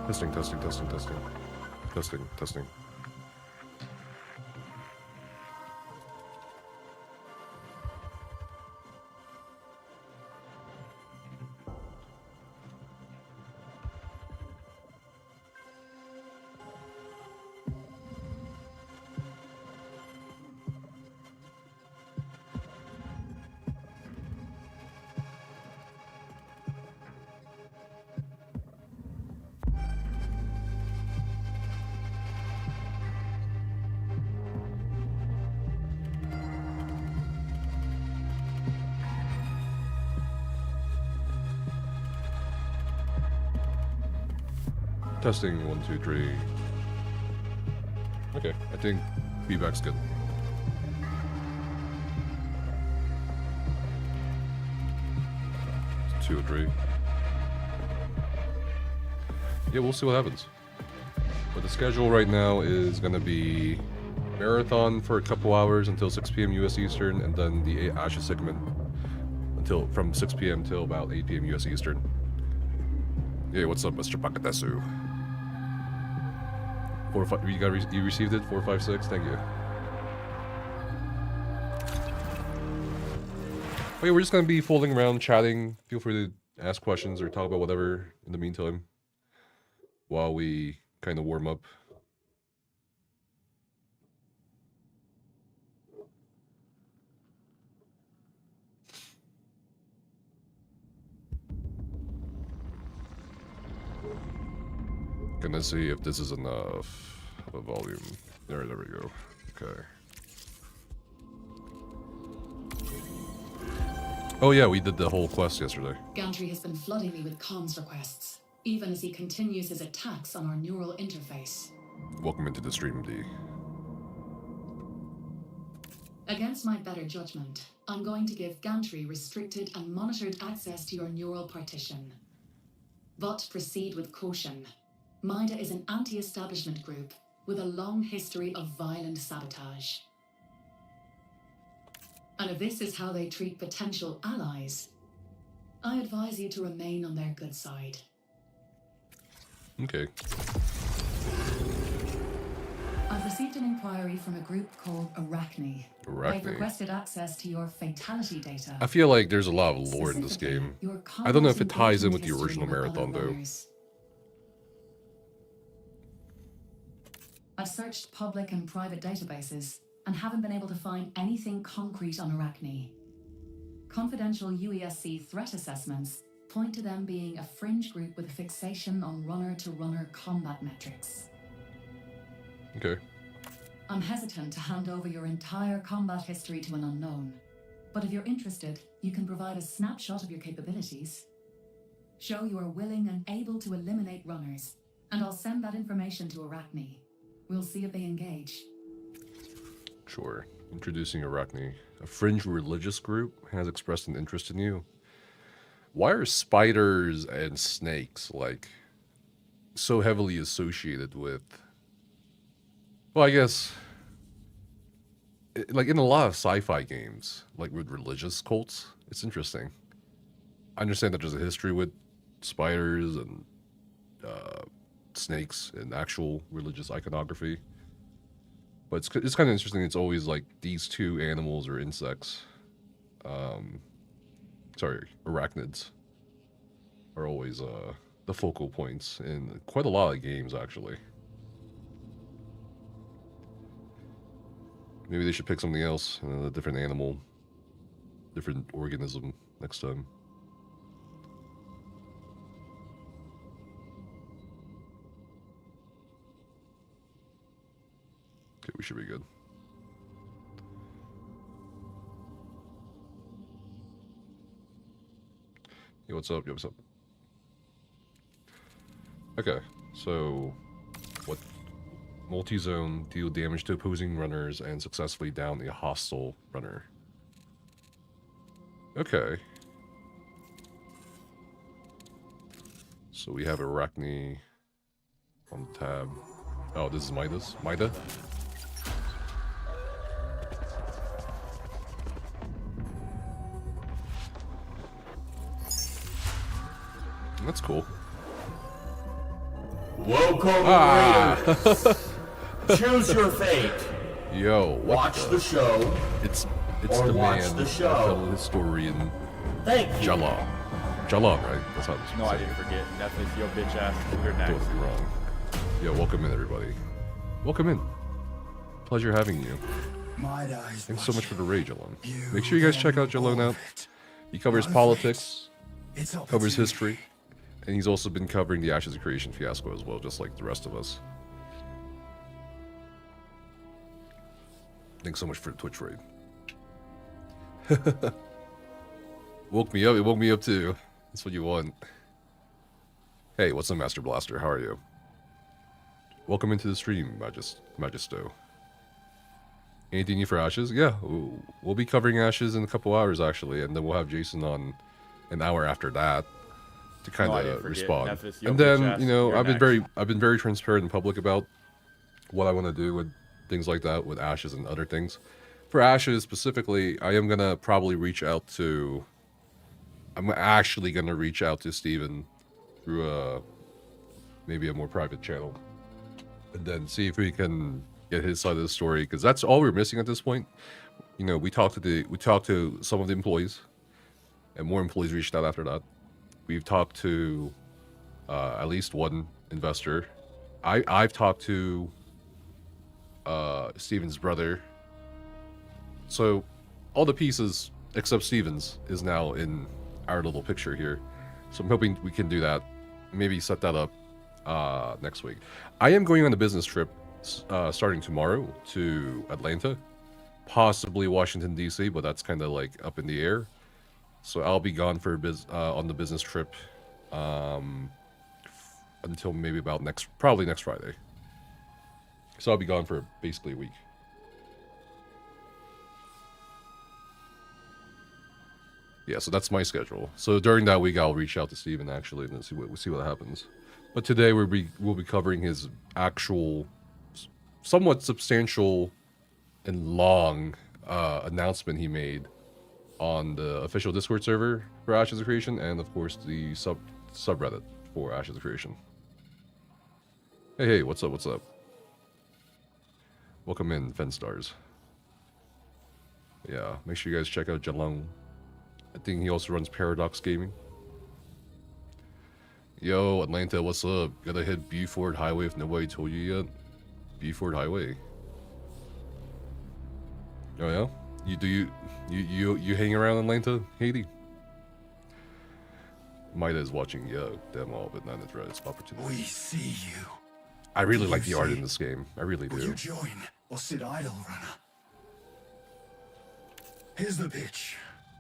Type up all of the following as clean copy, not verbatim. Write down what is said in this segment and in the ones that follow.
Testing, testing, testing, testing. Testing, testing. Testing, 1, 2, 3. Okay, I think feedback's good. It's 2 or 3. Yeah, we'll see what happens. But the schedule right now is gonna be marathon for a couple hours until 6 p.m. US Eastern, and then the Ashes segment until from 6 p.m. till about 8 p.m. US Eastern. Yeah, what's up, Mr. Pakatesu? 4, 5, you received it? 4, 5, 6. Thank you. Okay, we're just gonna be fooling around, chatting. Feel free to ask questions or talk about whatever in the meantime, while we kind of warm up. Gonna see if this is enough of a volume. There we go. Okay. Oh yeah, we did the whole quest yesterday. Gantry has been flooding me with comms requests, even as he continues his attacks on our neural interface. Welcome into the stream, D. Against my better judgment, I'm going to give Gantry restricted and monitored access to your neural partition. But proceed with caution. MIDA is an anti-establishment group with a long history of violent sabotage. And if this is how they treat potential allies, I advise you to remain on their good side. Okay. I've received an inquiry from a group called Arachne. They've requested access to your fatality data. I feel like there's a lot of lore in this game. I don't know if it ties in with the original marathon, though. I've searched public and private databases and haven't been able to find anything concrete on Arachne. Confidential UESC threat assessments point to them being a fringe group with a fixation on runner-to-runner combat metrics. Okay. I'm hesitant to hand over your entire combat history to an unknown, but if you're interested, you can provide a snapshot of your capabilities. Show you are willing and able to eliminate runners, and I'll send that information to Arachne. We'll see if they engage. Sure. Introducing Arachne. A fringe religious group has expressed an interest in you. Why are spiders and snakes, like, so heavily associated with... Well, I guess... like, in a lot of sci-fi games, like with religious cults, it's interesting. I understand that there's a history with spiders and snakes and actual religious iconography. But it's kind of interesting. It's always like these two animals or insects, sorry, arachnids, are always the focal points in quite a lot of games, actually. Maybe they should pick something else, a different animal, different organism next time. Okay, we should be good. Yo, what's up? Yo, what's up? Okay, so what? Multi-zone, deal damage to opposing runners and successfully down a hostile runner. Okay. So we have Arachne on the tab. Oh, this is MIDA? That's cool. Welcome, Raiders. Choose your fate. Yo, what Watch the show. It's or the watch man, the the show. fellow historian, Thank you. Jalon. Jalon, right? That's how it's No, I didn't forget. Netflix, yo, bitch ass. You're next. totally wrong. Yo, welcome in, everybody. Welcome in. Pleasure having you. Thanks so much for the raid, Jalon. Make sure you guys check out Jalon out. He covers politics, covers history, and he's also been covering the Ashes of Creation fiasco as well, just like the rest of us. Thanks so much for the Twitch raid. Woke me up. It woke me up too. That's what you want. Hey, what's up, Master Blaster? How are you? Welcome into the stream, Magisto. Anything new for Ashes? Yeah, we'll be covering Ashes in a couple hours actually, and then we'll have Jason on an hour after that to kind of respond. And then, you know, I've been very transparent and public about what I want to do with things like that, with Ashes and other things. For Ashes specifically, I am gonna probably I'm actually gonna reach out to Steven through maybe a more private channel, and then see if we can get his side of the story, because that's all we're missing at this point. You know, we talked to some of the employees, and more employees reached out after that. We've talked to at least one investor. I've talked to Steven's brother. So all the pieces except Steven's is now in our little picture here. So I'm hoping we can do that. Maybe set that up next week. I am going on a business trip starting tomorrow to Atlanta, possibly Washington D.C., but that's kind of like up in the air. So I'll be gone for on the business trip until maybe about probably next Friday. So I'll be gone for basically a week. Yeah, so that's my schedule. So during that week, I'll reach out to Steven actually and see what happens. But today we'll be covering his actual, somewhat substantial and long announcement he made on the official Discord server for Ashes of Creation, and of course the subreddit for Ashes of Creation. Hey, what's up? What's up? Welcome in, Fenstars. Yeah, make sure you guys check out Jalong. I think he also runs Paradox Gaming. Yo, Atlanta, what's up? Gotta hit Buford Highway if nobody told you yet. Buford Highway. Oh yeah? You hang around Atlanta, Haiti? Mida is watching Yo demo, but not its Reddit's opportunity. We see you. I really like the art in this game. I really do. Will you join or sit idle, runner? Here's the pitch.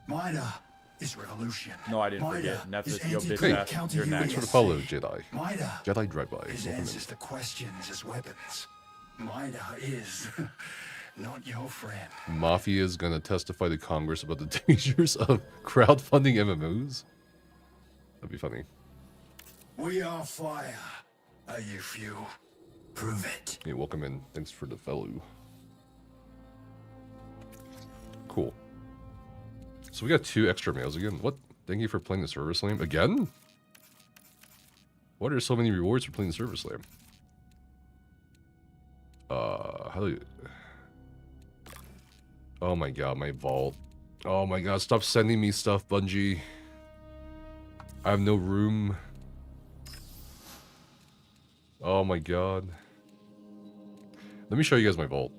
Mida is revolution. No, I didn't Mida forget. Netflix, is yo, bitch ass. You're next. Thanks for the follow, Jedi. Mida Jedi Drive-By. is answers to questions as weapons. Mida is not your friend. Mafia is gonna testify to Congress about the dangers of crowdfunding MMOs. That'd be funny. We are fire. Are you few? Prove it. Hey, welcome in. Thanks for the fellow. Cool. So we got 2 extra mails again. What? Thank you for playing the Server Slam again? What are so many rewards for playing the Server Slam? How do you... Oh my god, my vault. Oh my god, stop sending me stuff, Bungie. I have no room. Oh my god. Let me show you guys my vault.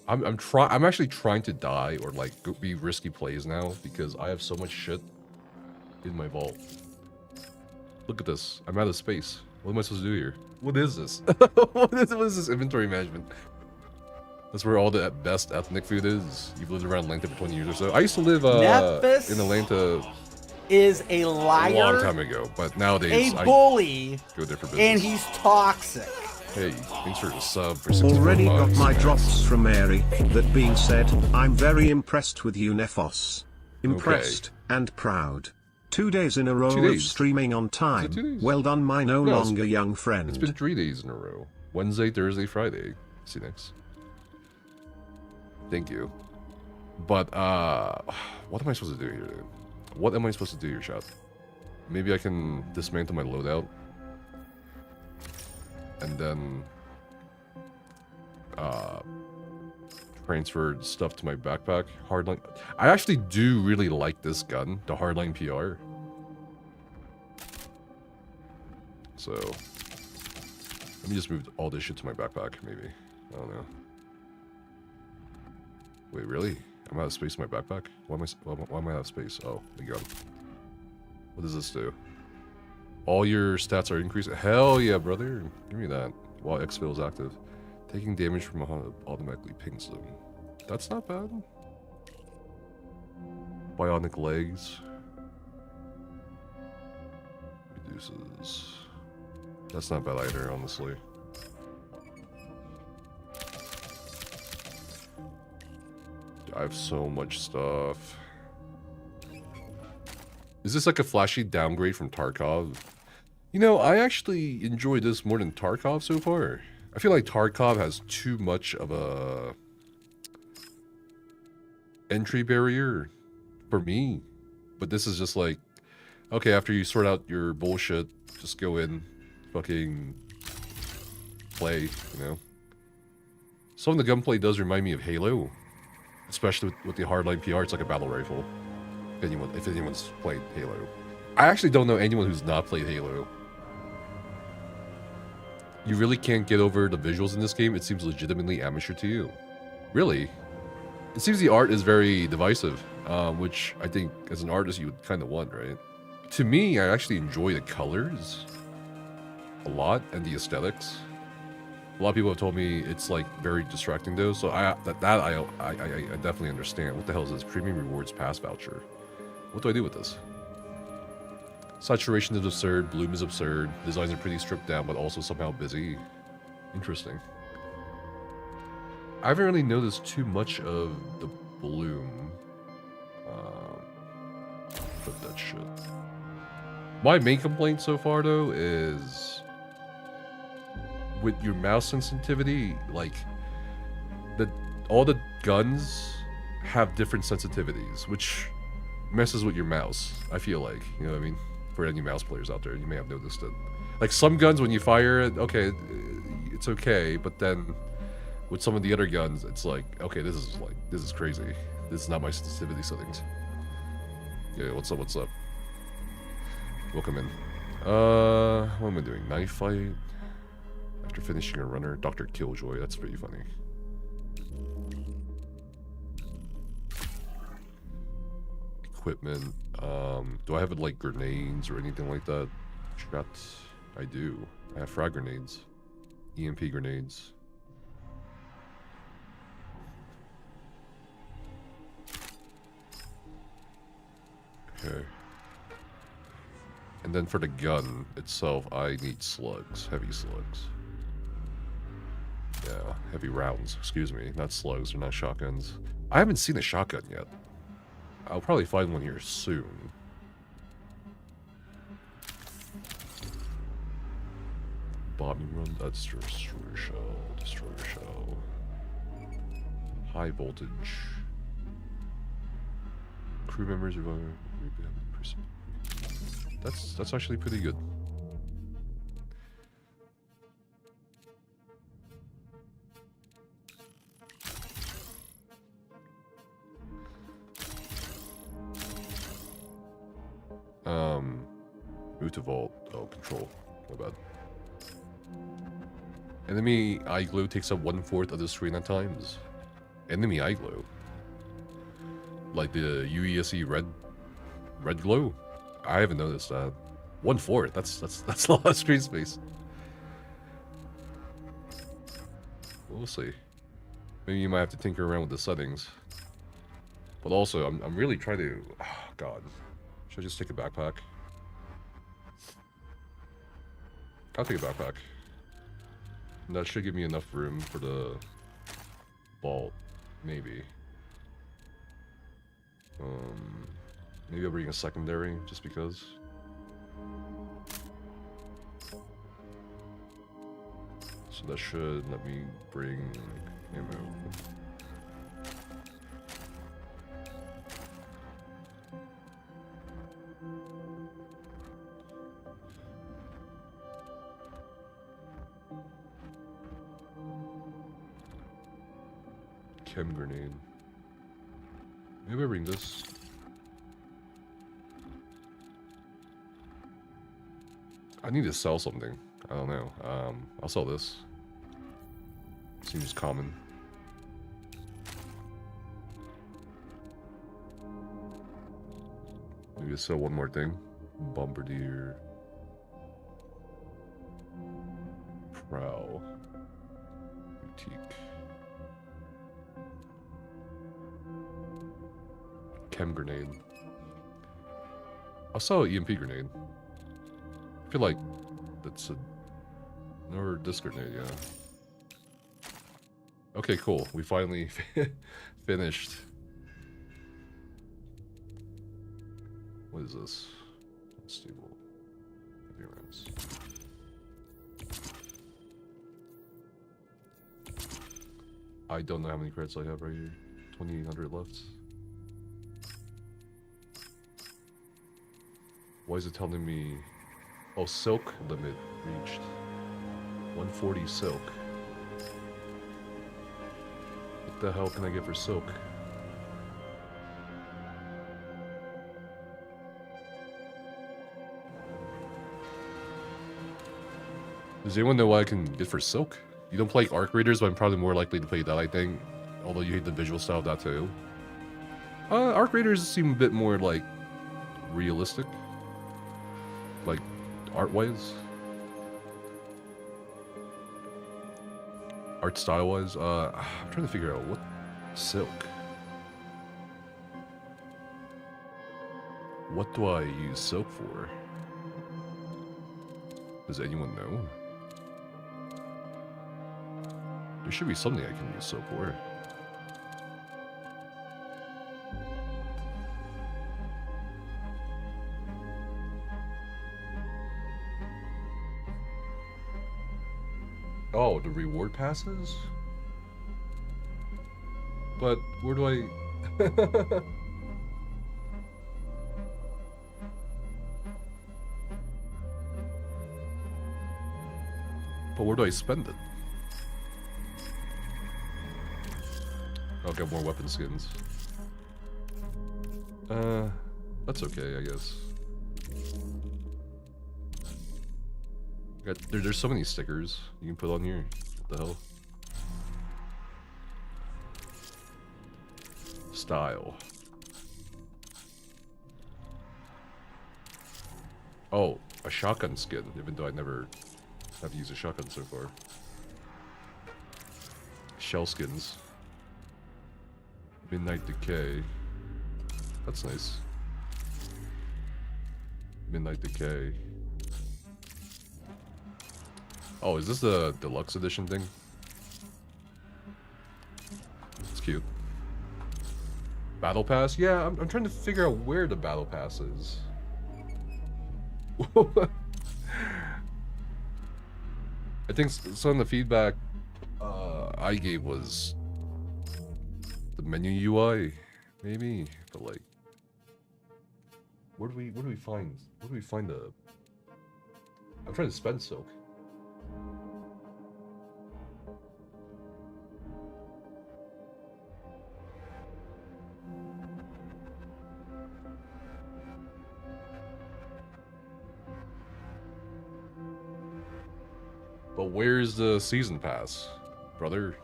I'm actually trying to die or like be risky plays now because I have so much shit in my vault. Look at this. I'm out of space. What am I supposed to do here? What is this? what is this inventory management? That's where all the best ethnic food is. You've lived around Atlanta for 20 years or so. I used to live in Atlanta is a liar, a long time ago, but nowadays a bully, I go there for business. and he's toxic. Hey, thanks for the sub for 64 Already got months. my drops from Mary. That being said, I'm very impressed with you, Nephos. Impressed and proud. 2 days in a row 2 of days. streaming on 2 time. days? Well done, my no No, longer young friend. It's been 3 days in a row. Wednesday, Thursday, Friday. See you next. Thank you. But, what am I supposed to do here, dude? What am I supposed to do here, chat? Maybe I can dismantle my loadout. and then transferred stuff to my backpack. Hardline. I actually do really like this gun, the Hardline PR. So let me just move all this shit to my backpack, maybe. I don't know. Wait, really? I'm out of space in my backpack? Why am I out of space? Oh, the gun. What does this do? All your stats are increased. Hell yeah, brother. Give me that. While exfil is active. Taking damage from a hunter automatically pings them. That's not bad. Bionic legs. Reduces. That's not bad either, honestly. I have so much stuff. Is this like a flashy downgrade from Tarkov? You know, I actually enjoy this more than Tarkov so far. I feel like Tarkov has too much of a entry barrier for me. But this is just like, okay, after you sort out your bullshit, just go in, fucking play, you know? Some of the gunplay does remind me of Halo. Especially with the Hardline PR, it's like a battle rifle. If anyone's played Halo. I actually don't know anyone who's not played Halo. You really can't get over the visuals in this game. It seems legitimately amateur to you. Really? It seems the art is very divisive, which I think as an artist you would kind of want, right? To me, I actually enjoy the colors a lot and the aesthetics. A lot of people have told me it's like very distracting though, so I definitely understand. What the hell is this? Premium rewards pass voucher. What do I do with this? Saturation is absurd, bloom is absurd, designs are pretty stripped down but also somehow busy. Interesting. I haven't really noticed too much of the bloom. Put that shit. My main complaint so far though is with your mouse sensitivity, like all the guns have different sensitivities, which messes with your mouse. I feel like, you know what I mean? For any mouse players out there, you may have noticed it. Like some guns, when you fire it, okay, it's okay, but then with some of the other guns, it's like, okay, this is crazy. This is not my sensitivity settings. Yeah, what's up? What's up? Welcome in. What am I doing? Knife fight. After finishing a runner, Dr. Killjoy. That's pretty funny. Equipment. Do I have like grenades or anything like that? Shot. I do. I have frag grenades. EMP grenades. Okay. And then for the gun itself, I need slugs. Heavy slugs. Yeah, heavy rounds. Excuse me. Not slugs. They're not shotguns. I haven't seen a shotgun yet. I'll probably find one here soon. Bombing run. That's destroyer shell. Destroyer shell. High voltage. Crew members revive. That's actually pretty good. Move to vault. Oh, control. My bad. Enemy eye glow takes up 1/4 of the screen at times. Enemy eye glow. Like the UESC red glow. I haven't noticed that. 1/4. That's a lot of screen space. We'll see. Maybe you might have to tinker around with the settings. But also, I'm really trying to. Oh God. Should I just take a backpack? I'll take a backpack. And that should give me enough room for the vault. Maybe. Maybe I'll bring a secondary just because. So that should let me bring ammo. Chem grenade. Maybe I bring this. I need to sell something. I don't know. I'll sell this. Seems common. Maybe sell one more thing. Bombardier. Prow. Boutique. Chem grenade. I'll sell an EMP grenade. I feel like that's a... Or disc grenade, yeah. Okay, cool. We finally finished. What is this? Unstable. Heavy rounds. I don't know how many credits I have right here. 2,800 left. Why is it telling me... Oh, silk limit reached. 140 silk. What the hell can I get for silk? Does anyone know what I can get for silk? You don't play Arc Raiders, but I'm probably more likely to play that, I think. Although you hate the visual style of that too. Arc Raiders seem a bit more, like, realistic. Like, art-wise. Art style-wise. I'm trying to figure out what... Silk. What do I use silk for? Does anyone know? There should be something I can use silk for. Oh, the reward passes? But where do I... But where do I spend it? I'll get more weapon skins. That's okay, I guess. There's so many stickers you can put on here. What the hell? Style. Oh, a shotgun skin, even though I never have used a shotgun so far. Shell skins. Midnight Decay. That's nice. Midnight Decay. Oh, is this the deluxe edition thing? It's cute. Battle Pass? Yeah, I'm trying to figure out where the Battle Pass is. I think some of the feedback I gave was the menu UI, maybe, but like, where do we find the? I'm trying to spend silk. But where's the season pass? Brother,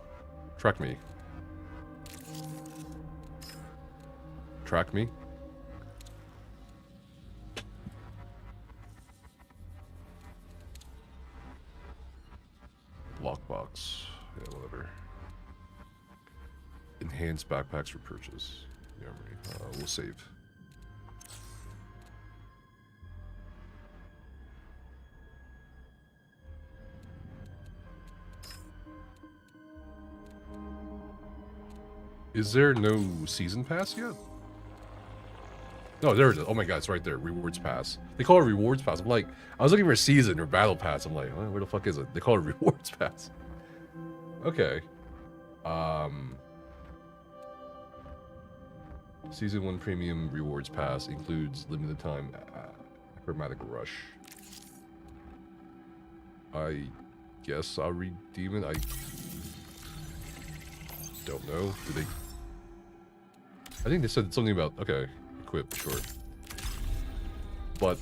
track me. Track me? Lockbox. Yeah, whatever. Enhanced backpacks for purchase. The armory. We'll save. Is there no season pass yet? No, there it is. Oh my god, it's right there. Rewards pass. They call it rewards pass. I'm like, I was looking for season or battle pass. I'm like, oh, where the fuck is it? They call it rewards pass. Okay. Season 1 premium rewards pass includes limited time chromatic rush. I guess I'll redeem it. Don't know. Do they? I think they said something about okay, equip, sure. But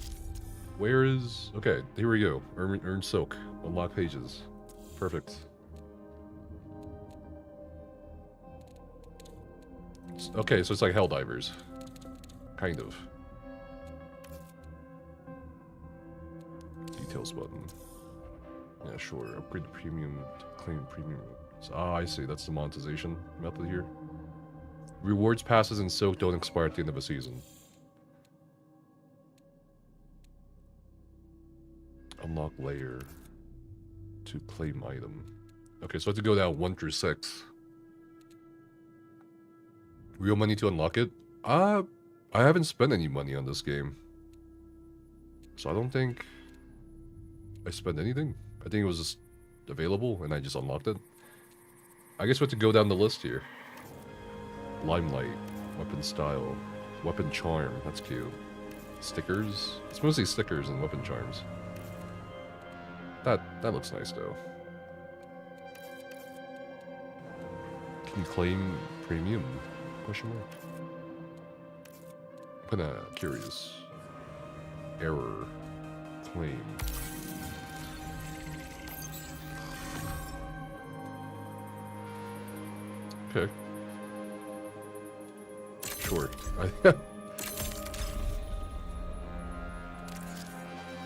where is? Okay, here we go. Earn silk. Unlock pages. Perfect. Okay, so it's like Helldivers. Kind of. Details button. Yeah, sure. Upgrade the premium to claim premium. Ah, I see. That's the monetization method here. Rewards passes and silk don't expire at the end of a season. Unlock layer to claim item. Okay, so I have to go down 1 through 6. Real money to unlock it? I haven't spent any money on this game. So I don't think I spent anything. I think it was just available and I just unlocked it. I guess we have to go down the list here. Limelight, weapon style, weapon charm, that's cute. Stickers? It's mostly stickers and weapon charms. That looks nice though. Can you claim premium? Question mark. I'm kinda curious. Error. Claim. Okay. Sure.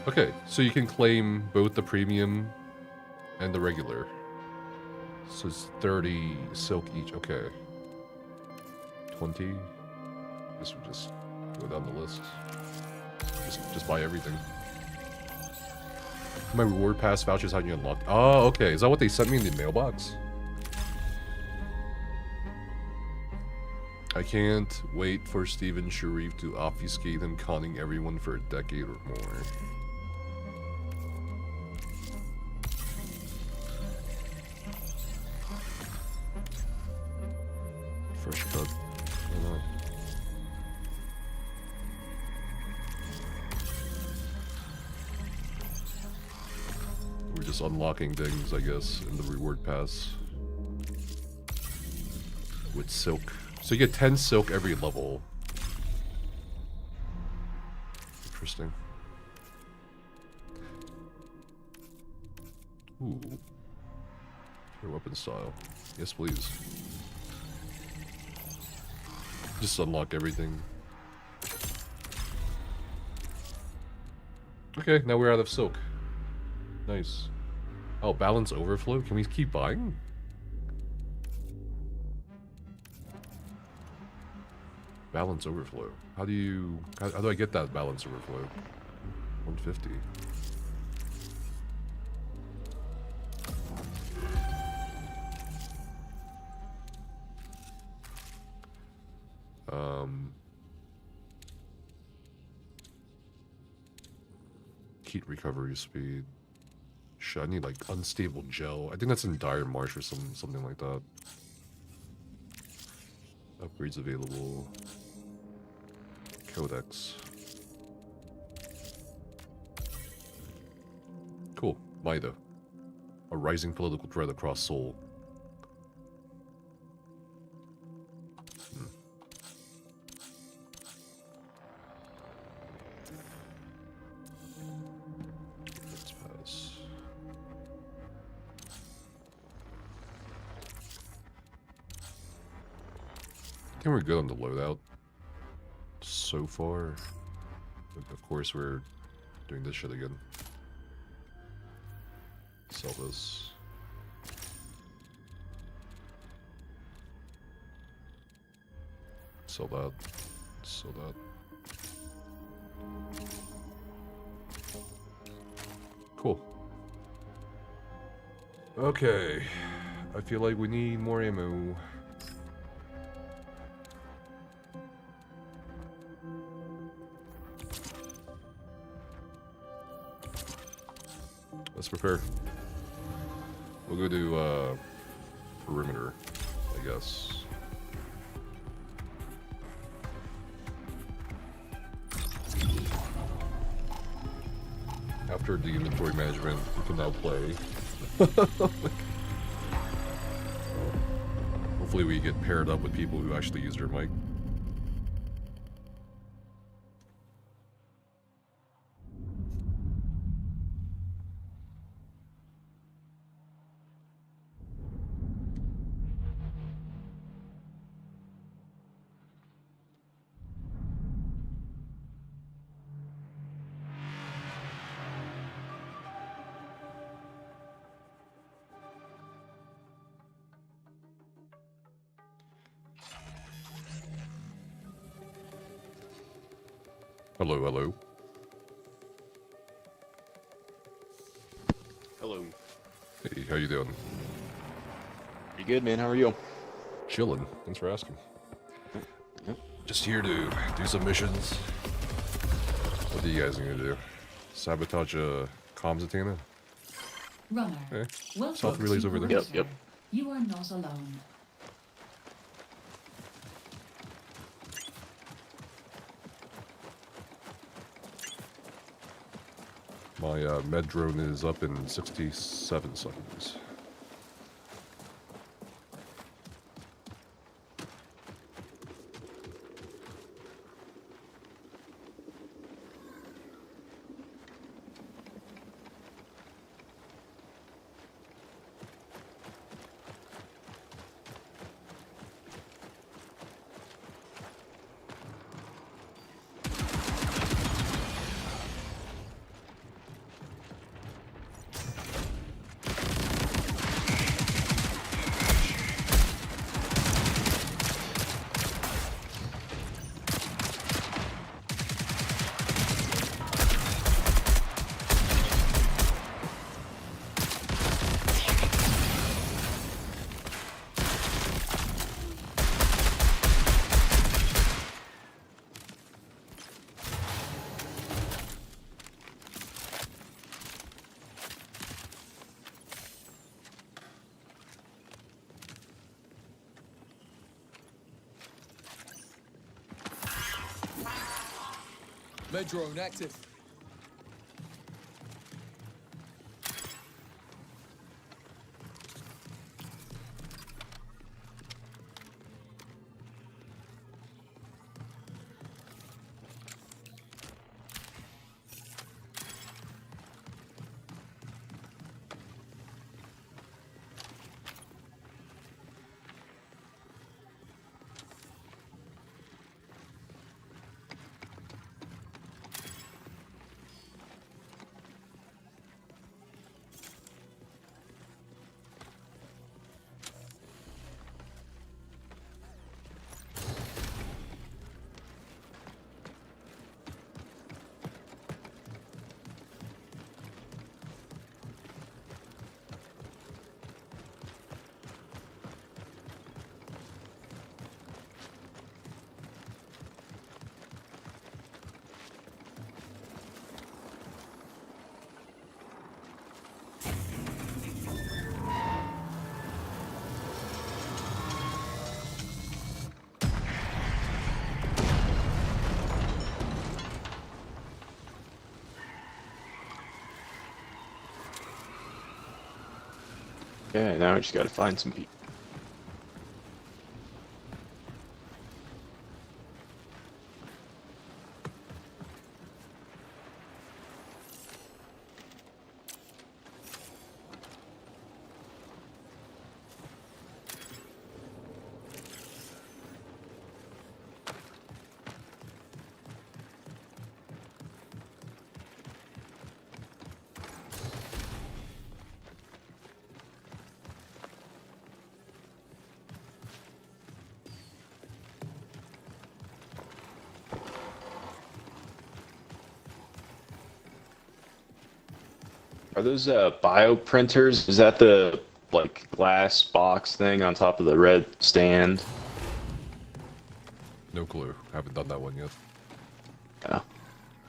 Okay, so you can claim both the premium and the regular. So it's 30 silk each. Okay. 20. This would just go down the list. Just buy everything. My reward pass vouchers how you unlock. Oh, okay. Is that what they sent me in the mailbox? I can't wait for Steven Sharif to obfuscate him conning everyone for a decade or more. Fresh cut. I don't know. We're just unlocking things, I guess, in the reward pass. With silk. So you get 10 silk every level. Interesting. Ooh. Your weapon style. Yes, please. Just unlock everything. Okay, now we're out of silk. Nice. Oh, balance overflow? Can we keep buying? Balance overflow. How do I get that balance overflow? 150. Heat recovery speed. Shit, I need like unstable gel. I think that's in Dire Marsh or something like that. Upgrades available. Codex. Cool. Maida. A rising political threat across Seoul. Let's pass. I think we're good on the loadout. So far. Of course, we're doing this shit again. Sell this. Sell that. Sell that. Cool. Okay. I feel like we need more ammo. Let's prepare. We'll go to perimeter, I guess. After the inventory management, we can now play. Hopefully we get paired up with people who actually use their mic. Hello, hello. Hello. Hey, how you doing? Pretty good, man. How are you? Chilling. Thanks for asking. Yep. Just here to do some missions. What are you guys gonna do? Sabotage a comms antenna? Runner. Okay. Welcome Self-relays to over there. Yep, yep. You are not alone. My med drone is up in 67 seconds. Med drone active. Okay, now we just gotta find some people. Are those bioprinters? Is that the like glass box thing on top of the red stand? No clue. Haven't done that one yet. Yeah.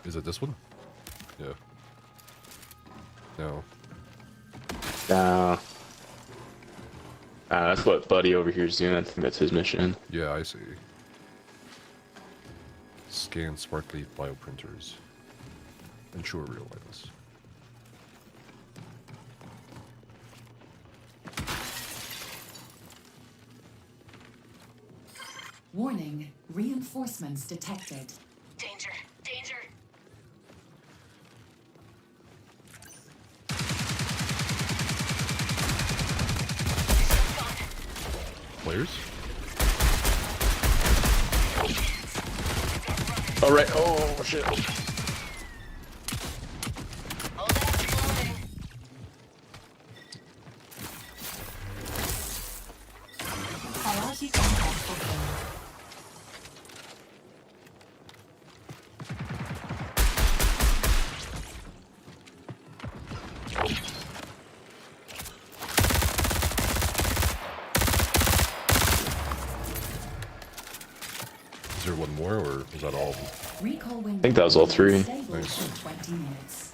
Is it this one? Yeah. No. That's what Buddy over here is doing. I think that's his mission. Yeah, I see. Scan sparkly bioprinters. Ensure real likeness. Warning, reinforcements detected. Danger, danger. Players? All right. Oh shit. Priority contact fulfilled. Is there one more, or was that all of them? Recall window I think that was all three. stable Nice. for 20 minutes.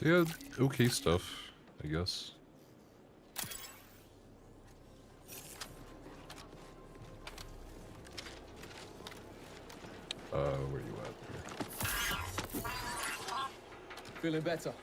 Yeah, okay stuff, I guess. Where you at? Here. Feeling better.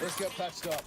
Let's get patched up.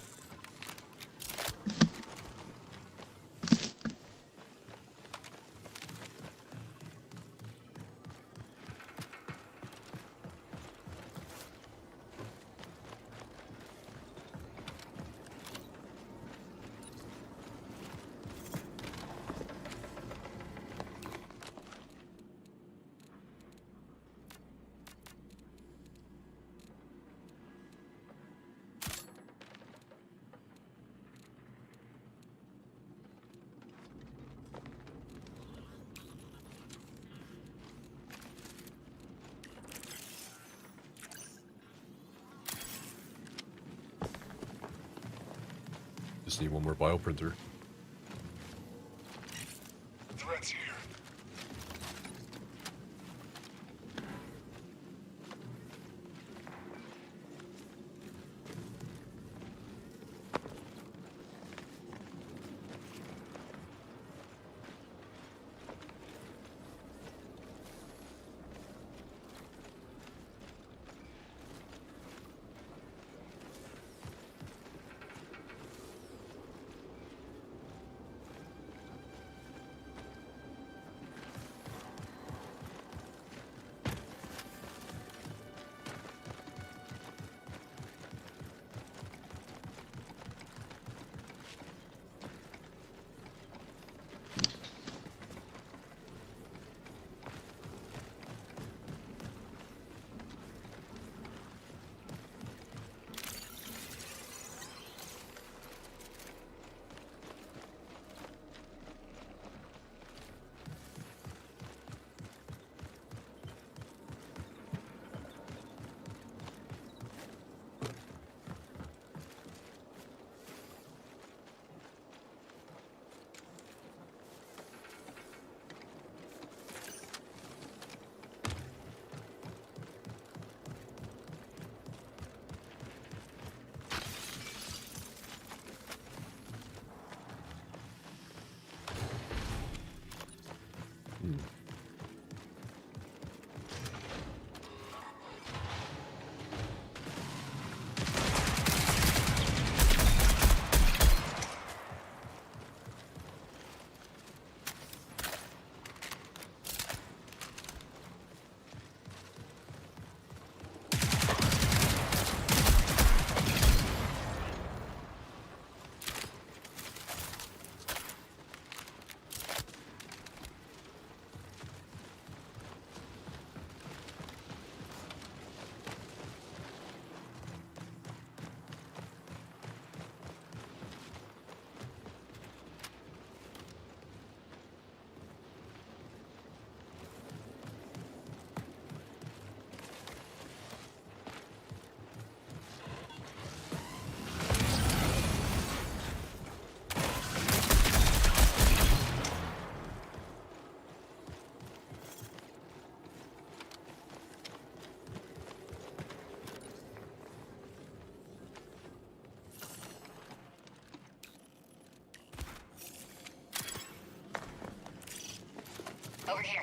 Just need one more bioprinter. Threats here. Over here.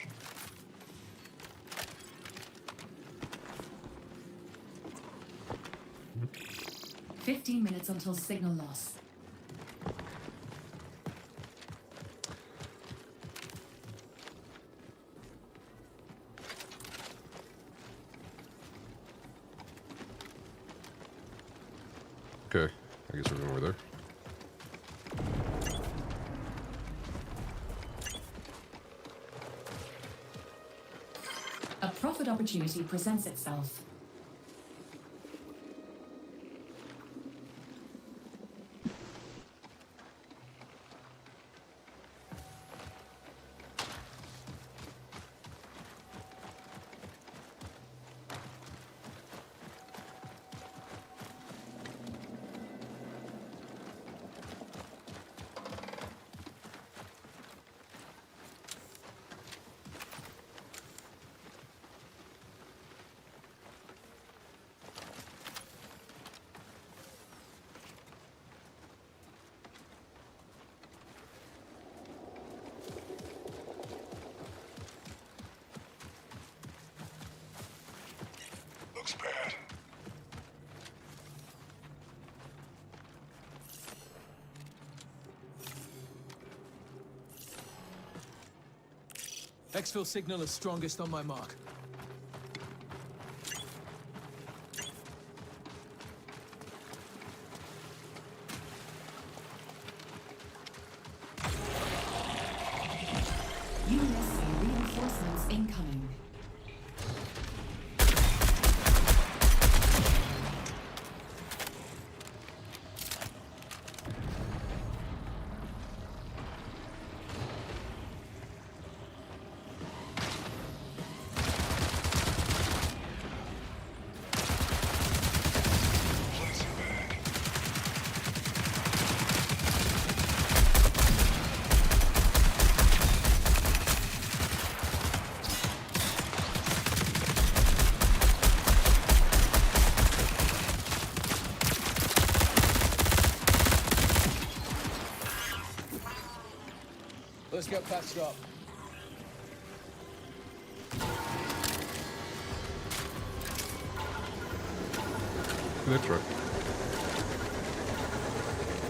Mm-hmm. 15 minutes until signal loss. Okay, I guess we're going over there. A profit opportunity presents itself. Looks bad. Exfil signal is strongest on my mark. USC reinforcements incoming. Let's get patched up. That's right.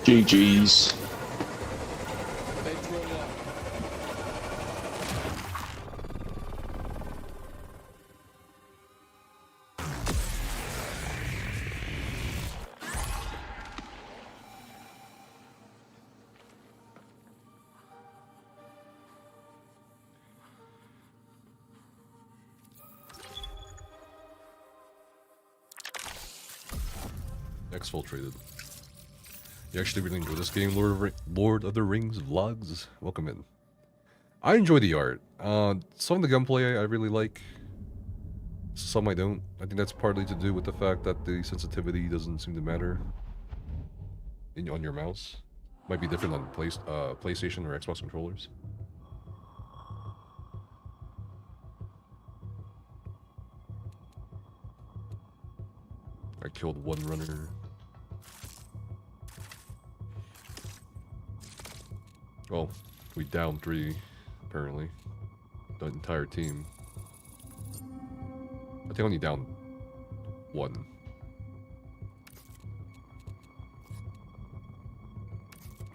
GG's. They draw up. Exfiltrated. You actually really enjoy this game, Lord of the Rings vlogs? Welcome in. I enjoy the art. Some of the gunplay I really like. Some I don't. I think that's partly to do with the fact that the sensitivity doesn't seem to matter on your mouse. Might be different on PlayStation or Xbox controllers. I killed one runner. Well, we downed 3, apparently. The entire team. I think only down 1.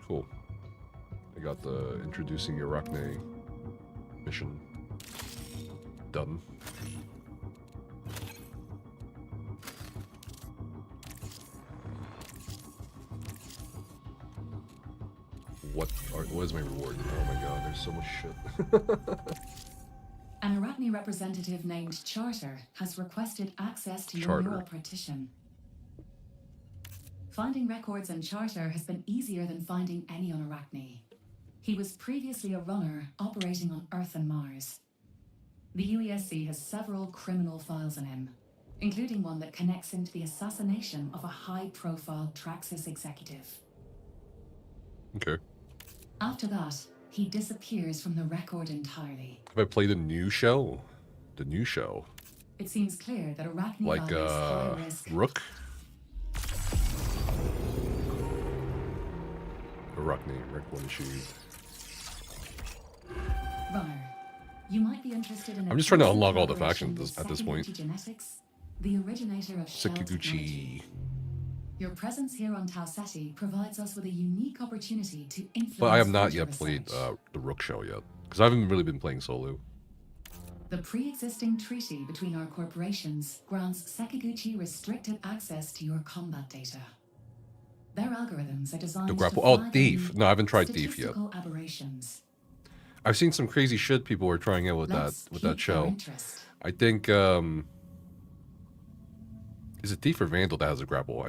Cool. I got the introducing Arachne mission done. What is my reward? Oh my god, there's so much shit. An Arachne representative named Charter has requested access to your Charter. neural partition. Finding records in Charter has been easier than finding any on Arachne. He was previously a runner operating on Earth and Mars. The UESC has several criminal files on him, including one that connects him to the assassination of a high-profile Traxxas executive. Okay. After that, he disappears from the record entirely. Have I played the new show? The new show? It seems clear that Arachne Like, values high risk. Rook? Arachne, Rick one sheet. Runner, You might be interested in. I'm just trying to unlock all the collaboration factions with at this point. Sekiguchi Genetics, the originator of shell technology. Sekiguchi. Your presence here on Tau Ceti provides us with a unique opportunity to influence. But I have not future yet played research. the Rook Shell yet. Because I haven't really been playing solo. The pre-existing treaty between our corporations grants Sekiguchi restricted access to your combat data. Their algorithms are designed The grapple. to Oh, thrive Thief. in No, I haven't tried Thief yet. statistical aberrations. I've seen some crazy shit people were trying out with Let's that keep their shell. interest. I think is it Thief or Vandal that has a grapple?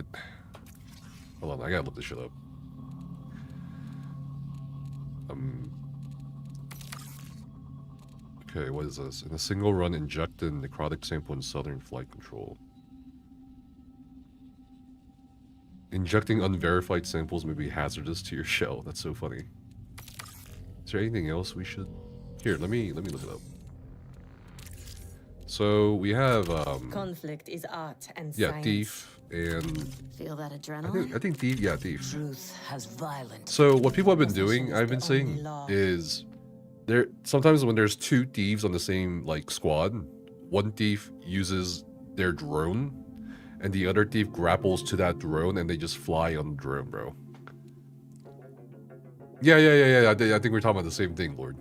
Hold on, I gotta look this shit up. Okay, what is this? In a single run, inject a necrotic sample in southern flight control. Injecting unverified samples may be hazardous to your shell. That's so funny. Is there anything else we should? Here, let me look it up. So we have Conflict is art and yeah, science. Thief and Feel that adrenaline? I think Thief, yeah, Thief. Truth has violent. So what people have been doing, I've been seeing, is there sometimes when there's two thieves on the same like squad, one thief uses their drone, and the other thief grapples to that drone, and they just fly on the drone, bro. Yeah. I think we're talking about the same thing, Lord.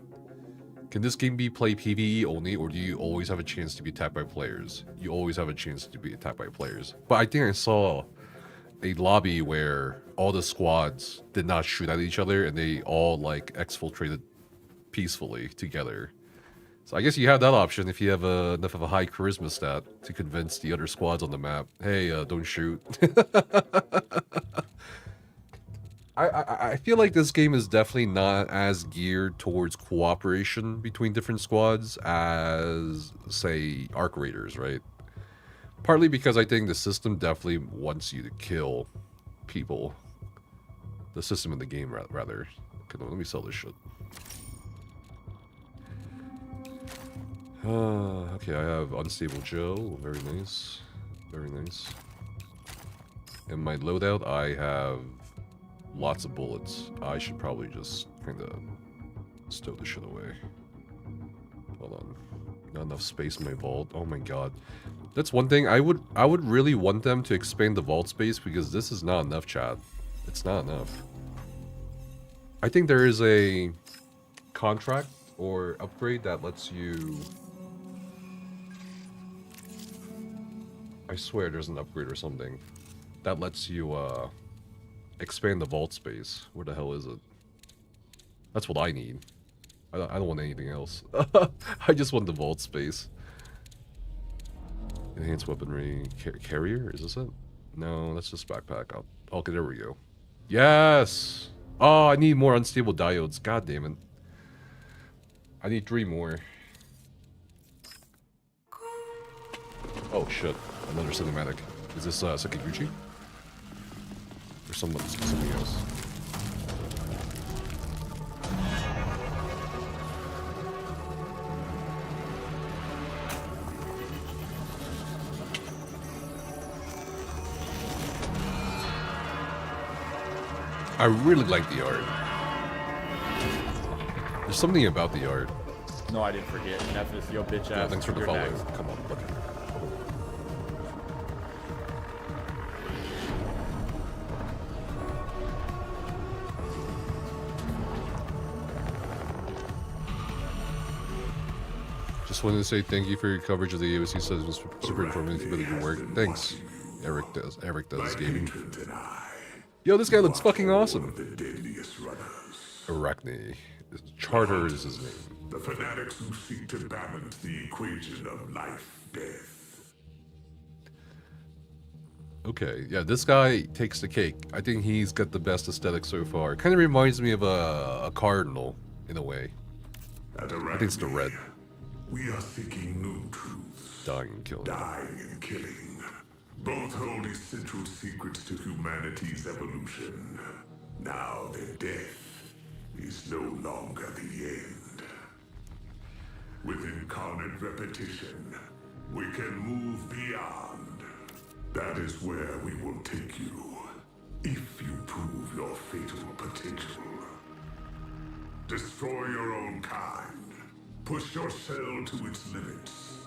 Can this game be played PvE only, or do you always have a chance to be attacked by players? You always have a chance to be attacked by players. But I think I saw a lobby where all the squads did not shoot at each other, and they all like exfiltrated peacefully together. So I guess you have that option if you have enough of a high charisma stat to convince the other squads on the map, hey, don't shoot. I feel like this game is definitely not as geared towards cooperation between different squads as, say, Arc Raiders, right? Partly because I think the system definitely wants you to kill people. The system in the game, rather. Okay, let me sell this shit. Okay, I have Unstable Joe. Very nice. Very nice. In my loadout, I have lots of bullets. I should probably just kind of stow this shit away. Hold on. Not enough space in my vault. Oh my god. That's one thing. I would really want them to expand the vault space, because this is not enough, chat. It's not enough. I think there is a contract or upgrade that lets you... I swear there's an upgrade or something that lets you expand the vault space. Where the hell is it? That's what I need. I don't want anything else. I just want the vault space. Enhanced weaponry. Carrier? Is this it? No, that's just backpack. Okay, there we go. Yes! Oh, I need more unstable diodes. God damn it. I need 3 more. Oh shit. Another cinematic. Is this Sekiguchi? Or something else? I really like the art. There's something about the art. No, I didn't forget. Nephis, yo bitch ass. Yeah, thanks for the You're follow. next. Come on, look. Just wanted to say thank you for your coverage of the AOC. Says it was super informative. Keep up the good work. Thanks. Eric does gaming. Yo, this guy looks fucking awesome. Arachne. Charter is his name. The fanatics who seek to balance the equation of life-death. Okay, yeah, this guy takes the cake. I think he's got the best aesthetic so far. Kind of reminds me of a cardinal, in a way. I think it's the red. We are seeking new truths. Dying and killing. Dying and killing. Both hold essential secrets to humanity's evolution. Now their death is no longer the end. With incarnate repetition, we can move beyond. That is where we will take you, if you prove your fatal potential. Destroy your own kind, Push your cell to its limits,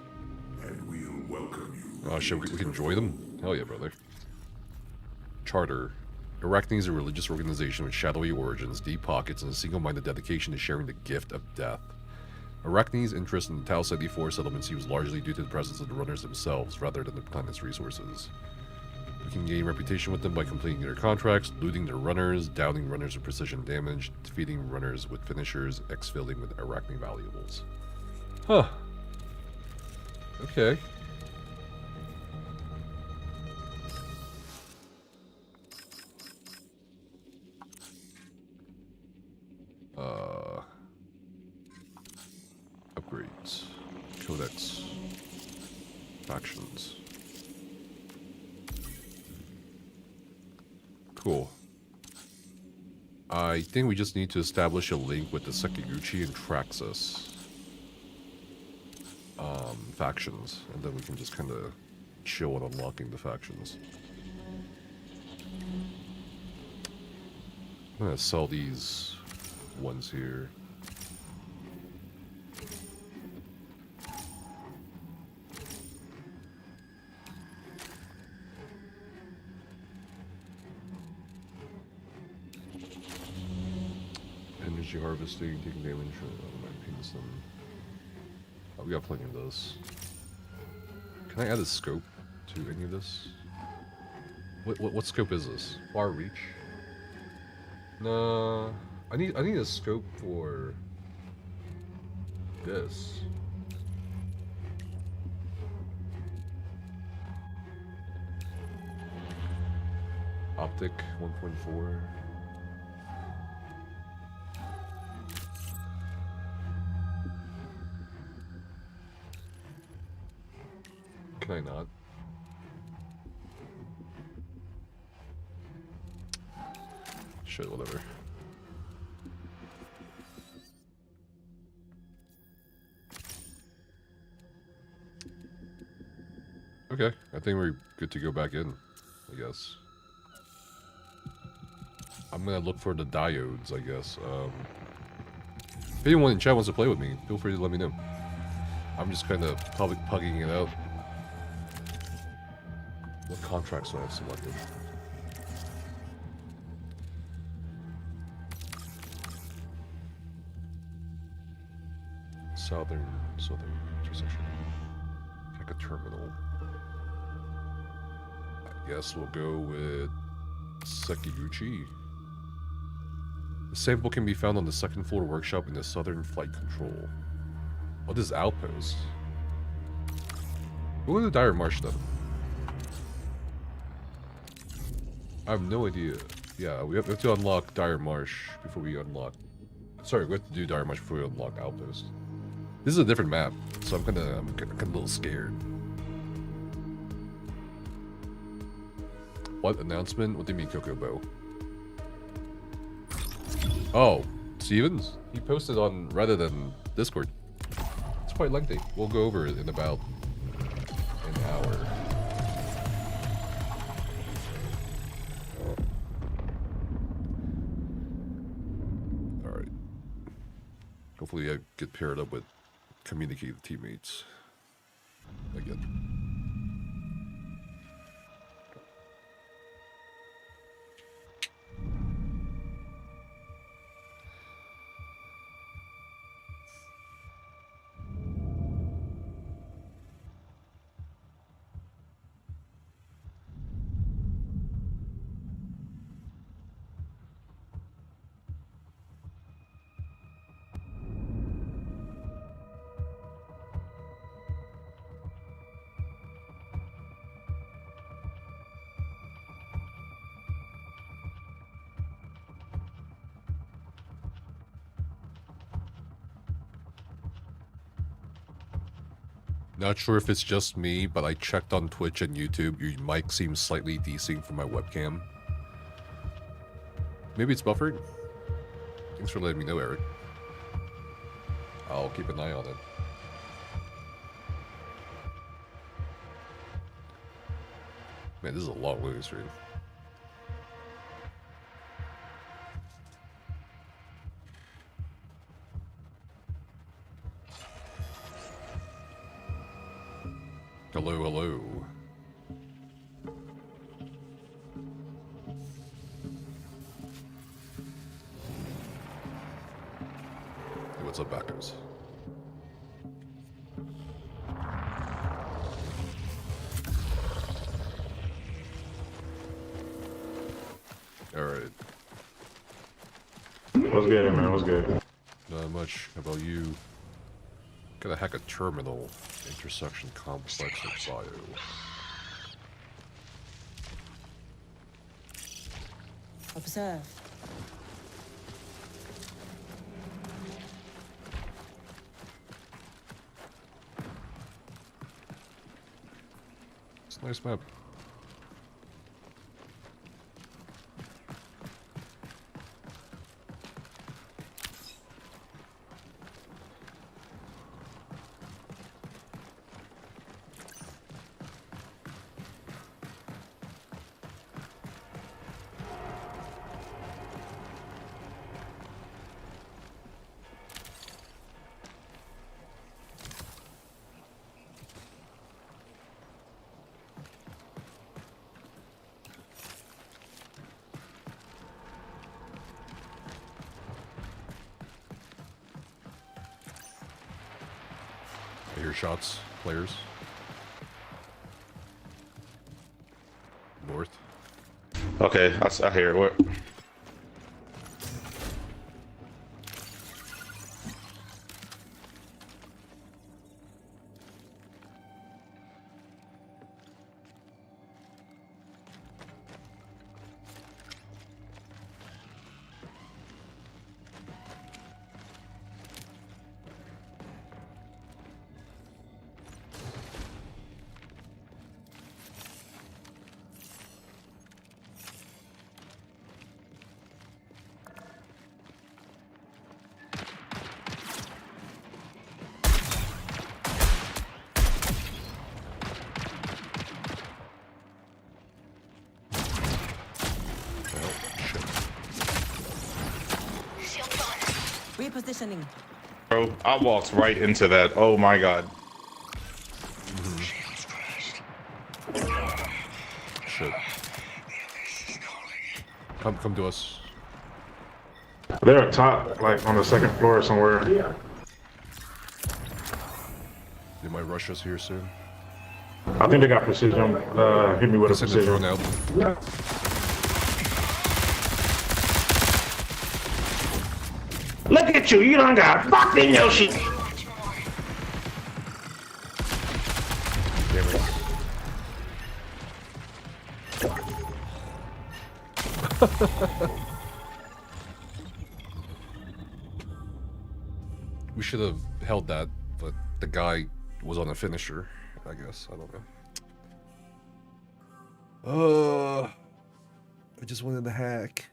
and we'll welcome you. Oh shit, we can join them? Hell yeah, brother. Charter. Arachne is a religious organization with shadowy origins, deep pockets, and a single-minded dedication to sharing the gift of death. Arachne's interest in the Tau 74 settlement seems largely due to the presence of the runners themselves, rather than the planet's resources. We can gain reputation with them by completing their contracts, looting their runners, downing runners with precision damage, defeating runners with finishers, exfilling with Arachne valuables. Huh. Okay. Upgrades. Codex. Factions. Cool. I think we just need to establish a link with the Sekiguchi and Traxxas factions, and then we can just kind of chill on unlocking the factions. I'm gonna sell these ones here. Energy harvesting, taking damage from them. Oh, we got plenty of those. Can I add a scope to any of this? What scope is this? Far reach? No, I need a scope for this. Optic 1.4. Can I not? Shit, whatever. Okay, I think we're good to go back in, I guess. I'm gonna look for the diodes, I guess. If anyone in chat wants to play with me, feel free to let me know. I'm just kind of public pugging it out. What contracts do I have selected? Southern intersection. Like a terminal. I guess we'll go with Sekiguchi. The sample can be found on the second floor workshop in the Southern Flight Control. What is Outpost? We'll go to Dire Marsh then. I have no idea. Yeah, we have to unlock Dire Marsh before we unlock... Sorry, we have to do Dire Marsh before we unlock Outpost. This is a different map, so I'm kind of a little scared. What announcement? What do you mean, Kokobo? Oh, Stevens? He posted on Reddit and Discord. It's quite lengthy. We'll go over it in about an hour. Alright. Hopefully I get paired up with communicative teammates again. Not sure if it's just me, but I checked on Twitch and YouTube. Your mic seems slightly desync from my webcam. Maybe it's buffering? Thanks for letting me know, Eric. I'll keep an eye on it. Man, this is a long loading screen. Hello, hello. Hey, what's up, backers? Alright. What's good, man? What's good? Not much. How about you? Gotta hack a terminal. Intersection complex of bio. Observe. It's a nice map. I hear shots, players. North. Okay, I hear it. What? Repositioning. Bro, I walked right into that. Oh my god. Shit. Come to us. They're up top, like on the second floor somewhere. They might rush us here soon. I think they got precision. Hit me with a Send the drone precision. out. Look at you, you done got fucked in your shit. Damn it. We should have held that, but the guy was on a finisher, I guess. I don't know. I just wanted to hack.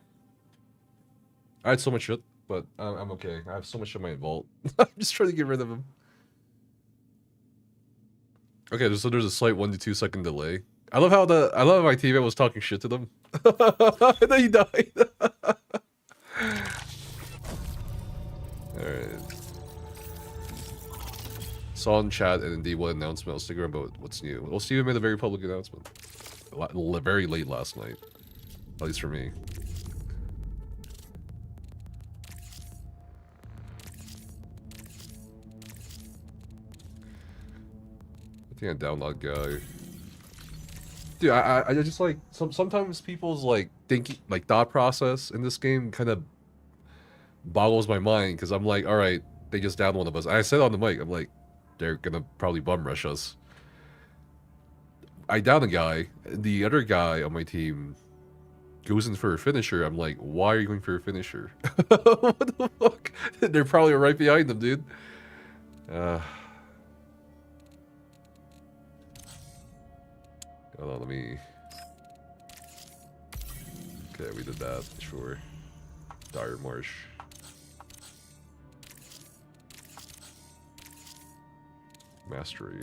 I had so much shit, but I'm okay. I have so much in my vault. I'm just trying to get rid of him. Okay, so there's a slight 1 to 2 second delay. I love how my teammate was talking shit to them. And then he died. Alright. Saw in chat and indeed what announcement. I'll stick around about what's new. Well, Steven made a very public announcement. Very late last night. At least for me. I think I download guy. Dude, I just like sometimes people's like thinking thought process in this game kind of boggles my mind because I'm like, all right, they just downed one of us. I said on the mic, I'm like, they're gonna probably bum rush us. I down a guy, the other guy on my team goes in for a finisher. I'm like, why are you going for a finisher? What the fuck? They're probably right behind them, dude. Hold on, let me... Okay, we did that, sure. Dire Marsh. Mastery.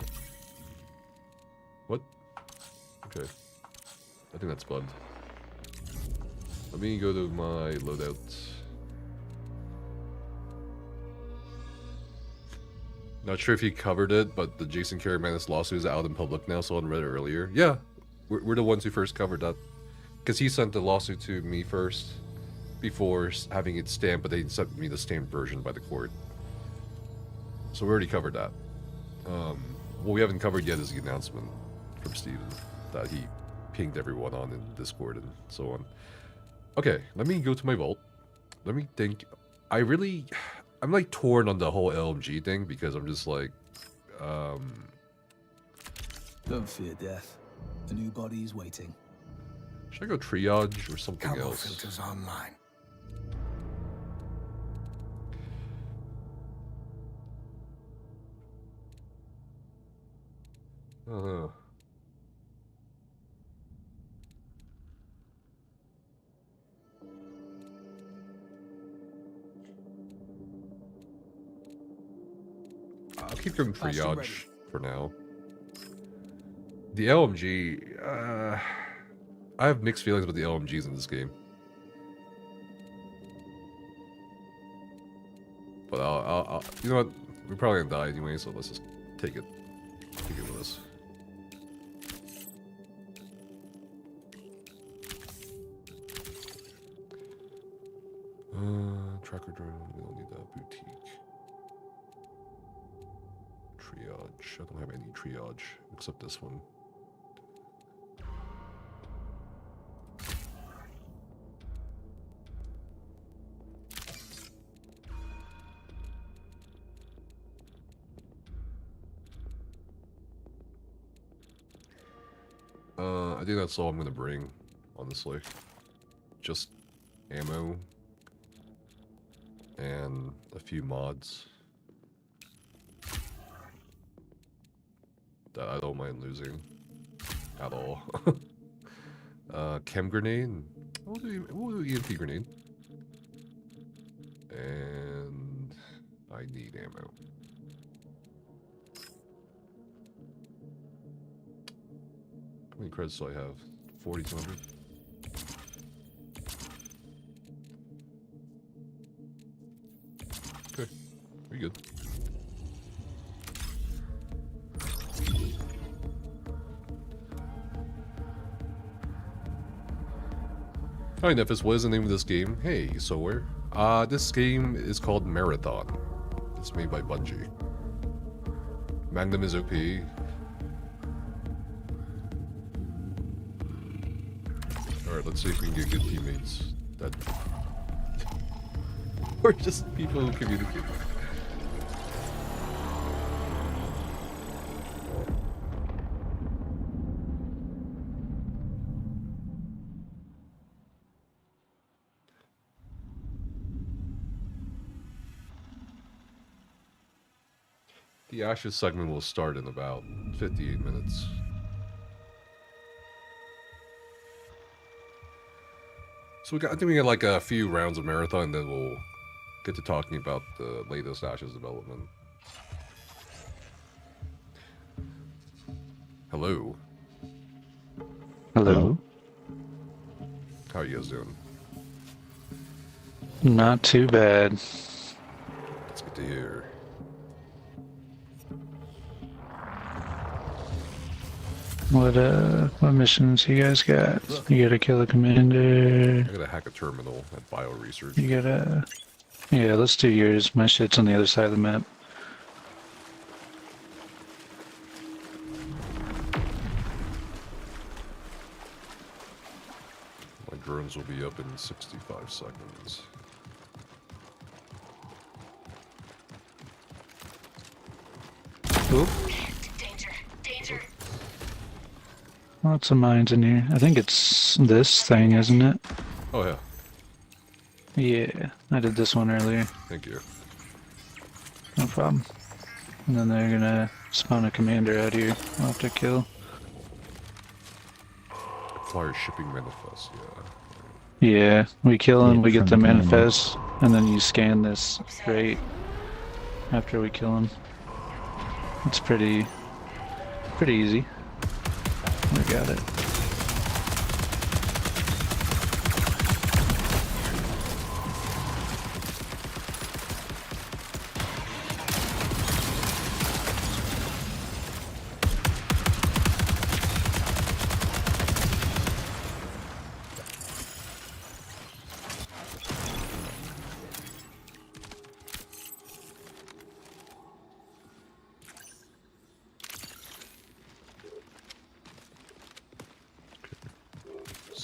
What? Okay. I think that's bugged. Let me go to my loadout. Not sure if you covered it, but the Jason Caramanis lawsuit is out in public now, so I read it earlier. Yeah, we're the ones who first covered that. Because he sent the lawsuit to me first, before having it stamped, but they sent me the stamped version by the court. So we already covered that. What we haven't covered yet is the announcement from Steven that he pinged everyone on in Discord and so on. Okay, let me go to my vault. Let me think. I'm like torn on the whole LMG thing because I'm just like, Don't fear death. A new body is waiting. Should I go triage or something Camo else? filters online. I don't know. I'll keep going triage for now. The LMG, I have mixed feelings with the LMGs in this game. But I'll you know what? We're probably gonna die anyway, so let's just take it with us. Tracker drone, we don't need that. Boutique. Triage. I don't have any triage except this one. I think that's all I'm gonna bring, honestly. Just ammo and a few mods that I don't mind losing at all. Chem grenade. We'll do EMP grenade. And I need ammo. How many credits do I have? 4,200? Okay, we good. Hi Nephis, what is the name of this game? Hey, so where? This game is called Marathon. It's made by Bungie. Magnum is OP. Alright, let's see if we can get good teammates. That or just people who communicate. The Ashes segment will start in about 58 minutes. So I think we got like a few rounds of Marathon, and then we'll get to talking about the latest Ashes development. Hello. Hello. How are you guys doing? Not too bad. That's good to hear. What missions you guys got? You gotta kill a commander. I gotta hack a terminal at Bio Research. You gotta... Yeah, let's do yours. My shit's on the other side of the map. My drones will be up in 65 seconds. Oop. Danger. Lots of mines in here. I think it's this thing, isn't it? Oh yeah. Yeah, I did this one earlier. Thank you. No problem. And then they're gonna spawn a commander out here. I'll have to kill. Acquire shipping manifest, yeah. Yeah, we kill him, we get the manifest, and then you scan this right after we kill him. It's pretty easy. We got it.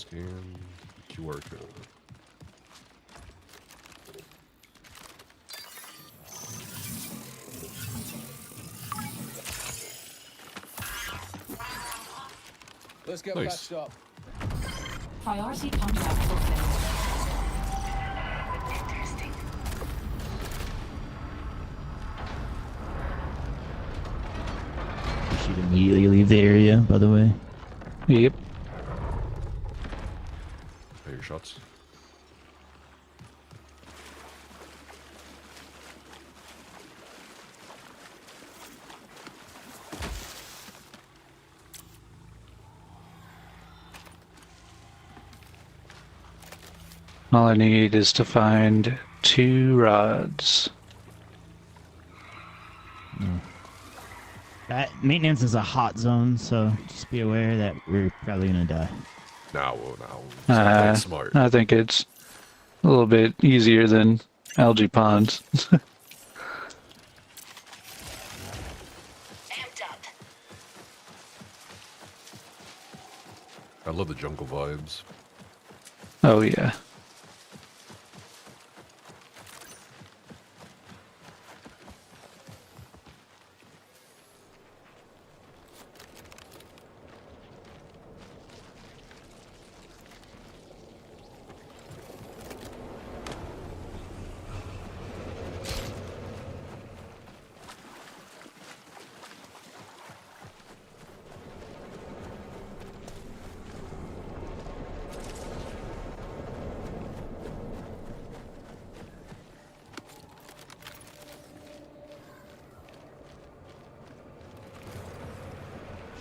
Scan QR code. Let's get Nice. patched up. Priority contract fulfilled. You should immediately leave the area, by the way. Yep. Pay your shots. All I need is to find 2 rods. That maintenance is a hot zone, so just be aware that we're probably gonna die. Now. That's smart. I think it's a little bit easier than algae ponds. I love the jungle vibes. Oh yeah.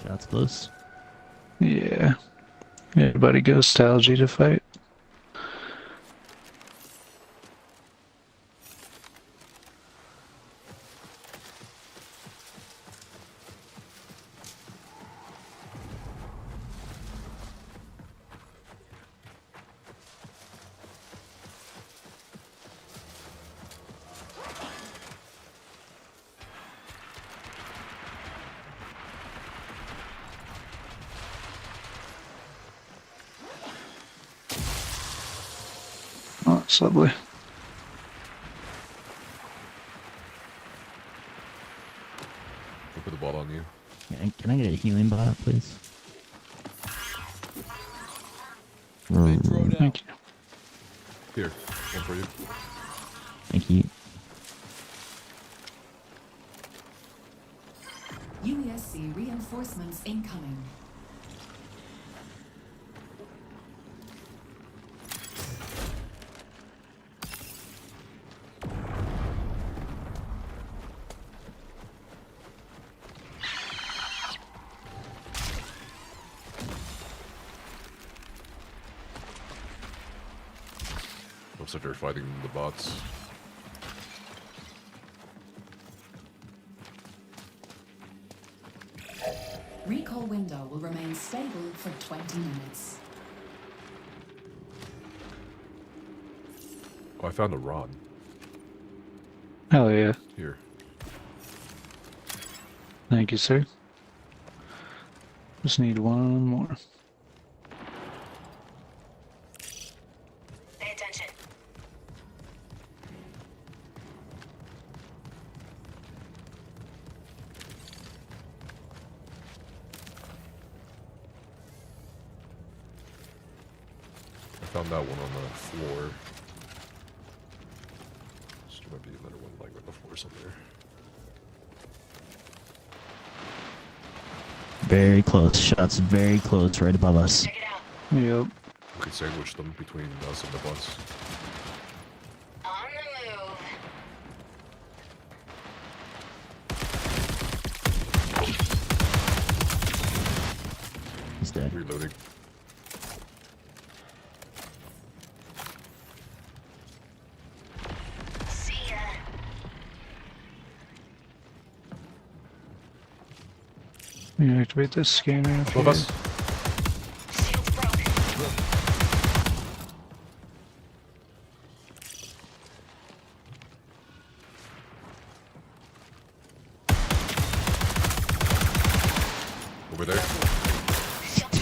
Shots close. Yeah. Everybody goes to algae to fight. Oh, that's lovely. I'll put the ball on you. Can I get a healing bot, please? Thank you. Here, one for you. Thank you. UESC reinforcements incoming. Looks like they're fighting the bots. Recall window will remain stable for 20 minutes. Oh, I found a rod. Hell yeah. Here. Thank you, sir. Just need one more. Pay attention. I found that one on the floor. There might be another one like on the floor somewhere. Very close. Shots very close, right above us. Check it out. Yep. We could sandwich them between us and the bots. On the move. He's dead. Reloading. See ya. We activate this scanner. up Above here. us. Shields broke. Over there.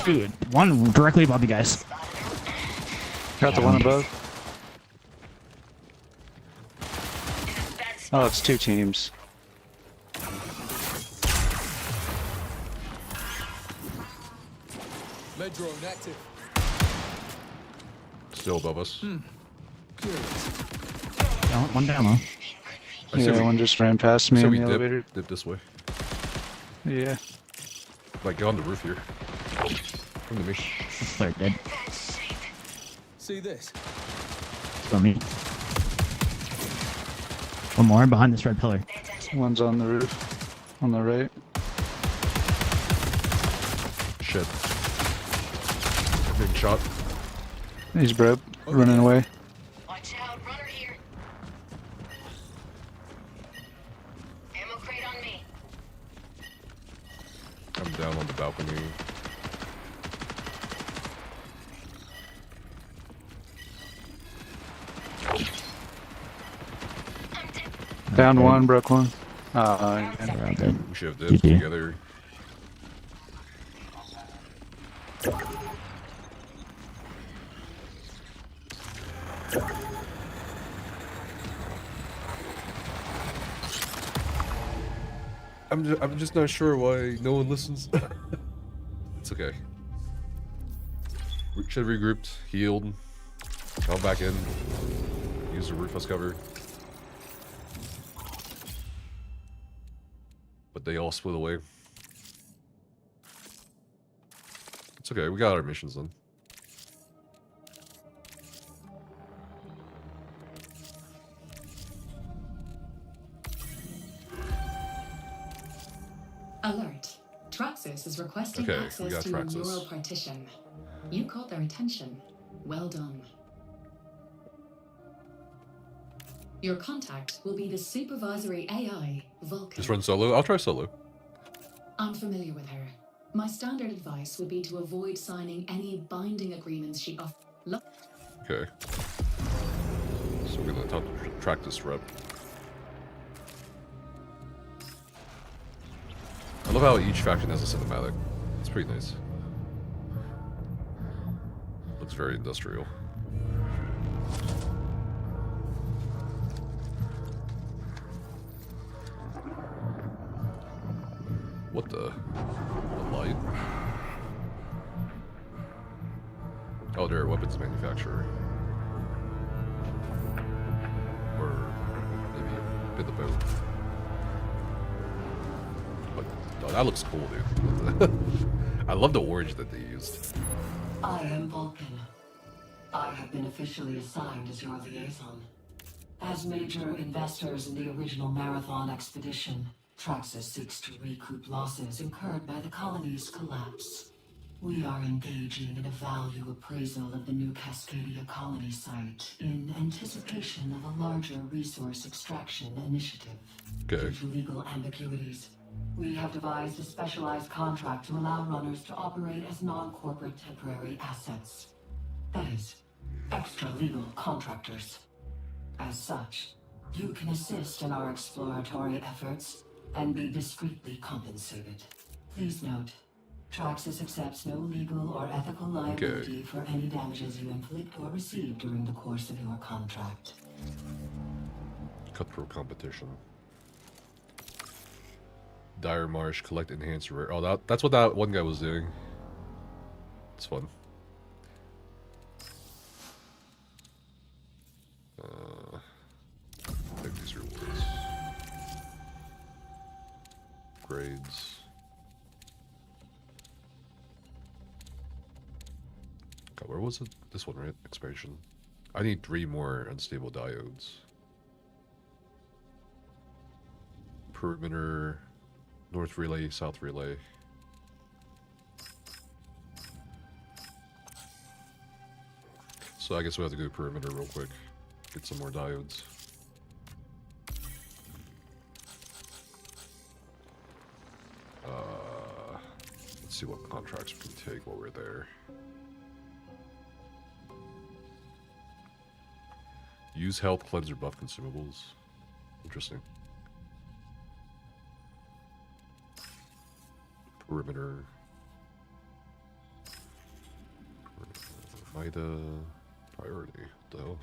Dude, one directly above you guys. Got the one above. Oh, it's 2 teams. Med drone active. Still above us. One down, Yeah, one just ran past me So in we the elevator. dip this way. Yeah. Like, get on the roof here. Come to me. Third dead. See this? For me. One more behind this red pillar. One's on the roof. On the right. Shit. I'm being shot. He's broke. Running away. Watch out, runner here. Ammo crate on me. I'm down on the balcony. Down one, broke one. We're all dead. We should have dipped GG. together. I'm just not sure why no one listens. It's okay. We should have regrouped, healed, gone back in, use the roof as cover. But they all split away. It's okay, we got our missions done. Alert. Traxxas is requesting Okay, we access got to your Traxxas. neural partition. You caught their attention. Well done. Your contact will be the supervisory AI, Vulcan. Just run solo? I'll try solo. I'm familiar with her. My standard advice would be to avoid signing any binding agreements she offers. Okay. So we're gonna talk to track this rep. I love how each faction has a cinematic. It's pretty nice. Looks very industrial. What the light? Oh, they're a weapons manufacturer. Or maybe a bit of both. But oh, that looks cool, dude. I love the orange that they used. I am Vulcan. I have been officially assigned as your liaison. As major investors in the original Marathon expedition, Traxxas seeks to recoup losses incurred by the colony's collapse. We are engaging in a value appraisal of the new Cascadia colony site in anticipation of a larger resource extraction initiative. Okay. Due to legal ambiguities, we have devised a specialized contract to allow runners to operate as non-corporate temporary assets. That is, extra-legal contractors. As such, you can assist in our exploratory efforts and be discreetly compensated. Please note, Traxxas accepts no legal or ethical liability for any damages you inflict or receive during the course of your contract. Cutthroat competition. Dire Marsh, collect enhanced rare. Oh, that's what that one guy was doing. It's fun. Take these rewards. Grades. God, where was it? This one, right? Expansion. I need 3 more unstable diodes. Perimeter, north relay, south relay. So I guess we have to go to perimeter real quick. Get some more diodes. Let's see what contracts we can take while we're there. Use health, cleanser, buff consumables. Interesting. Perimeter. Mida. Priority? What the hell?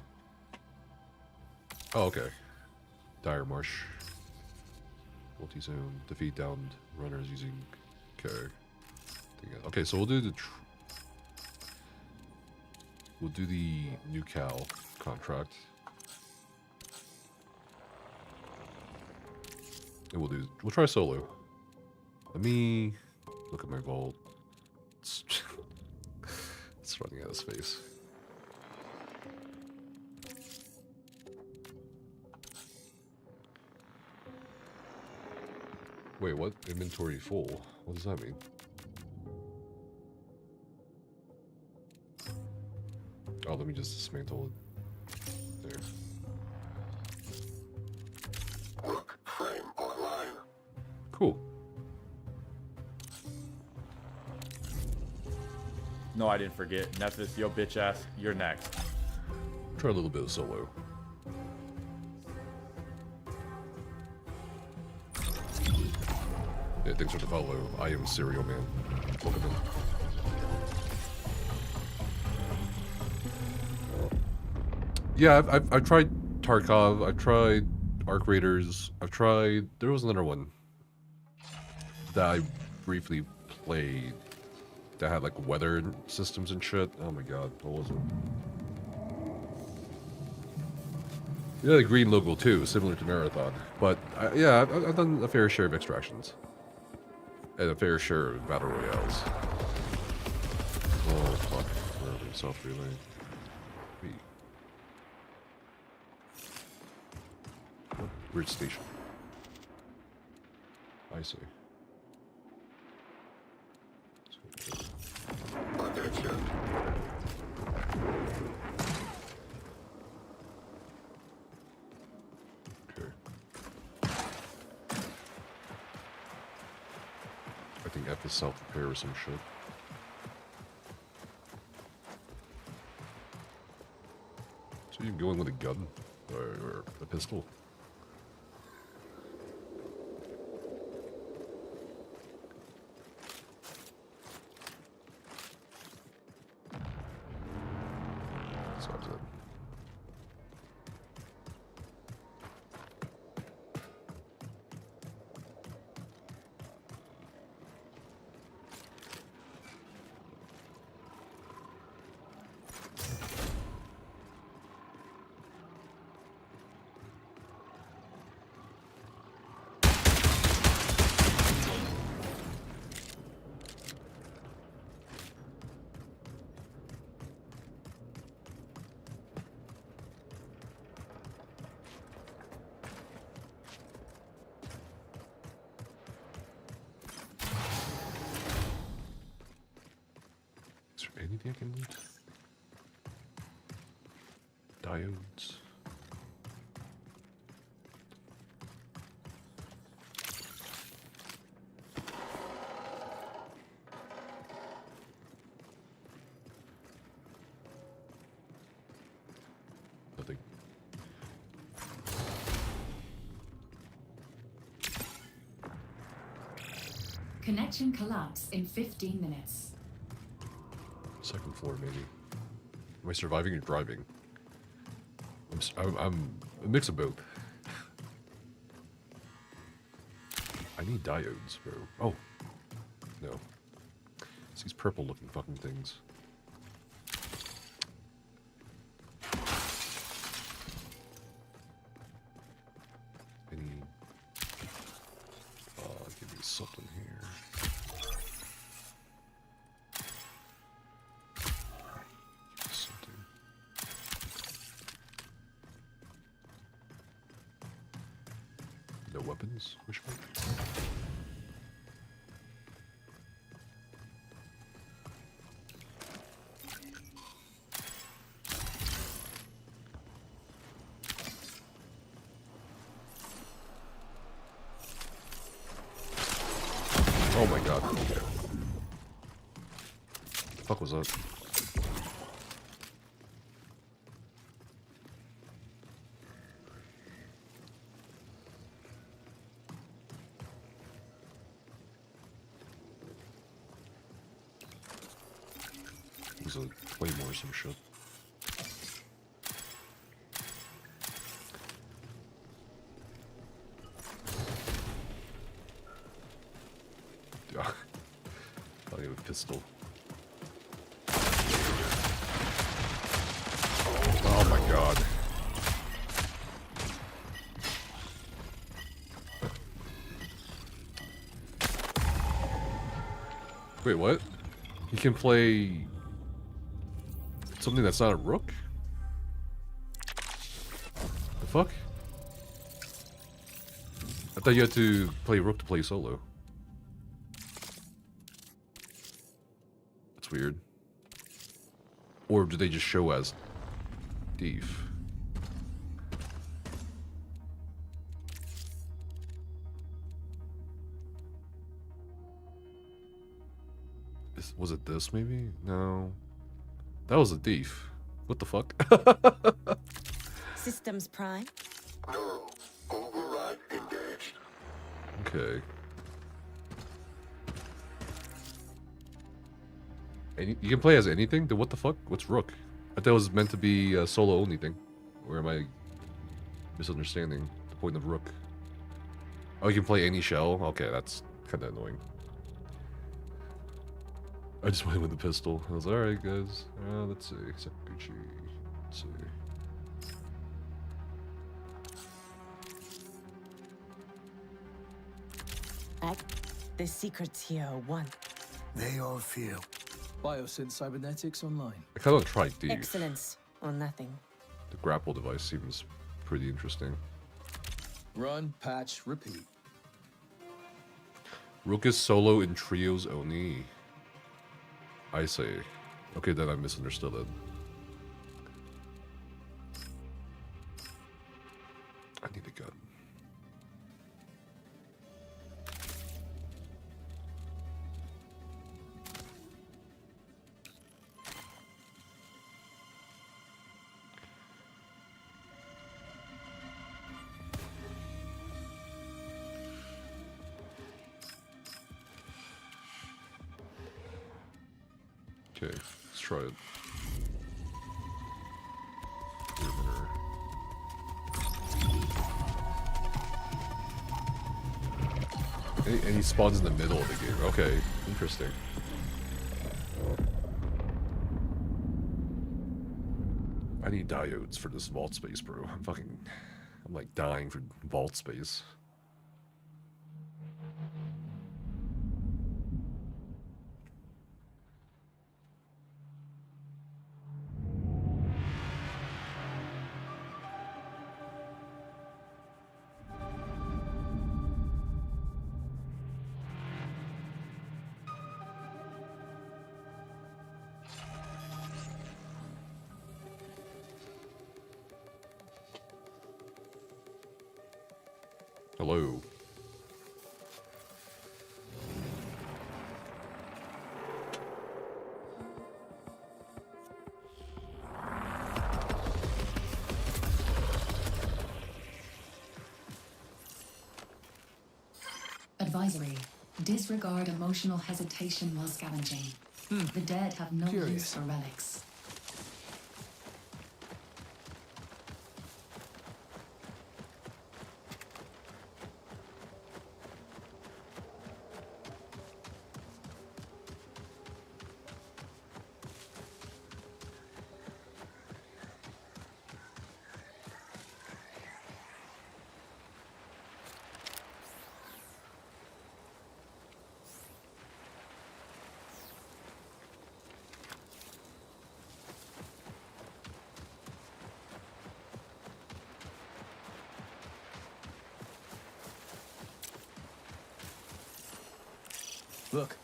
Oh, okay. Dire Marsh. Multi-zone. Defeat downed runners using... Okay. Okay, so we'll do the... We'll do the new Cal contract. And we'll try solo. Let me look at my vault. It's running out of space. Wait, what? Inventory full? What does that mean? Oh, let me just dismantle it. There. Cool. No, I didn't forget. Nephis, yo bitch ass, you're next. Try a little bit of solo. Yeah, thanks for the follow. I am Serial Man. Welcome in. Yeah, I've tried Tarkov. I've tried Arc Raiders. There was another one that I briefly played that had like weather systems and shit. Oh my god, what was it? Yeah, the green logo too, similar to Marathon. But yeah, I've done a fair share of extractions and a fair share of battle royales. Oh fuck! Where are we? Self relay. Wait. What weird station? I see. I think F is self-repair or some shit. So you go in with a gun or a pistol. Stops it. Is there anything I can loot? Diodes. Nothing. Connection collapse in 15 minutes. Second floor, maybe. Am I surviving or driving? I'm a mix of both. I need diodes, bro. Oh. No. It's these purple looking fucking things. Any... give me something here. No weapons? Which one? Oh my god. What the fuck was that? There's a claymore or some shit. pistol. Oh my god. Wait, what? He can play something that's not a rook? The fuck? I thought you had to play rook to play solo. That's weird. Or do they just show as thief? Was it this maybe? No. That was a thief. What the fuck? Systems prime. Okay. You can play as anything? Then what the fuck? What's rook? I thought it was meant to be a solo only thing. Or am I misunderstanding the point of rook? Oh, you can play any shell? Okay, that's kind of annoying. I just went with the pistol. I was like, alright guys. Let's see. Sekuchi. Let's see. The secrets here are one. They all feel. Biosynth cybernetics online. I kind of tried thief. Excellence or nothing. The grapple device seems pretty interesting. Run, patch, repeat. Rook is solo in trios only. I say. Okay, then I misunderstood it. I need a gun. Okay, let's try it. And he spawns in the middle of the game. Okay, interesting. I need diodes for this vault space, bro. I'm like dying for vault space. Hello. Advisory. Disregard emotional hesitation while scavenging. The dead have no use for relics. Look.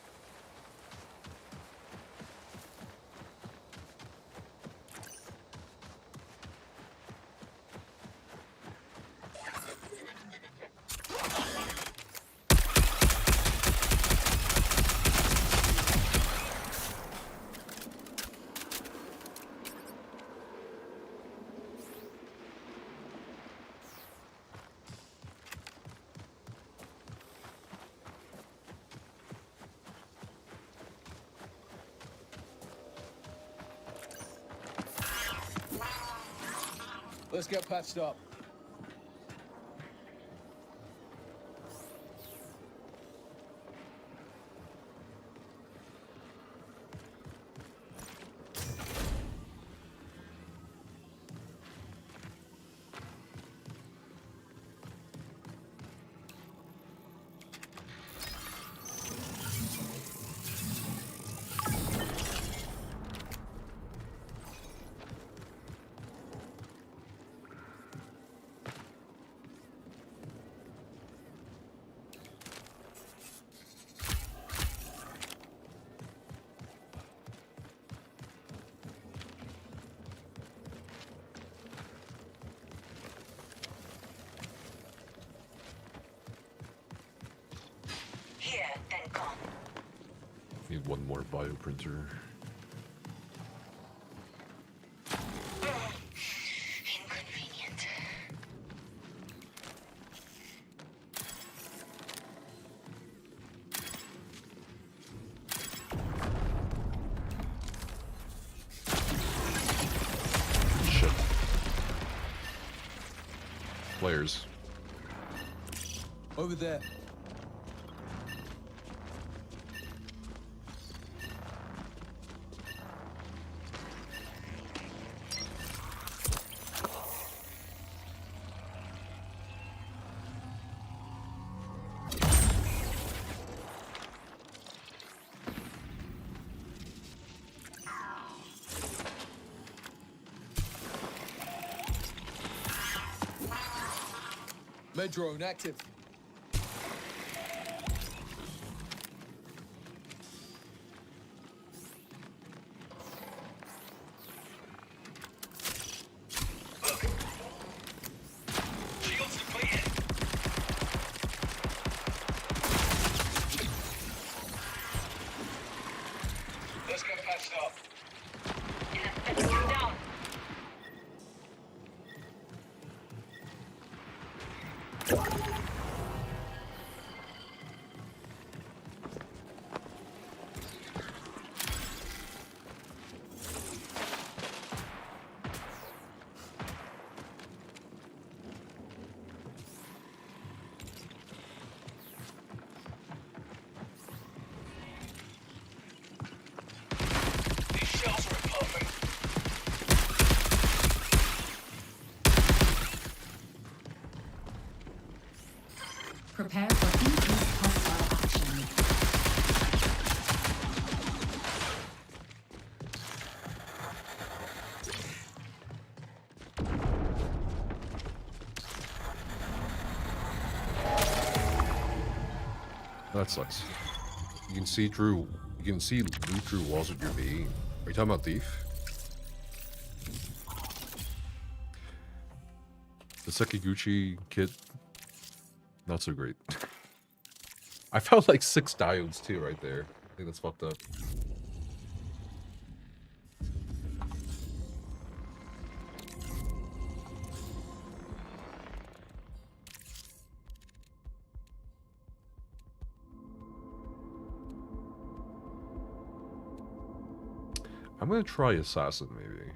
Let's get patched up. need one more bioprinter. Inconvenient. Shit. Players. Over there. Med drone active. Shields depleted. Let's get patched up. Down. These shells are perfect. Prepare for increased hostile action. That sucks. You can see through. You can see loot through walls with your V. Are you talking about Thief? The Sekiguchi kit, not so great. I found like 6 diodes too right there. I think that's fucked up. I'm gonna try Assassin maybe.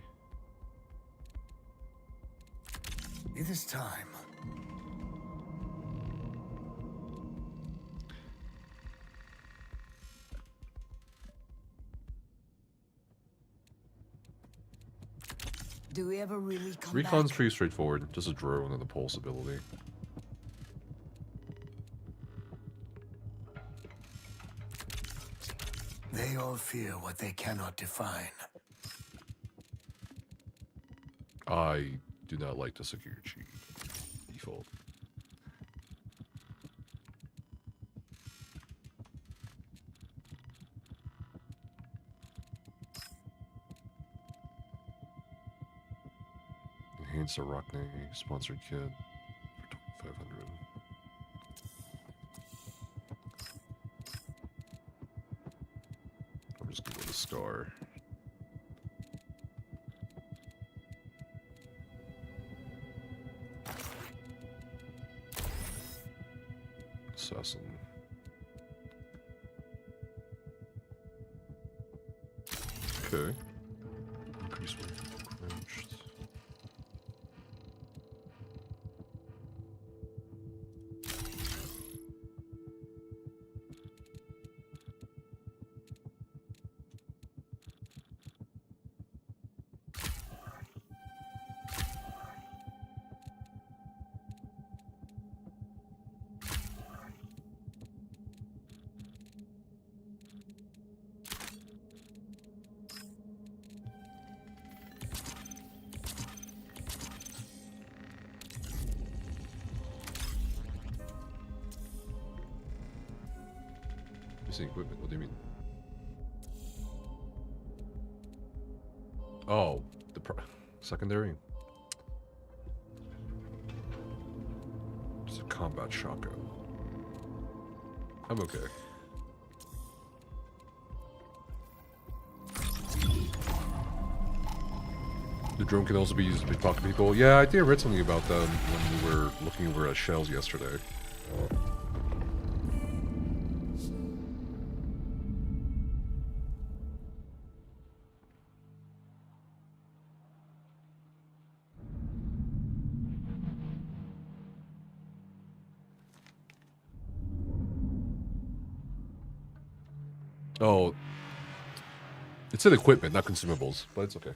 It is time. Do we ever really come Recon's back? pretty straightforward, just a drone and a pulse ability. They all fear what they cannot define. I do not like the Sekiguchi default. Enhance the Rockney sponsored kit for 2,500. I'm just gonna go to Star. Assassin. Okay. Increase weight crouched. Missing equipment, what do you mean? Oh, the secondary? It's a combat shotgun. I'm okay. The drone can also be used to talk to people. Yeah, I think I read something about them when we were looking over at shells yesterday. Oh, it said equipment, not consumables, but it's okay.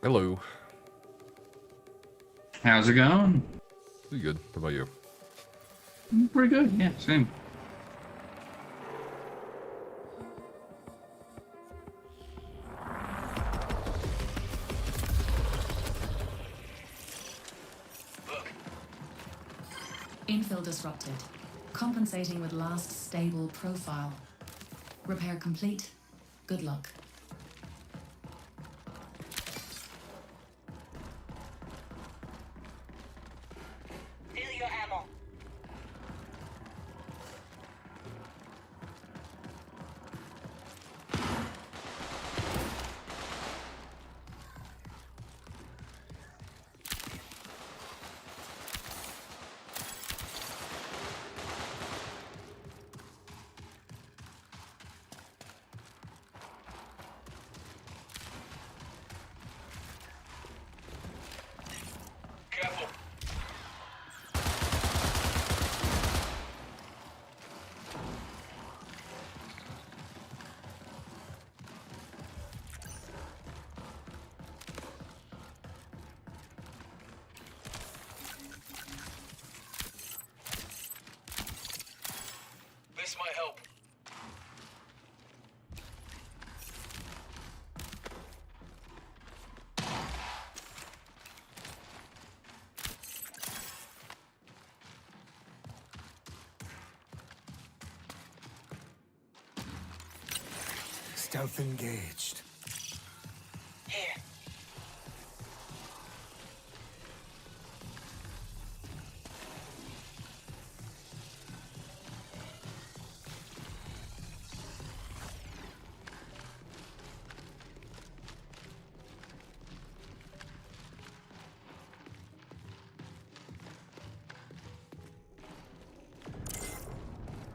Hello. How's it going? Pretty good. How about you? Pretty good, yeah, same. Infill disrupted. Compensating with last stable profile. Repair complete. Good luck. Fill your ammo. This might help. Stealth engaged. Here.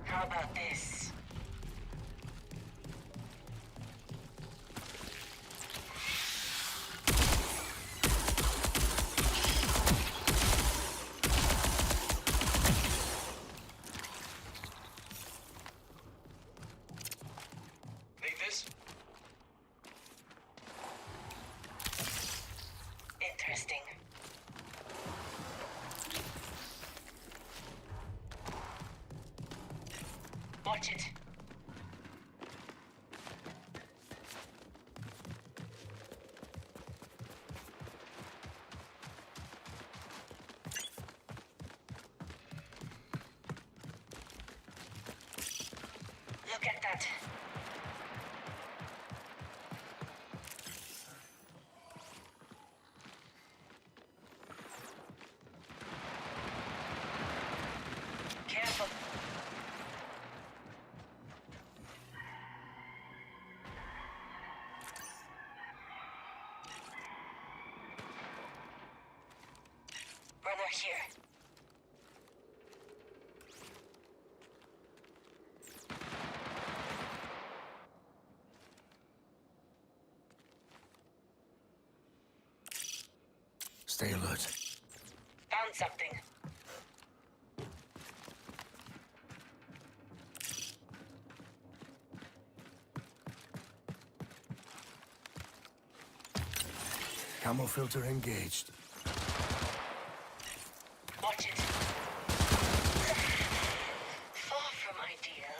How about this? Need this? Interesting. Watch it. Look at that. Careful. Runner here. Stay alert. Found something. Camo filter engaged. Watch it. Far from ideal.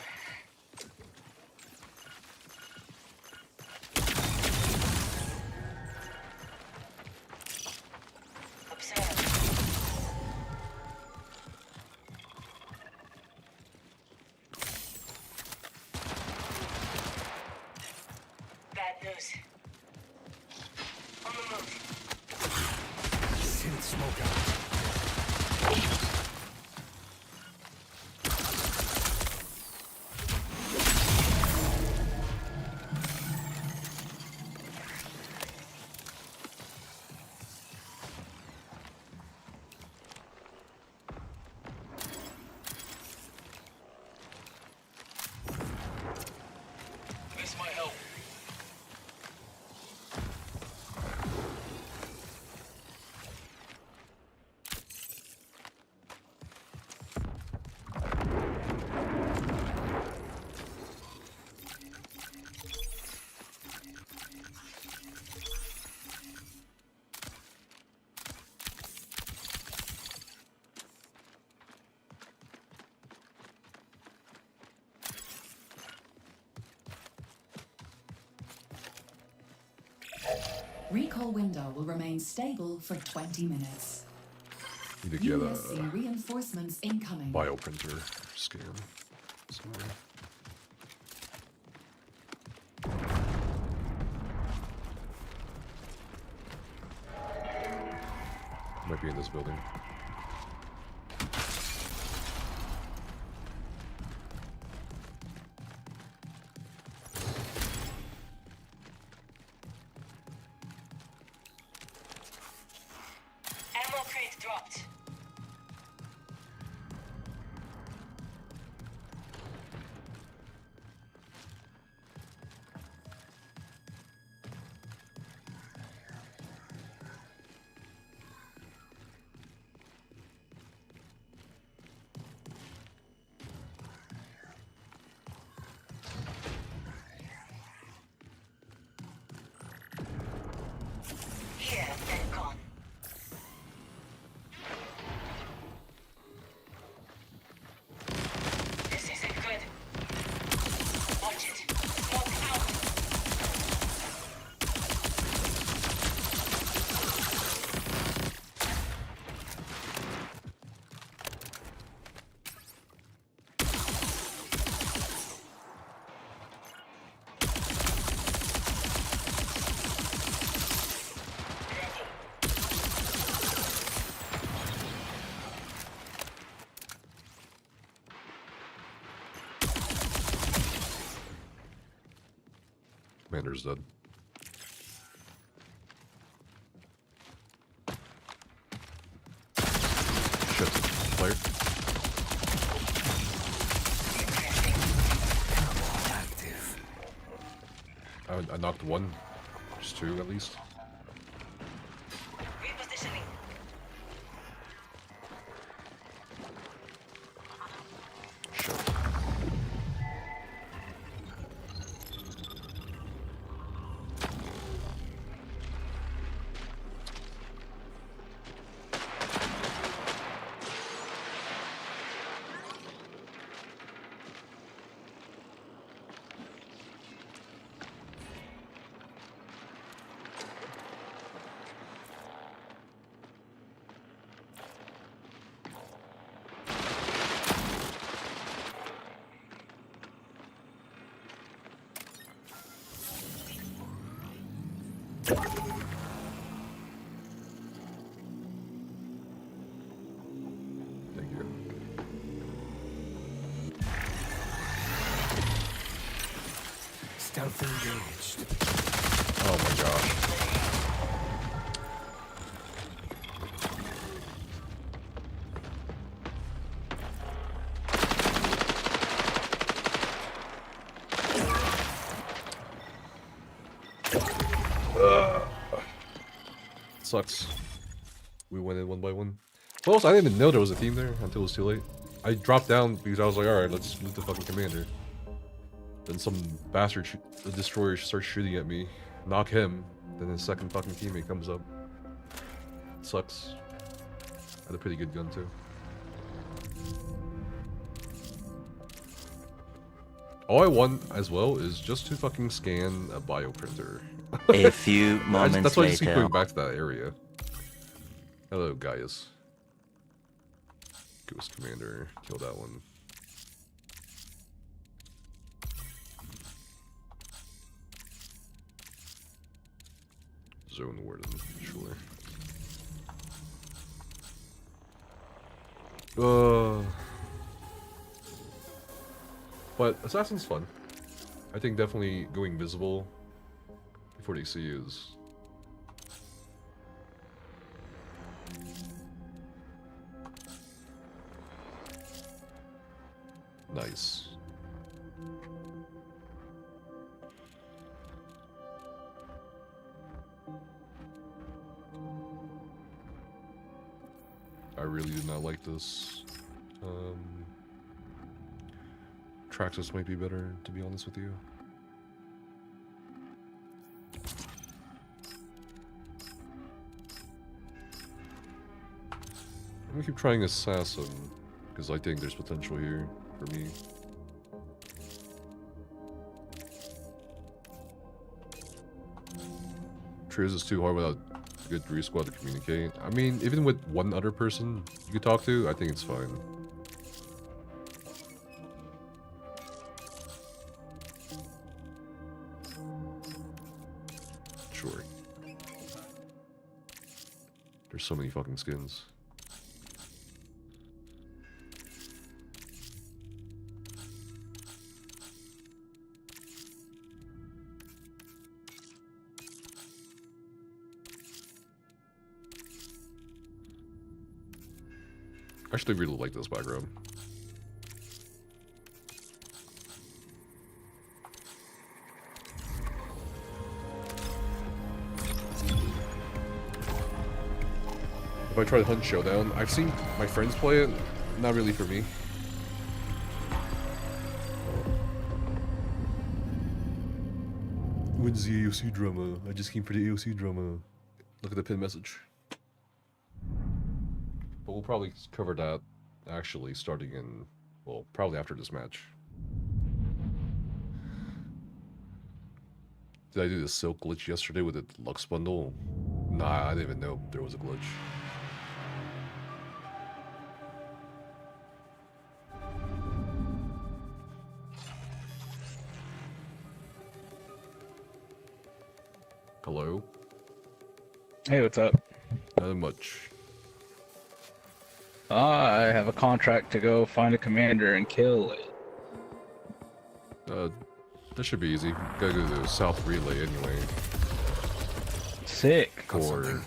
Observe. Bad news. On the move. Synth smoke out. Recall window will remain stable for 20 minutes. Need to get a USC reinforcements incoming. bioprinter scan somewhere. Might be in this building. Ammo crate dropped. Here and gone. This isn't good. Watch it. Smoke out. Commander's dead. Shit. Player. I knocked one. Just two at least. Repositioning. Shit. Thank you. Stealth engaged. Oh my gosh. Sucks. We went in one by one. Well, I didn't even know there was a team there until it was too late. I dropped down because I was like, alright, let's loot the fucking commander. Then some bastard, the destroyer, starts shooting at me. Knock him. Then his second fucking teammate comes up. Sucks. Had a pretty good gun too. All I want as well is just to fucking scan a bioprinter. A few moments that's why I just keep later. going back to that area. Hello, Gaius. Ghost Commander. Kill that one. Zone Warden. Sure. But Assassin's fun. I think definitely going visible before they see you is... nice. I really did not like this. Traxxas might be better, to be honest with you. I'm gonna keep trying Assassin, because I think there's potential here for me. Trios is too hard without a good resquad to communicate. I mean, even with one other person you could talk to, I think it's fine. Sure. There's so many fucking skins. I actually really like this background. If I try to hunt Showdown, I've seen my friends play it, not really for me. When's the AOC drama? I just came for the AOC drama. Look at the pin message. But we'll probably cover that actually starting in, well, probably after this match. Did I do the silk glitch yesterday with the Lux bundle? Nah, I didn't even know there was a glitch. Hello? Hey, what's up? Not much. I have a contract to go find a commander and kill it. That should be easy. Gotta go to the South Relay anyway. Sick. Or...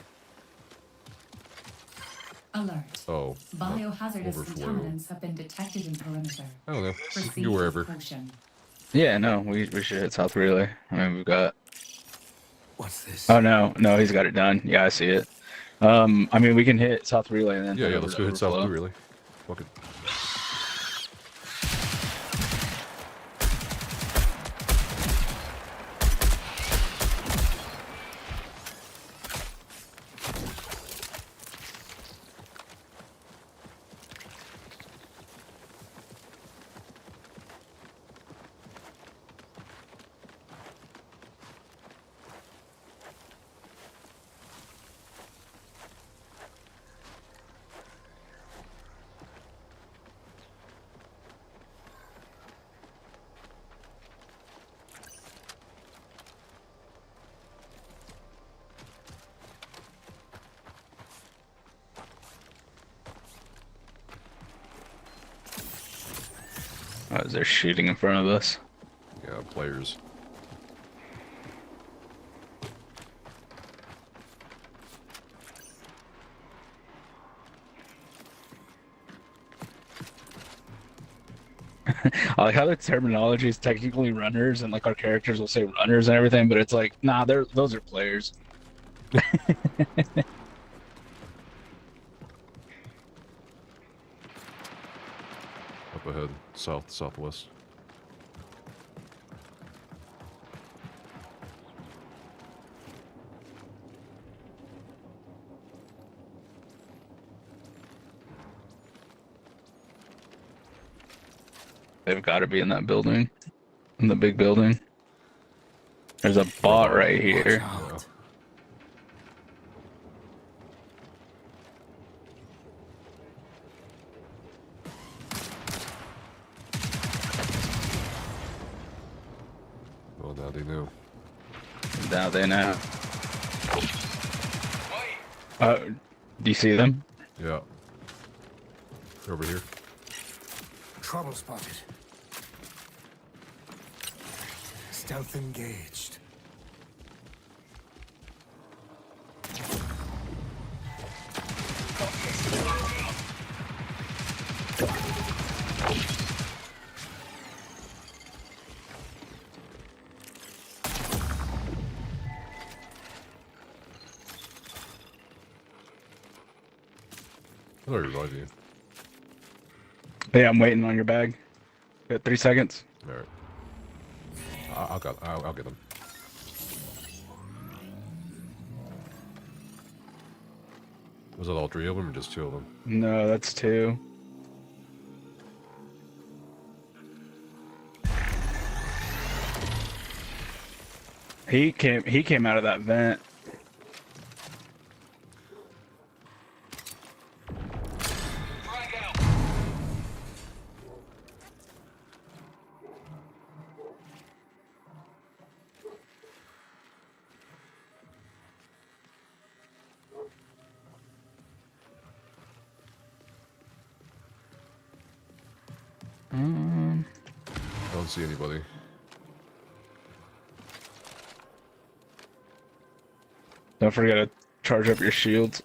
Alert. Oh. Biohazardous Overflow. contaminants have been detected in perimeter. I don't know. You can Proceed go with wherever. caution. Yeah, no, we should hit South Relay. I mean, we've got... What's this? Oh, no, he's got it done. Yeah, I see it. I mean, we can hit South Relay and then... Yeah, let's go hit South Relay. Fuck it. Oh, is there shooting in front of us? Yeah, players. I like how the terminology is technically runners, and like our characters will say runners and everything, but it's like, nah, those are players. Up ahead, southwest. They've got to be in that building, in the big building. There's a bot right here. Well, now they know. Now they know. Do you see them? Yeah. They're over here. Trouble spotted. Stealth engaged. I'll revive you. Yeah, I'm waiting on your bag. Got 3 seconds. All right. I'll get them. Was it all 3 of them or just 2 of them? No, that's 2. He came out of that vent. see anybody. Don't forget to charge up your shields.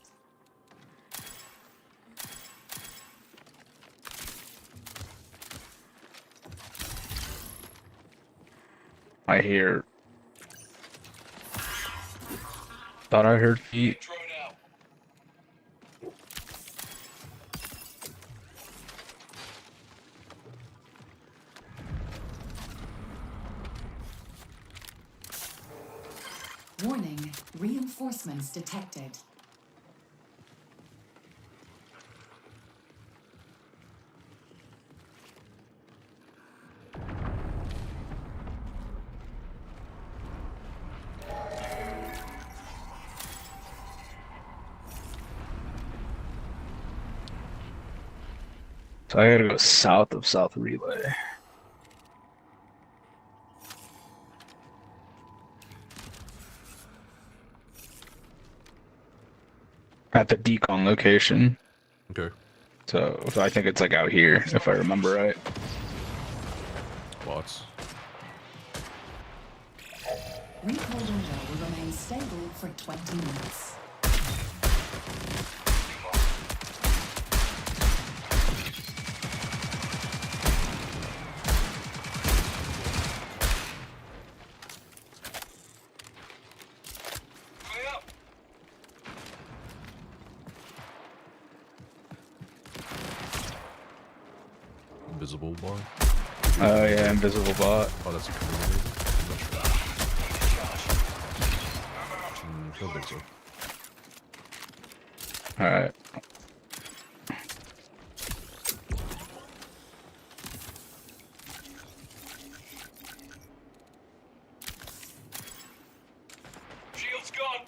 I hear. Thought I heard feet. Warning, reinforcements detected. So I gotta go south of South Relay. At the decon location. Okay. So I think it's like out here, if I remember right. Bots. Recall window will remain stable for 20 minutes. Invisible bar. Oh yeah, invisible bot. Oh, that's a community. Don't think so. Alright. Shield's gone.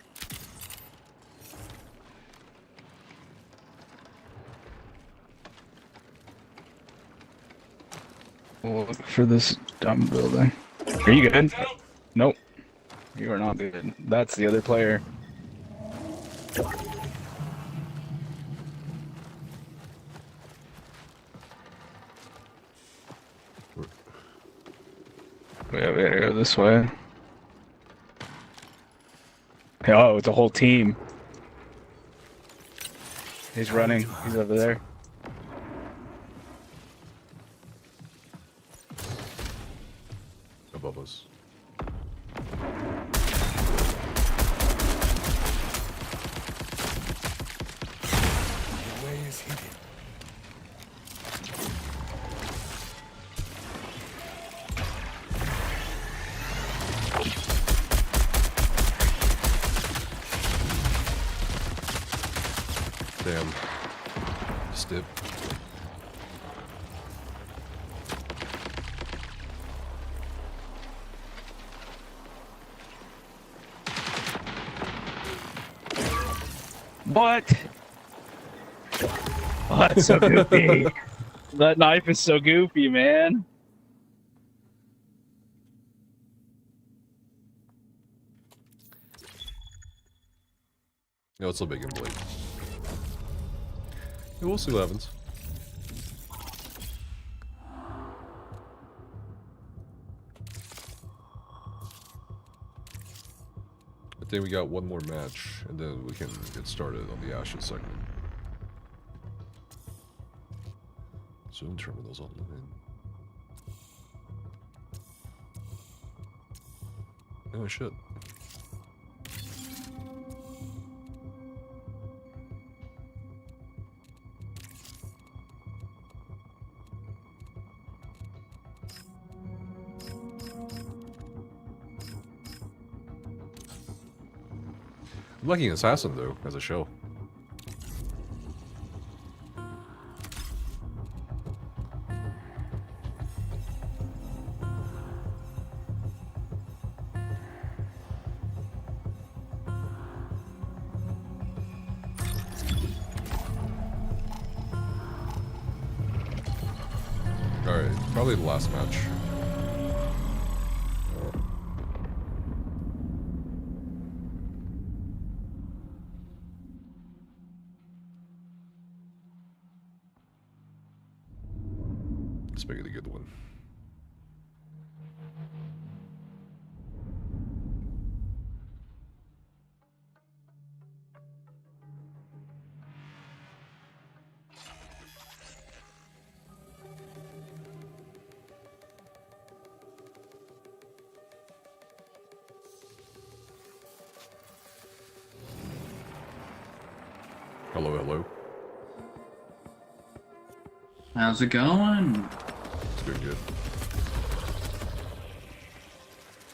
We'll look for this dumb building. Are you good? Nope. You are not good. That's the other player. We gotta go this way. Oh, it's a whole team. He's running. He's over there. Above us. The way is hidden. Damn. Stip. What? Oh, that's so goofy. That knife is so goofy, man. No, it's a big and blade. Yeah, we'll see what happens. I think we got one more match, and then we can get started on the Ashes segment. Zoom terminals online. Oh shit. I'm liking Assassin though, as a show. Alright, probably the last match. Let's make it a good one. Hello, hello. How's it going? It's good, good.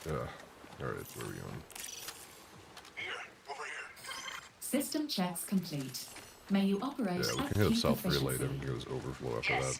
Alright, where are we on? System checks complete. May you operate Yeah, we at can hit up peak South Relay, efficiency. then goes overflow after that.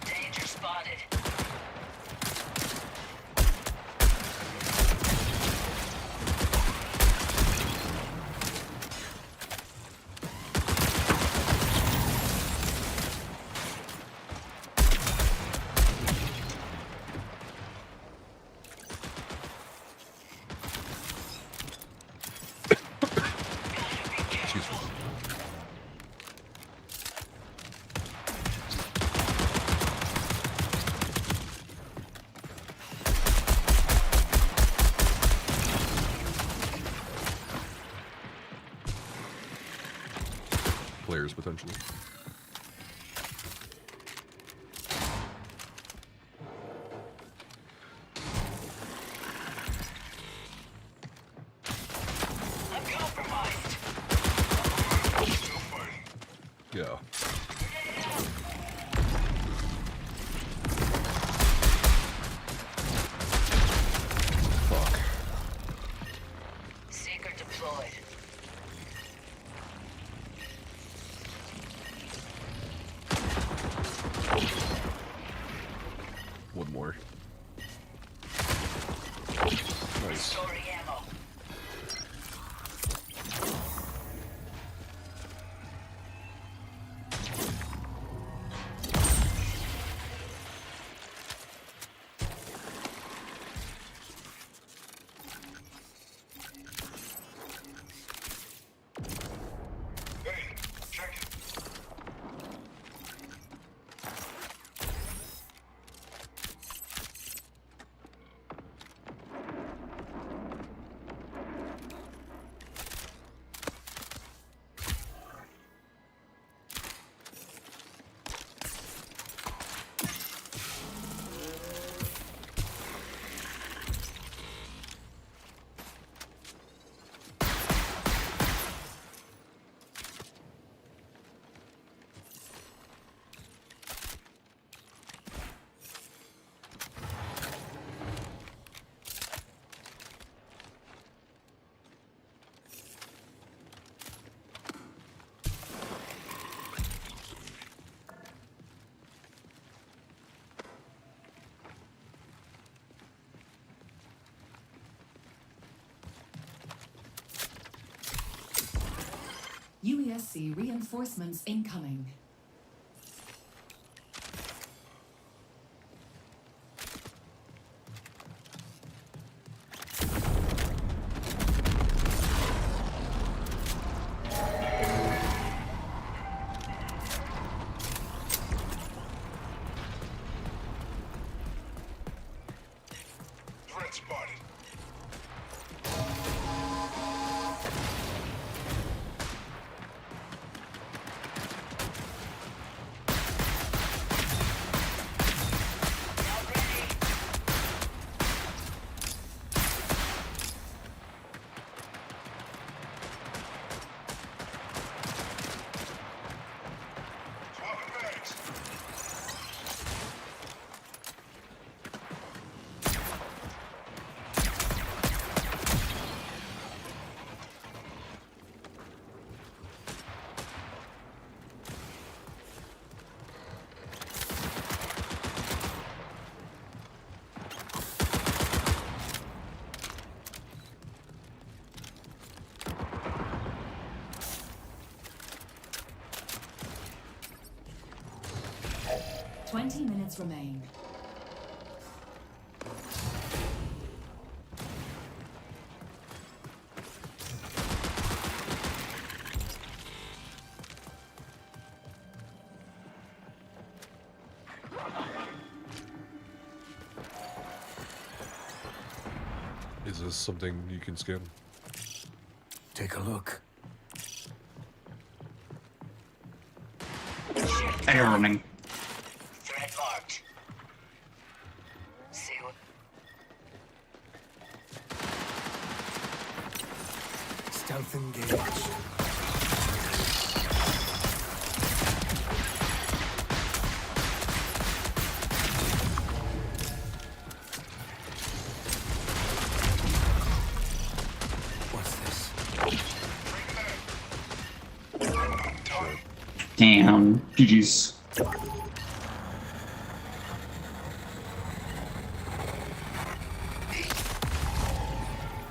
Danger spotted. Players, potentially. I'm compromised. Yeah. Fuck. Seeker deployed. One more. Nice. Story ammo. Hey, check it. UESC reinforcements incoming. Threat spotted. 20 minutes remain. Is this something you can scan? Take a look. Air running. Threat marked. See what? Stealth engaged. Damn. GG's.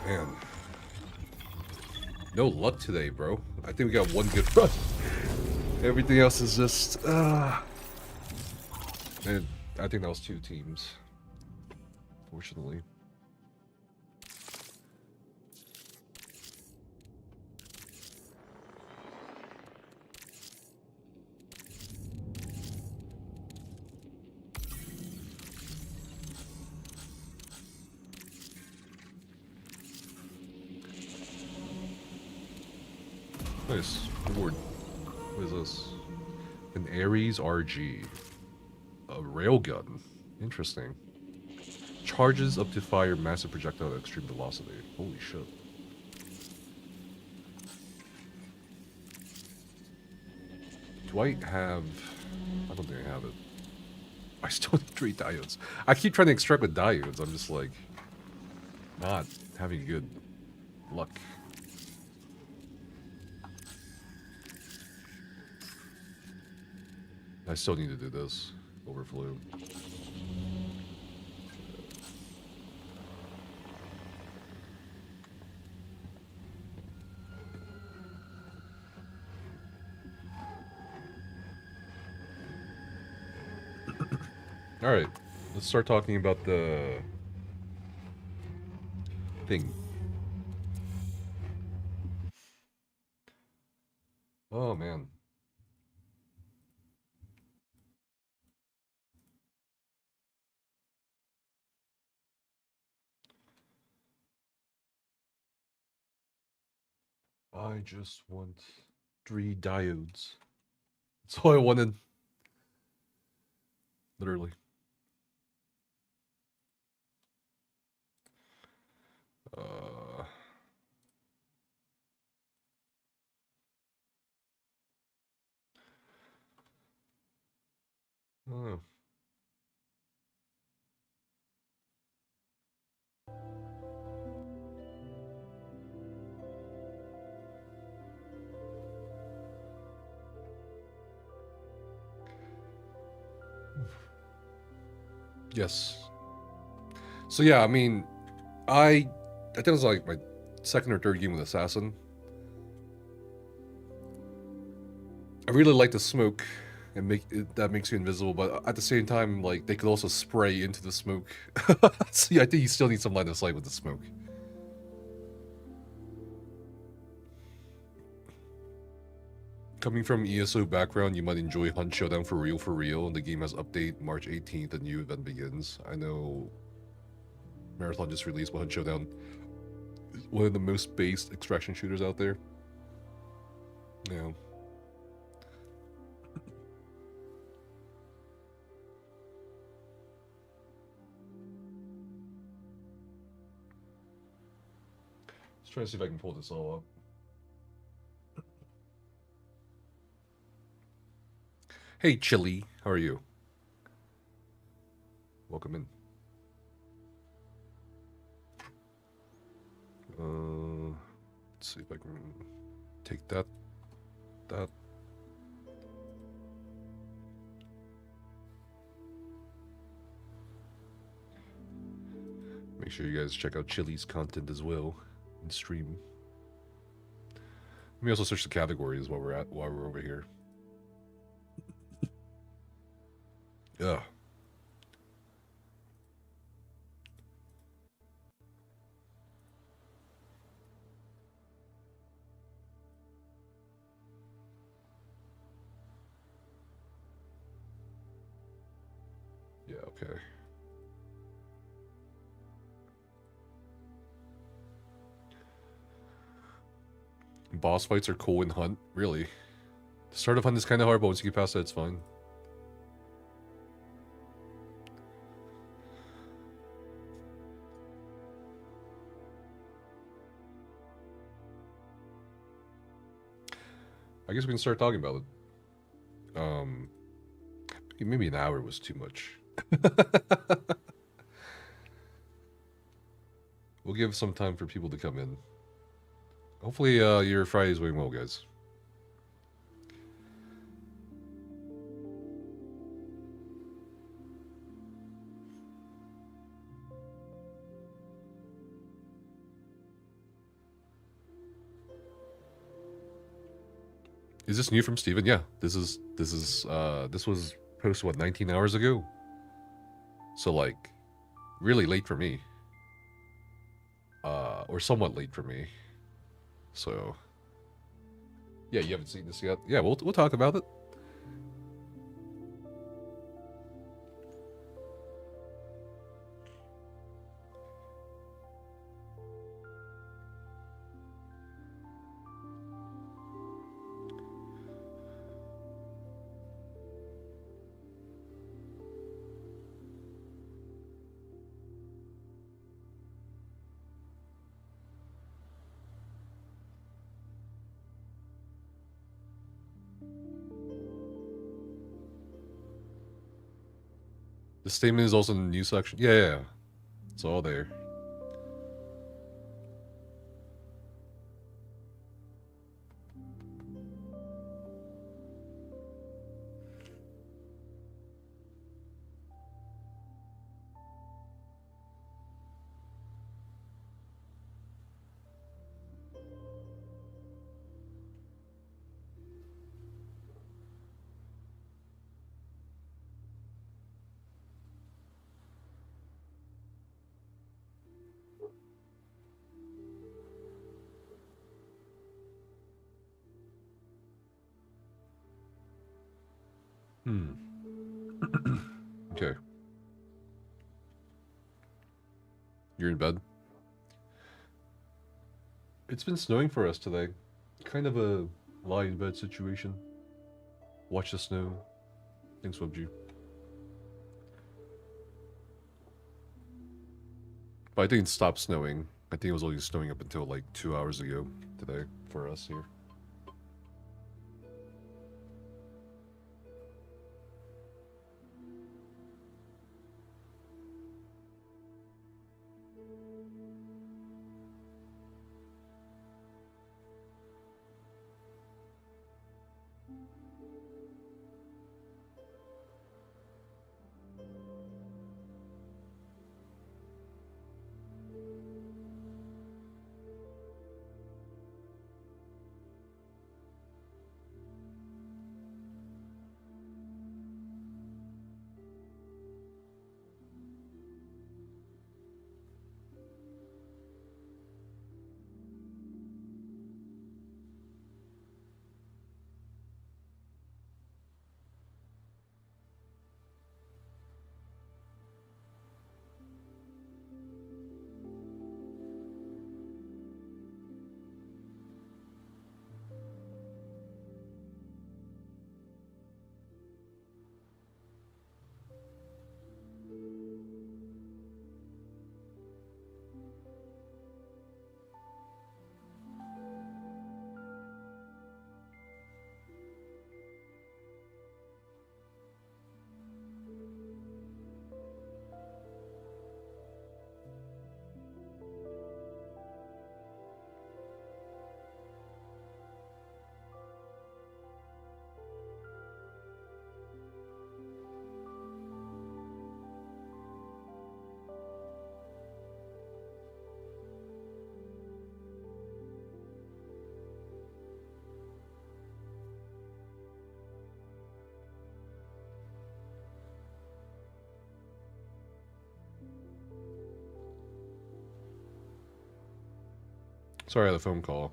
Man. No luck today, bro. I think we got one good run. Everything else is just, and I think that was 2 teams. Fortunately. Nice. Reward. What is this? An Ares RG. A railgun. Interesting. Charges up to fire massive projectile at extreme velocity. Holy shit. Do I have... I don't think I have it. I still need 3 diodes. I keep trying to extract with diodes. I'm just like... not having good luck. I still need to do this. Overflow. Alright. Let's start talking about the thing. Oh man. I just want 3 diodes. That's all I wanted. Literally. Oh. Yes. So yeah, I mean, I think it was like my 2nd or 3rd game with Assassin. I really like the smoke and that makes you invisible, but at the same time, like, they could also spray into the smoke. So yeah, I think you still need some line of sight with the smoke. Coming from ESO background, you might enjoy Hunt Showdown for real, and the game has update March 18th, a new event begins. I know Marathon just released Hunt Showdown, one of the most based extraction shooters out there. Yeah. Let's try to see if I can pull this all up. Hey, Chili, how are you? Welcome in. Let's see if I can take that. Make sure you guys check out Chili's content as well in stream. Let me also search the categories while we're over here. Yeah. Yeah, okay. Boss fights are cool in Hunt, really. The start of Hunt is kind of hard, but once you get past that, it's fine. I guess we can start talking about it. Maybe an hour was too much. We'll give some time for people to come in. Hopefully, your Friday's going well, guys. Is this new from Steven? Yeah, this was posted what, 19 hours ago? So like really late for me. Or somewhat late for me. So yeah, you haven't seen this yet? Yeah, we'll talk about it. The statement is also in the news section. Yeah. It's all there. Okay. You're in bed? It's been snowing for us today. Kind of a lie in bed situation. Watch the snow. Thanks, WebG. But I think it stopped snowing. I think it was only snowing up until like 2 hours ago today for us here. Sorry, I had a phone call.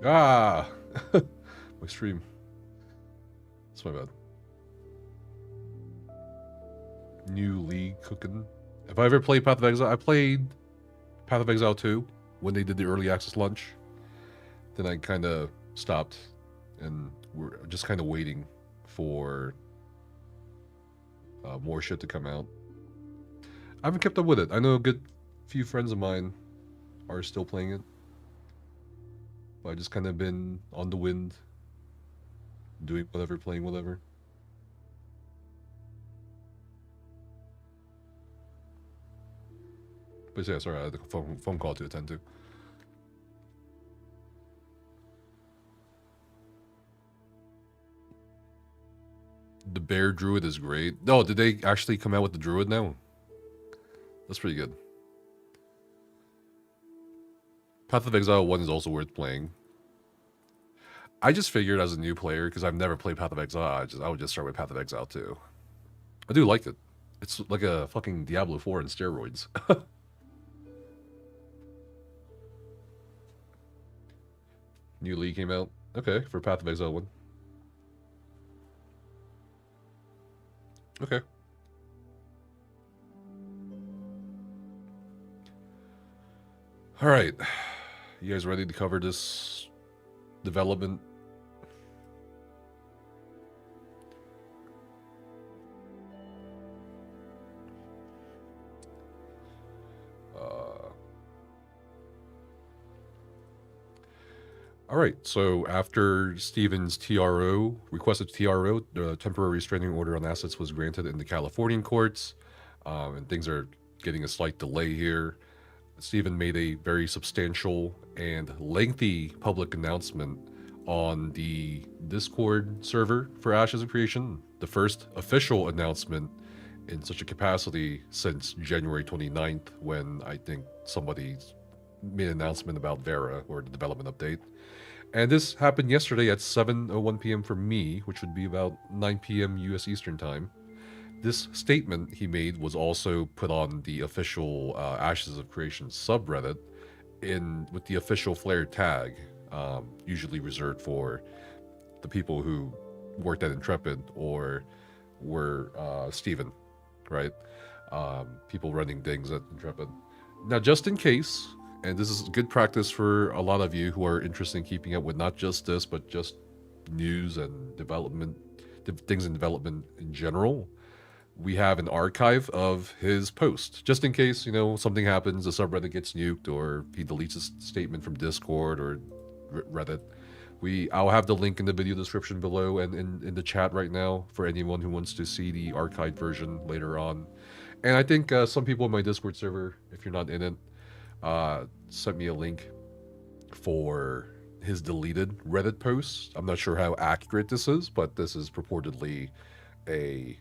Ah! My stream. That's my bad. New league cooking. Have I ever played Path of Exile? I played Path of Exile 2 when they did the early access launch. Then I kind of stopped, and we're just kind of waiting for more shit to come out. I haven't kept up with it. I know a good few friends of mine are still playing it. But I just kind of been on the wind, doing whatever, playing whatever. But yeah, sorry, I had a phone call to attend to. The bear druid is great. No, did they actually come out with the druid now? That's pretty good. Path of Exile 1 is also worth playing. I just figured as a new player, because I've never played Path of Exile, I would just start with Path of Exile 2. I do like it. It's like a fucking Diablo 4 in steroids. New League came out. Okay, for Path of Exile 1. Okay. Alright. You guys ready to cover this development? Alright, so after Stephen's TRO, requested TRO, the temporary restraining order on assets was granted in the Californian courts, and things are getting a slight delay here. Stephen made a very substantial and lengthy public announcement on the Discord server for Ashes of Creation, the first official announcement in such a capacity since January 29th, when I think somebody made an announcement about Vera, or the development update. And this happened yesterday at 7:01 p.m. for me, which would be about 9 p.m. U.S. Eastern Time. This statement he made was also put on the official Ashes of Creation subreddit with the official Flare tag, usually reserved for the people who worked at Intrepid or were Stephen, right? People running things at Intrepid. Now, just in case, and this is good practice for a lot of you who are interested in keeping up with not just this, but just news and development, things in development in general, we have an archive of his post. Just in case, you know, something happens, the subreddit gets nuked, or he deletes a statement from Discord or Reddit. I'll have the link in the video description below and in the chat right now for anyone who wants to see the archived version later on. And I think some people in my Discord server, if you're not in it, sent me a link for his deleted Reddit posts. I'm not sure how accurate this is, but this is purportedly a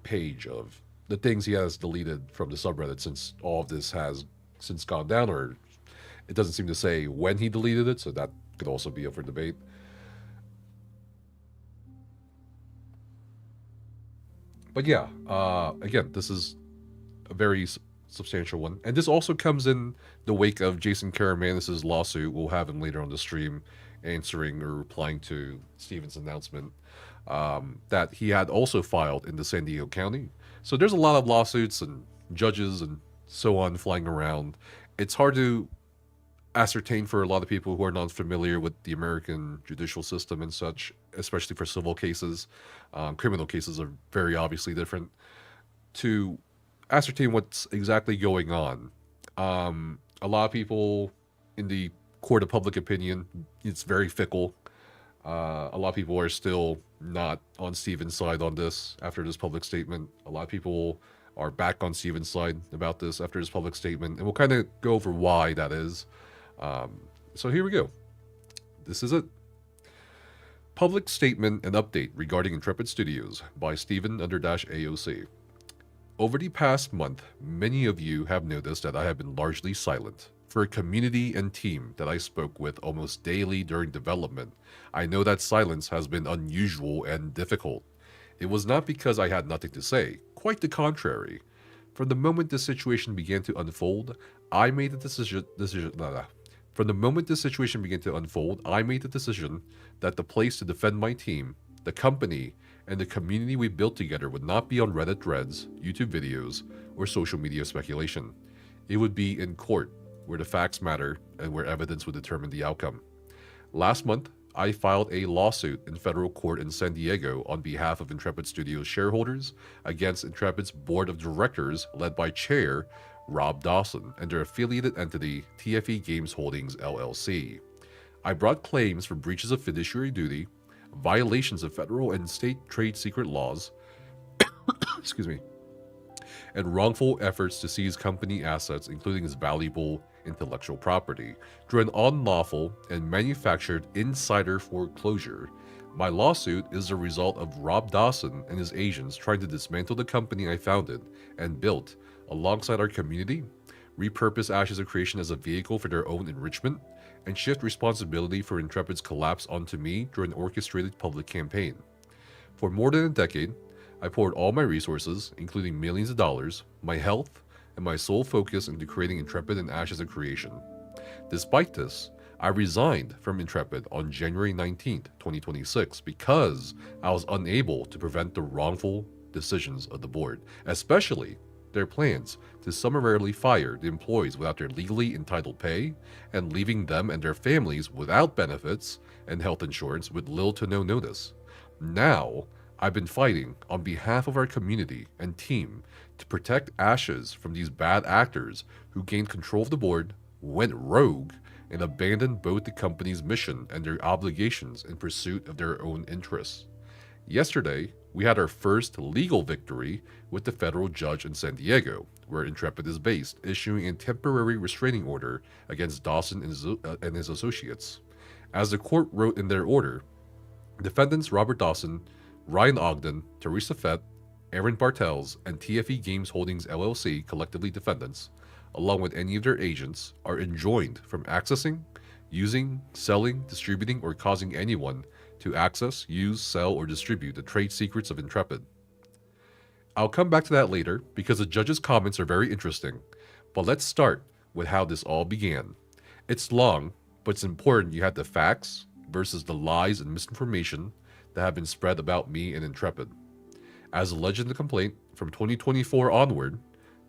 page of the things he has deleted from the subreddit since all of this has since gone down, or it doesn't seem to say when he deleted it, so that could also be up for debate. But yeah, again, this is a very substantial one. And this also comes in the wake of Jason Caramanis' lawsuit. We'll have him later on the stream answering or replying to Stephen's announcement that he had also filed in the San Diego County. So there's a lot of lawsuits and judges and so on flying around. It's hard to ascertain for a lot of people who are not familiar with the American judicial system and such, especially for civil cases. Criminal cases are very obviously different. To ascertain what's exactly going on. A lot of people in the court of public opinion, it's very fickle. A lot of people are still not on Stephen's side on this after this public statement. A lot of people are back on Stephen's side about this after his public statement, and we'll kind of go over why that is. So here we go. This is it. Public statement and update regarding Intrepid Studios by Stephen_AOC. Over the past month, many of you have noticed that I have been largely silent. For a community and team that I spoke with almost daily during development, I know that silence has been unusual and difficult. It was not because I had nothing to say, quite the contrary. From the moment this situation began to unfold, I made the decision that the place to defend my team, the company, and the community we built together would not be on Reddit threads, YouTube videos, or social media speculation. It would be in court, where the facts matter and where evidence would determine the outcome. Last month, I filed a lawsuit in federal court in San Diego on behalf of Intrepid Studios shareholders against Intrepid's board of directors led by Chair Rob Dawson and their affiliated entity TFE Games Holdings LLC. I brought claims for breaches of fiduciary duty, violations of federal and state trade secret laws, excuse me, and wrongful efforts to seize company assets, including its valuable intellectual property, through an unlawful and manufactured insider foreclosure. My lawsuit is the result of Rob Dawson and his agents trying to dismantle the company I founded and built alongside our community, repurpose Ashes of Creation as a vehicle for their own enrichment, and shift responsibility for Intrepid's collapse onto me through an orchestrated public campaign. For more than a decade, I poured all my resources, including millions of dollars, my health, and my sole focus into creating Intrepid and Ashes of Creation. Despite this, I resigned from Intrepid on January 19th, 2026 because I was unable to prevent the wrongful decisions of the board, especially their plans to summarily fire the employees without their legally entitled pay and leaving them and their families without benefits and health insurance with little to no notice. Now, I've been fighting on behalf of our community and team to protect Ashes from these bad actors who gained control of the board, went rogue, and abandoned both the company's mission and their obligations in pursuit of their own interests. Yesterday, we had our first legal victory with the federal judge in San Diego, where Intrepid is based, issuing a temporary restraining order against Dawson and his associates. As the court wrote in their order, defendants Robert Dawson, Ryan Ogden, Teresa Fett, Aaron Bartels, and TFE Games Holdings LLC, collectively defendants, along with any of their agents, are enjoined from accessing, using, selling, distributing, or causing anyone to access, use, sell, or distribute the trade secrets of Intrepid. I'll come back to that later because the judge's comments are very interesting, but let's start with how this all began. It's long, but it's important you had the facts versus the lies and misinformation that have been spread about me and Intrepid. As alleged in the complaint, from 2024 onward,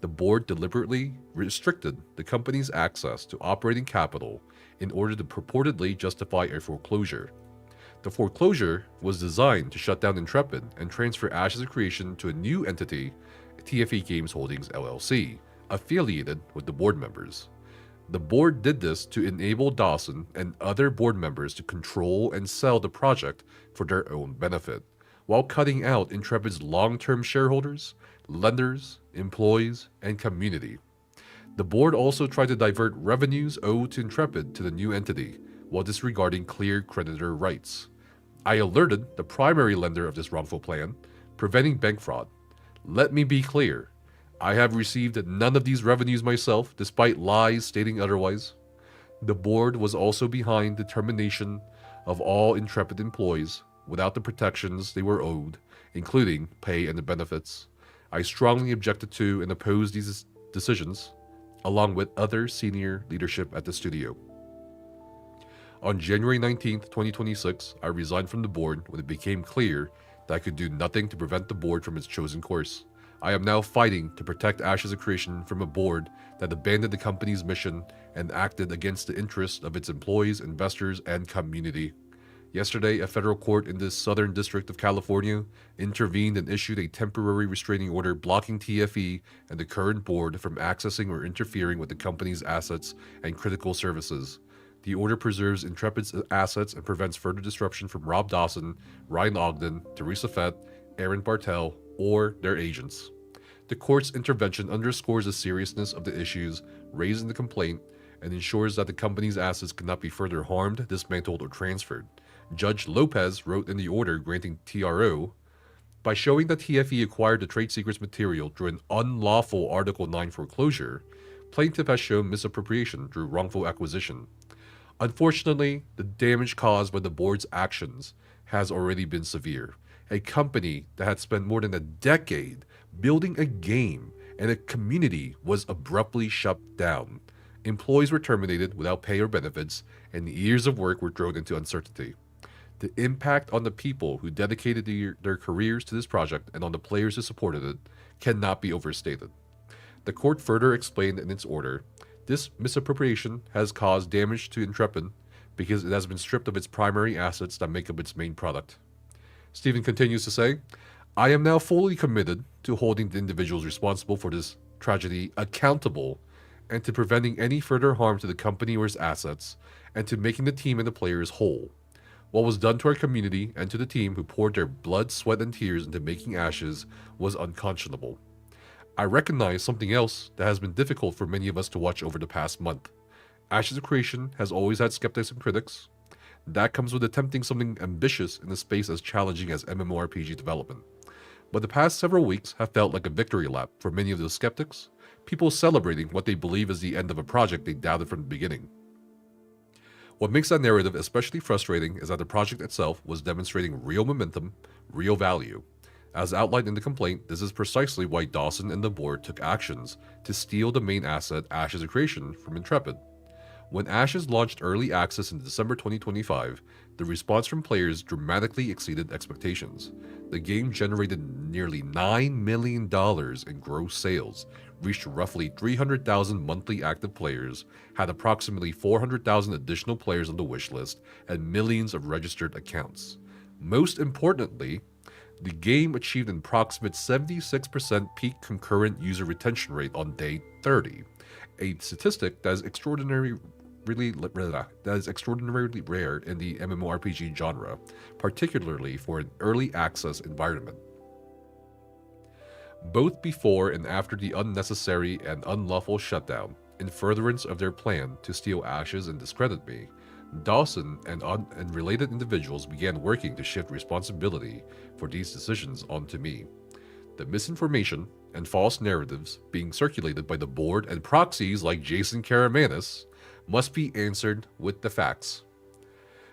the board deliberately restricted the company's access to operating capital in order to purportedly justify a foreclosure. The foreclosure was designed to shut down Intrepid and transfer Ashes of Creation to a new entity, TFE Games Holdings LLC, affiliated with the board members. The board did this to enable Dawson and other board members to control and sell the project for their own benefit, while cutting out Intrepid's long-term shareholders, lenders, employees, and community. The board also tried to divert revenues owed to Intrepid to the new entity, while disregarding clear creditor rights. I alerted the primary lender of this wrongful plan, preventing bank fraud. Let me be clear, I have received none of these revenues myself, despite lies stating otherwise. The board was also behind the termination of all Intrepid employees without the protections they were owed, including pay and the benefits. I strongly objected to and opposed these decisions, along with other senior leadership at the studio. On January 19th, 2026, I resigned from the board when it became clear that I could do nothing to prevent the board from its chosen course. I am now fighting to protect Ashes of Creation from a board that abandoned the company's mission and acted against the interests of its employees, investors, and community. Yesterday, a federal court in the Southern District of California intervened and issued a temporary restraining order blocking TFE and the current board from accessing or interfering with the company's assets and critical services. The order preserves Intrepid's assets and prevents further disruption from Rob Dawson, Ryan Ogden, Teresa Fett, Aaron Bartel, or their agents. The court's intervention underscores the seriousness of the issues raised in the complaint and ensures that the company's assets cannot be further harmed, dismantled, or transferred. Judge Lopez wrote in the order granting TRO, by showing that TFE acquired the trade secrets material through an unlawful Article 9 foreclosure, plaintiff has shown misappropriation through wrongful acquisition. Unfortunately, the damage caused by the board's actions has already been severe. A company that had spent more than a decade building a game and a community was abruptly shut down. Employees were terminated without pay or benefits, and years of work were thrown into uncertainty. The impact on the people who dedicated their careers to this project and on the players who supported it cannot be overstated. The court further explained in its order, this misappropriation has caused damage to Intrepid because it has been stripped of its primary assets that make up its main product. Stephen continues to say, I am now fully committed to holding the individuals responsible for this tragedy accountable and to preventing any further harm to the company or its assets and to making the team and the players whole. What was done to our community and to the team who poured their blood, sweat, and tears into making Ashes was unconscionable. I recognize something else that has been difficult for many of us to watch over the past month. Ashes of Creation has always had skeptics and critics. That comes with attempting something ambitious in a space as challenging as MMORPG development. But the past several weeks have felt like a victory lap for many of those skeptics, people celebrating what they believe is the end of a project they doubted from the beginning. What makes that narrative especially frustrating is that the project itself was demonstrating real momentum, real value. As outlined in the complaint, this is precisely why Dawson and the board took actions to steal the main asset Ashes of Creation from Intrepid. When Ashes launched early access in December 2025, the response from players dramatically exceeded expectations. The game generated nearly $9 million in gross sales, reached roughly 300,000 monthly active players, had approximately 400,000 additional players on the wishlist, and millions of registered accounts. Most importantly, the game achieved an approximate 76% peak concurrent user retention rate on day 30, a statistic that is extraordinarily rare in the MMORPG genre, particularly for an early access environment. Both before and after the unnecessary and unlawful shutdown, in furtherance of their plan to steal Ashes and discredit me, Dawson and related individuals began working to shift responsibility for these decisions onto me. The misinformation and false narratives being circulated by the board and proxies like Jason Caramanis must be answered with the facts.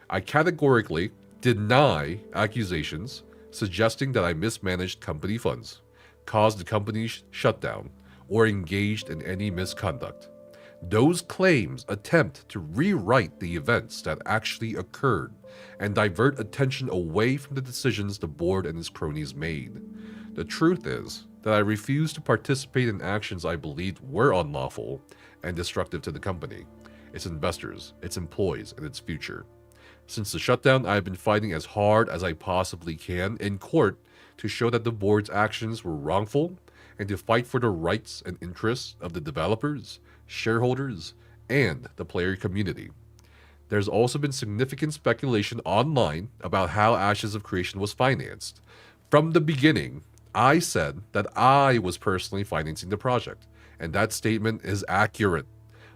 I categorically deny accusations suggesting that I mismanaged company funds, caused the company's shutdown, or engaged in any misconduct. Those claims attempt to rewrite the events that actually occurred and divert attention away from the decisions the board and its cronies made. The truth is that I refused to participate in actions I believed were unlawful and destructive to the company, its investors, its employees, and its future. Since the shutdown, I have been fighting as hard as I possibly can in court to show that the board's actions were wrongful and to fight for the rights and interests of the developers, shareholders, and the player community. There's also been significant speculation online about how Ashes of Creation was financed. From the beginning, I said that I was personally financing the project, and that statement is accurate.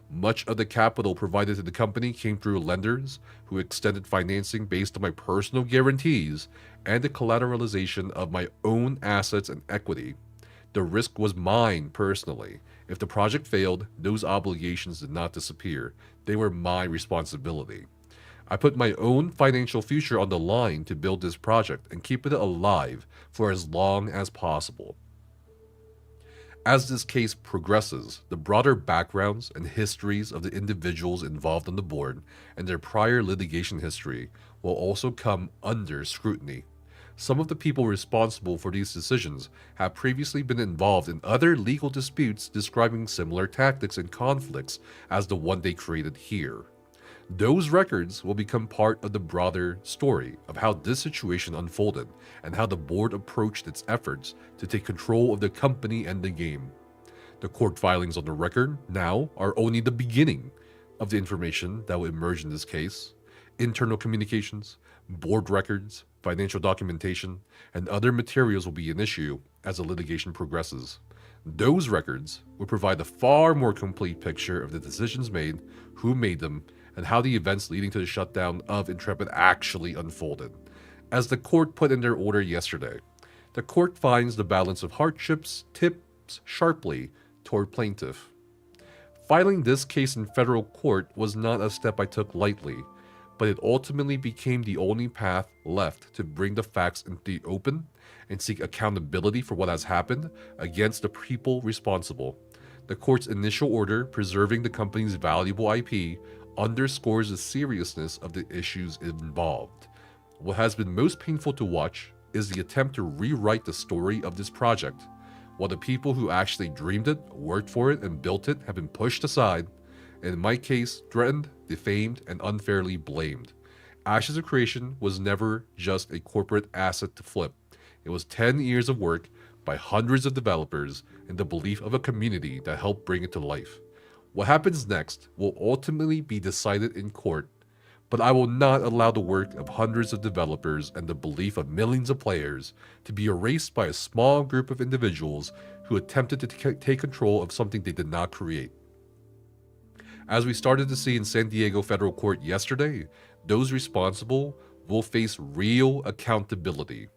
Much of the capital provided to the company came through lenders who extended financing based on my personal guarantees and the collateralization of my own assets and equity. The risk was mine personally. If the project failed, those obligations did not disappear. They were my responsibility. I put my own financial future on the line to build this project and keep it alive for as long as possible. As this case progresses, the broader backgrounds and histories of the individuals involved on the board and their prior litigation history will also come under scrutiny. Some of the people responsible for these decisions have previously been involved in other legal disputes describing similar tactics and conflicts as the one they created here. Those records will become part of the broader story of how this situation unfolded and how the board approached its efforts to take control of the company and the game. The court filings on the record now are only the beginning of the information that will emerge in this case. Internal communications, board records, financial documentation, and other materials will be an issue as the litigation progresses. Those records will provide a far more complete picture of the decisions made, who made them, and how the events leading to the shutdown of Intrepid actually unfolded. As the court put in their order yesterday, the court finds the balance of hardships tips sharply toward plaintiff. Filing this case in federal court was not a step I took lightly, but it ultimately became the only path left to bring the facts into the open and seek accountability for what has happened against the people responsible. The court's initial order preserving the company's valuable IP underscores the seriousness of the issues involved. What has been most painful to watch is the attempt to rewrite the story of this project. While the people who actually dreamed it, worked for it, and built it have been pushed aside, and in my case, threatened, defamed, and unfairly blamed. Ashes of Creation was never just a corporate asset to flip. It was 10 years of work by hundreds of developers and the belief of a community that helped bring it to life. What happens next will ultimately be decided in court, but I will not allow the work of hundreds of developers and the belief of millions of players to be erased by a small group of individuals who attempted to take control of something they did not create. As we started to see in San Diego federal court yesterday, those responsible will face real accountability.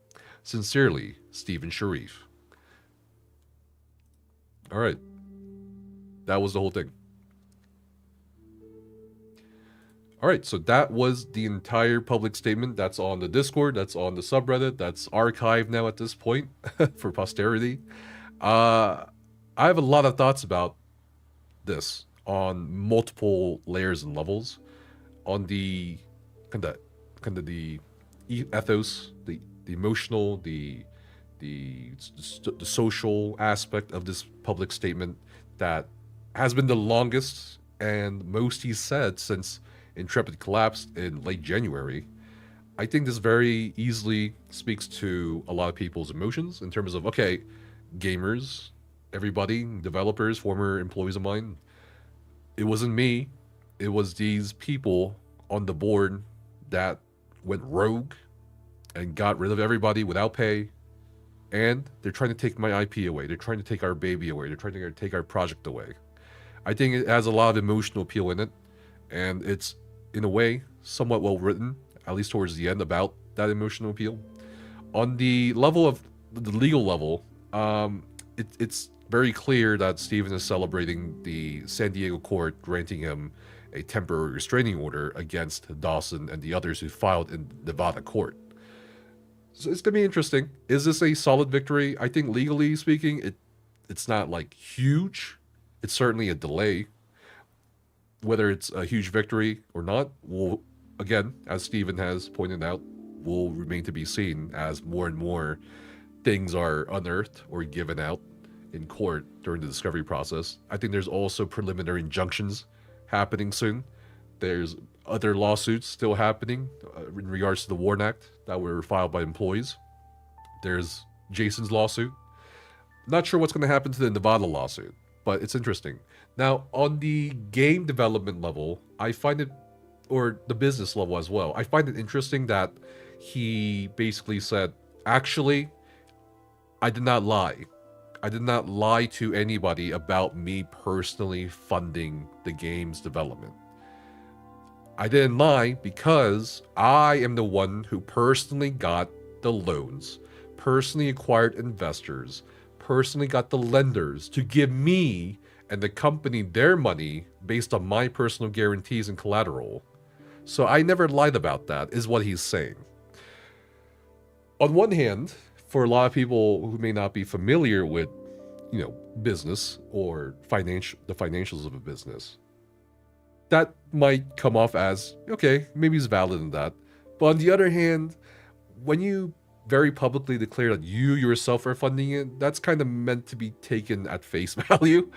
Sincerely, Stephen Sharif. Alright. That was the whole thing. Alright, so that was the entire public statement. That's on the Discord, that's on the subreddit, that's archived now at this point for posterity. I have a lot of thoughts about this on multiple layers and levels. On the kind of the ethos, the emotional, the social aspect of this public statement that has been the longest and most he's said since Intrepid collapsed in late January. I think this very easily speaks to a lot of people's emotions in terms of, okay, gamers, everybody, developers, former employees of mine, it wasn't me, it was these people on the board that went rogue and got rid of everybody without pay, and they're trying to take my IP away, they're trying to take our baby away, they're trying to take our project away. I think it has a lot of emotional appeal in it, and it's, in a way, somewhat well written, at least towards the end, about that emotional appeal. On the level of the legal level, it's very clear that Stephen is celebrating the San Diego court granting him a temporary restraining order against Dawson and the others who filed in Nevada court. So it's going to be interesting. Is this a solid victory? I think legally speaking, it's not like huge. It's certainly a delay. Whether it's a huge victory or not, will, again, as Stephen has pointed out, will remain to be seen as more and more things are unearthed or given out in court during the discovery process. I think there's also preliminary injunctions happening soon. There's other lawsuits still happening in regards to the Warren Act that were filed by employees. There's Jason's lawsuit. Not sure what's going to happen to the Nevada lawsuit, but it's interesting. Now, on the game development level, I find it, or the business level as well, I find it interesting that he basically said, actually, I did not lie. I did not lie to anybody about me personally funding the game's development. I didn't lie because I am the one who personally got the loans, personally acquired investors, personally got the lenders to give me and the company their money based on my personal guarantees and collateral. So I never lied about that, is what he's saying. On one hand, for a lot of people who may not be familiar with, business or the financials of a business, that might come off as, okay, maybe he's valid in that. But on the other hand, when you very publicly declare that you yourself are funding it, that's kind of meant to be taken at face value.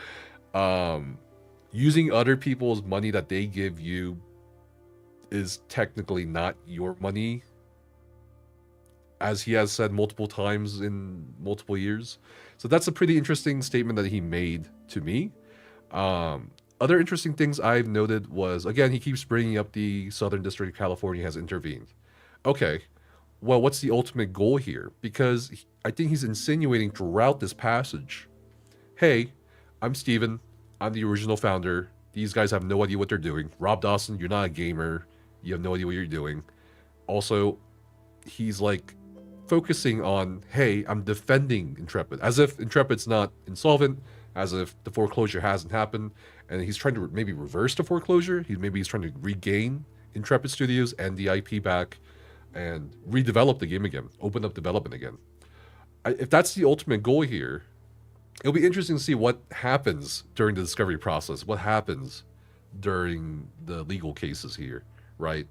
Using other people's money that they give you is technically not your money, as he has said multiple times in multiple years. So that's a pretty interesting statement that he made to me. Other interesting things I've noted was, again, he keeps bringing up the Southern District of California has intervened. Okay, well, what's the ultimate goal here? Because I think he's insinuating throughout this passage, hey, I'm Steven, I'm the original founder, these guys have no idea what they're doing. Rob Dawson, you're not a gamer, you have no idea what you're doing. Also, he's like focusing on, hey, I'm defending Intrepid, as if Intrepid's not insolvent, as if the foreclosure hasn't happened, and he's trying to maybe reverse the foreclosure. He's trying to regain Intrepid Studios and the IP back and redevelop the game again, open up development again. if that's the ultimate goal here, it'll be interesting to see what happens during the discovery process, what happens during the legal cases here, right?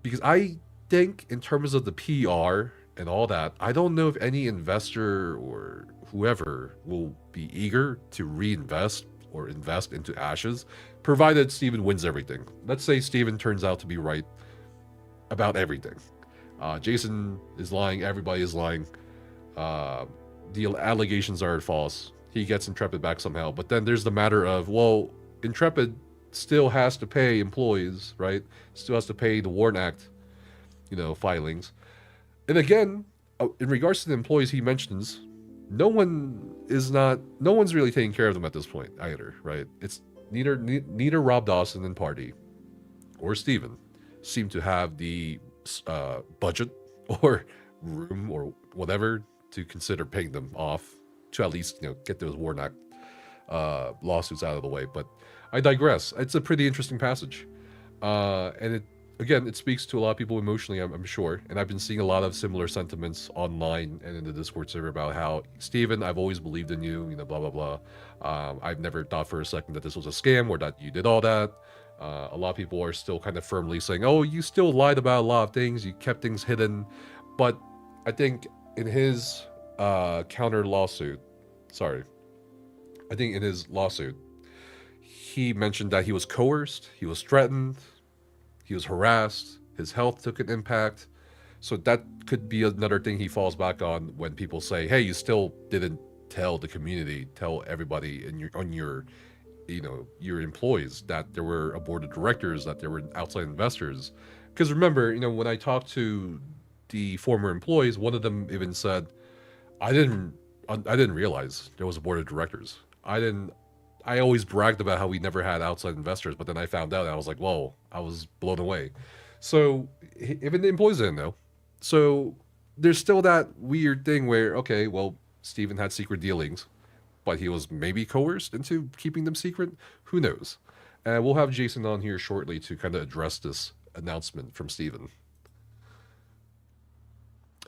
Because I think in terms of the PR and all that, I don't know if any investor or whoever will be eager to reinvest or invest into Ashes, provided Steven wins everything. Let's say Steven turns out to be right about everything. Jason is lying, everybody is lying. The allegations are false. He gets Intrepid back somehow. But then there's the matter of, well, Intrepid still has to pay employees, right? Still has to pay the Warren Act, filings. And again, in regards to the employees he mentions, no one's really taking care of them at this point either, right? It's neither Rob Dawson and Party or Steven seem to have the budget or room or whatever to consider paying them off to at least get those Warren Act lawsuits out of the way. But I digress. It's a pretty interesting passage, and it speaks to a lot of people emotionally, I'm sure. And I've been seeing a lot of similar sentiments online and in the Discord server about how, Steven, I've always believed in you, blah blah blah. I've never thought for a second that this was a scam or that you did all that. A lot of people are still kind of firmly saying, oh, you still lied about a lot of things, you kept things hidden. But I think in his counter lawsuit, in his lawsuit, he mentioned that he was coerced, he was threatened, he was harassed, his health took an impact. So that could be another thing he falls back on when people say, hey, you still didn't tell the community, tell everybody on your employees that there were a board of directors, that there were outside investors. Because remember, when I talked to the former employees, one of them even said, I didn't realize there was a board of directors. I always bragged about how we never had outside investors, but then I found out and I was like, whoa, I was blown away. So even the employees didn't know. So there's still that weird thing where, okay, well, Steven had secret dealings, but he was maybe coerced into keeping them secret. Who knows? And we'll have Jason on here shortly to kind of address this announcement from Steven.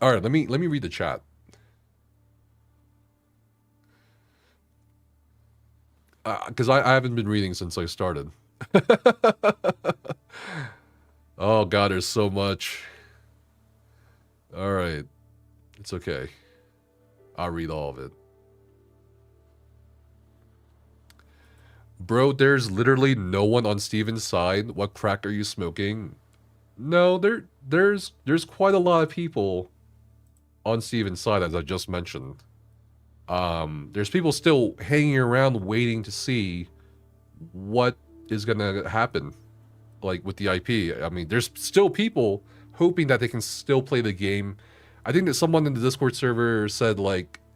All right, let me read the chat. Because I haven't been reading since I started. Oh god, there's so much. All right, it's okay. I'll read all of it. Bro, there's literally no one on Steven's side. What crack are you smoking? No, there's quite a lot of people on Steven's side, as I just mentioned. There's people still hanging around waiting to see what is gonna happen, like with the IP. I mean, there's still people hoping that they can still play the game. I think that someone in the Discord server said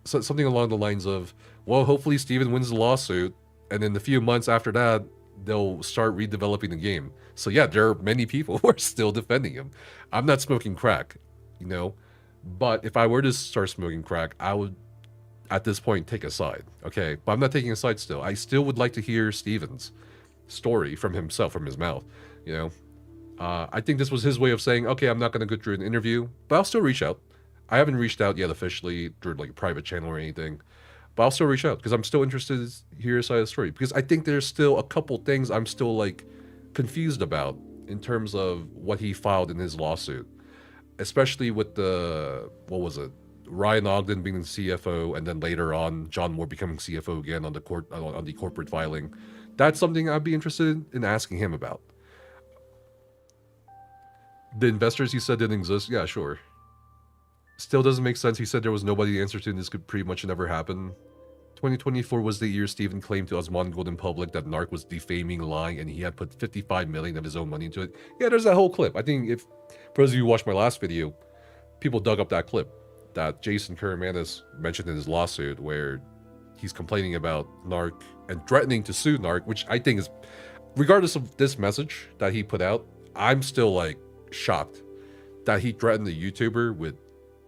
something along the lines of, well, hopefully Steven wins the lawsuit, and in a few months after that, they'll start redeveloping the game. So yeah, there are many people who are still defending him. I'm not smoking crack, but if I were to start smoking crack, I would, at this point, take a side, okay? But I'm not taking a side still. I still would like to hear Steven's story from himself, from his mouth, I think this was his way of saying, okay, I'm not going to go through an interview, but I'll still reach out. I haven't reached out yet officially through like a private channel or anything, but I'll still reach out because I'm still interested to hear his side of the story, because I think there's still a couple things I'm still confused about in terms of what he filed in his lawsuit, especially with the, Ryan Ogden being the CFO, and then later on John Moore becoming CFO again on the corporate filing. That's something I'd be interested in asking him about. The investors he said didn't exist. Yeah, sure. Still doesn't make sense. He said there was nobody to answer to, and this could pretty much never happen. 2024 was the year Steven claimed to Osmongold in public that Narc was defaming, lying, and he had put 55 million of his own money into it. Yeah, there's that whole clip. I think for those of you who watched my last video, people dug up that clip that Jason Caramanis mentioned in his lawsuit, where he's complaining about Narc and threatening to sue Narc, which I think is, regardless of this message that he put out, I'm still shocked that he threatened the YouTuber with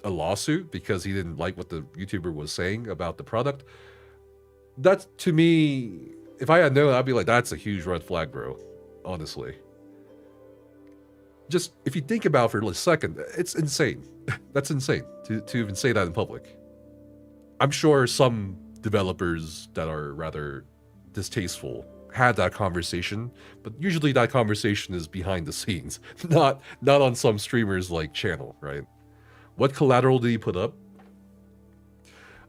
a lawsuit because he didn't like what the YouTuber was saying about the product. That, to me, if I had known, I'd be like, that's a huge red flag, bro. Honestly. just if you think about it for a second, it's insane. That's insane to even say that in public. I'm sure some developers that are rather distasteful had that conversation, but usually that conversation is behind the scenes, not on some streamer's like channel, right? What collateral did he put up?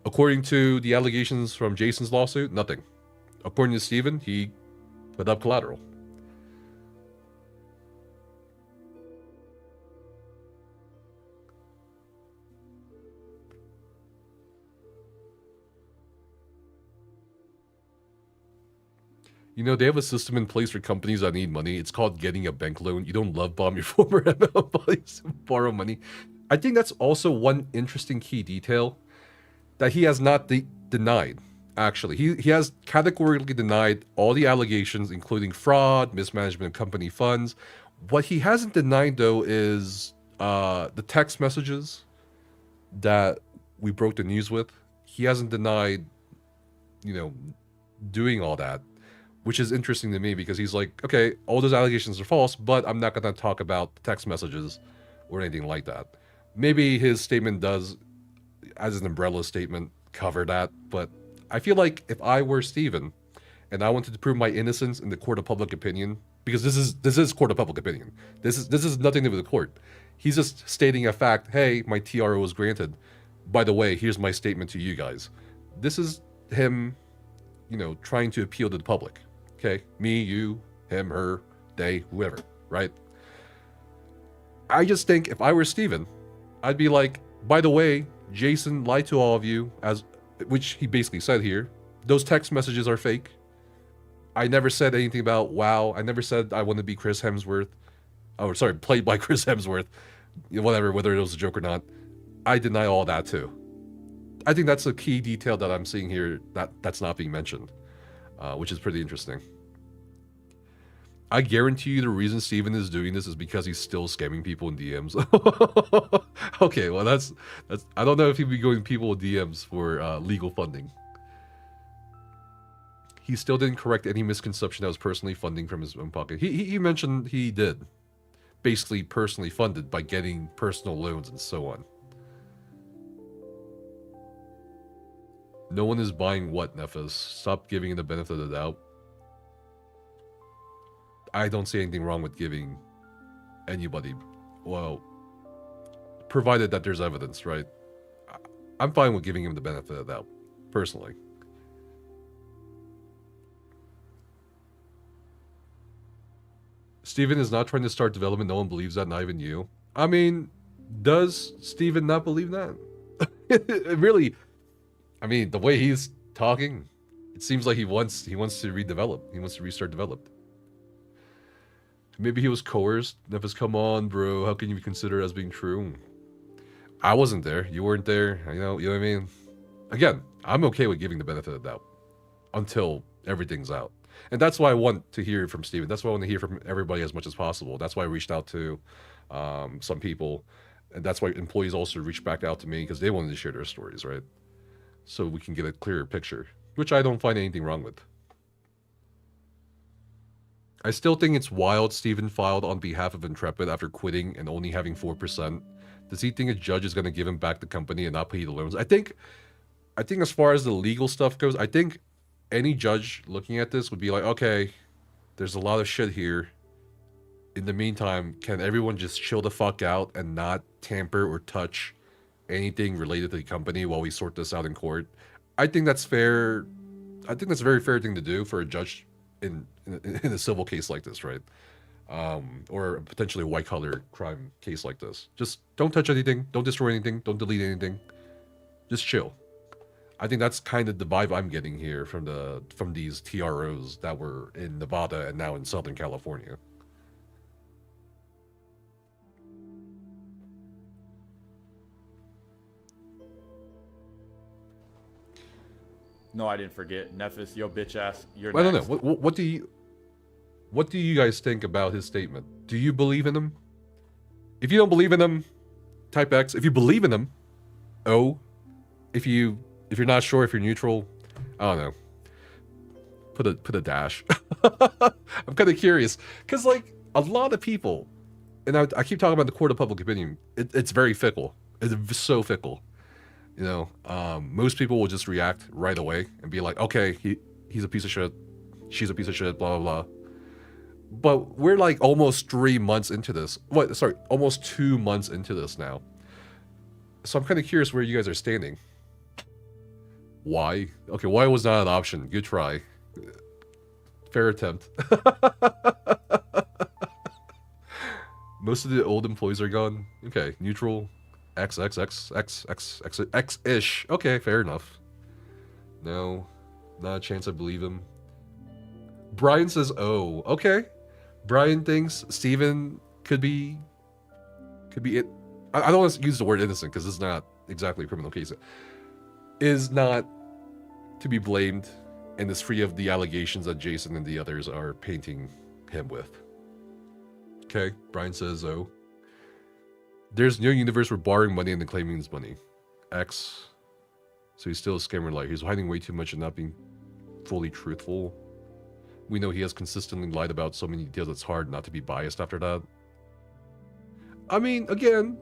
According to the allegations from Jason's lawsuit, nothing. According to Steven, he put up collateral. You know, they have a system in place for companies that need money. It's called getting a bank loan. You don't love bomb your former ML buddies and borrow money. I think that's also one interesting key detail that he has not denied, actually. He has categorically denied all the allegations, including fraud, mismanagement of company funds. What he hasn't denied, though, is the text messages that we broke the news with. He hasn't denied, you know, doing all that, which is interesting to me because he's like, okay, all those allegations are false, but I'm not going to talk about text messages or anything like that. Maybe his statement does, as an umbrella statement, cover that, but I feel like if I were Steven and I wanted to prove my innocence in the court of public opinion, because this is court of public opinion. This is nothing to do with the court. He's just stating a fact. Hey, my TRO was granted. By the way, here's my statement to you guys. This is him, you know, trying to appeal to the public. Okay, me, you, him, her, they, whoever, right? I just think if I were Steven, I'd be like, by the way, Jason lied to all of you, which he basically said here. Those text messages are fake. I never said anything about WoW. I never said I want to be Chris Hemsworth. Oh, sorry, played by Chris Hemsworth. Whatever, whether it was a joke or not. I deny all that too. I think that's a key detail that I'm seeing here that's not being mentioned, which is pretty interesting. I guarantee you the reason Steven is doing this is because he's still scamming people in DMs. Okay, well that's I don't know if he'd be going people with DMs for legal funding. He still didn't correct any misconception that was personally funding from his own pocket. He mentioned he did. Basically personally funded by getting personal loans and so on. No one is buying what, Nephis? Stop giving it the benefit of the doubt. I don't see anything wrong with giving anybody, well, provided that there's evidence, right? I'm fine with giving him the benefit of the doubt, personally. Steven is not trying to start development. No one believes that, not even you. I mean, does Steven not believe that? Really, I mean, the way he's talking, it seems like he wants to redevelop. He wants to restart developed. Maybe he was coerced. Nephis, come on, bro. How can you consider it as being true? I wasn't there. You weren't there. You know what I mean? Again, I'm okay with giving the benefit of the doubt until everything's out. And that's why I want to hear from Steven. That's why I want to hear from everybody as much as possible. That's why I reached out to some people. And that's why employees also reached back out to me because they wanted to share their stories, right? So we can get a clearer picture, which I don't find anything wrong with. I still think it's wild Steven filed on behalf of Intrepid after quitting and only having 4%. Does he think a judge is going to give him back the company and not pay the loans? I think as far as the legal stuff goes, I think any judge looking at this would be like, okay, there's a lot of shit here. In the meantime, can everyone just chill the fuck out and not tamper or touch anything related to the company while we sort this out in court? I think that's fair. I think that's a very fair thing to do for a judge in a civil case like this, right? Or potentially a white-collar crime case like this. Just don't touch anything, don't destroy anything, don't delete anything. Just chill. I think that's kind of the vibe I'm getting here from these TROs that were in Nevada and now in Southern California. No, I didn't forget. Nephis, yo bitch ass, you're I next. don't know. What do you guys think about his statement? Do you believe in him? If you don't believe in him, type X. If you believe in him, O. If you're not sure, if you're neutral, I don't know. Put a dash. I'm kind of curious because like a lot of people and I keep talking about the court of public opinion. It's very fickle. It's so fickle. You know, most people will just react right away and be like, okay, he's a piece of shit. She's a piece of shit, blah, blah, blah. But we're like almost 3 months into this. Sorry, almost 2 months into this now. So I'm kind of curious where you guys are standing. Why? Okay, why was not an option? Good try. Fair attempt. Most of the old employees are gone. Okay, neutral. X-ish. Okay, fair enough. No, not a chance I believe him. Brian says, oh, okay. Brian thinks Steven could be it. I don't want to use the word innocent because it's not exactly a criminal case. Is not to be blamed and is free of the allegations that Jason and the others are painting him with. Okay, Brian says, oh. There's no universe where borrowing money and then claiming his money. X. So he's still a scammer liar. He's hiding way too much and not being fully truthful. We know he has consistently lied about so many details it's hard not to be biased after that. I mean, again,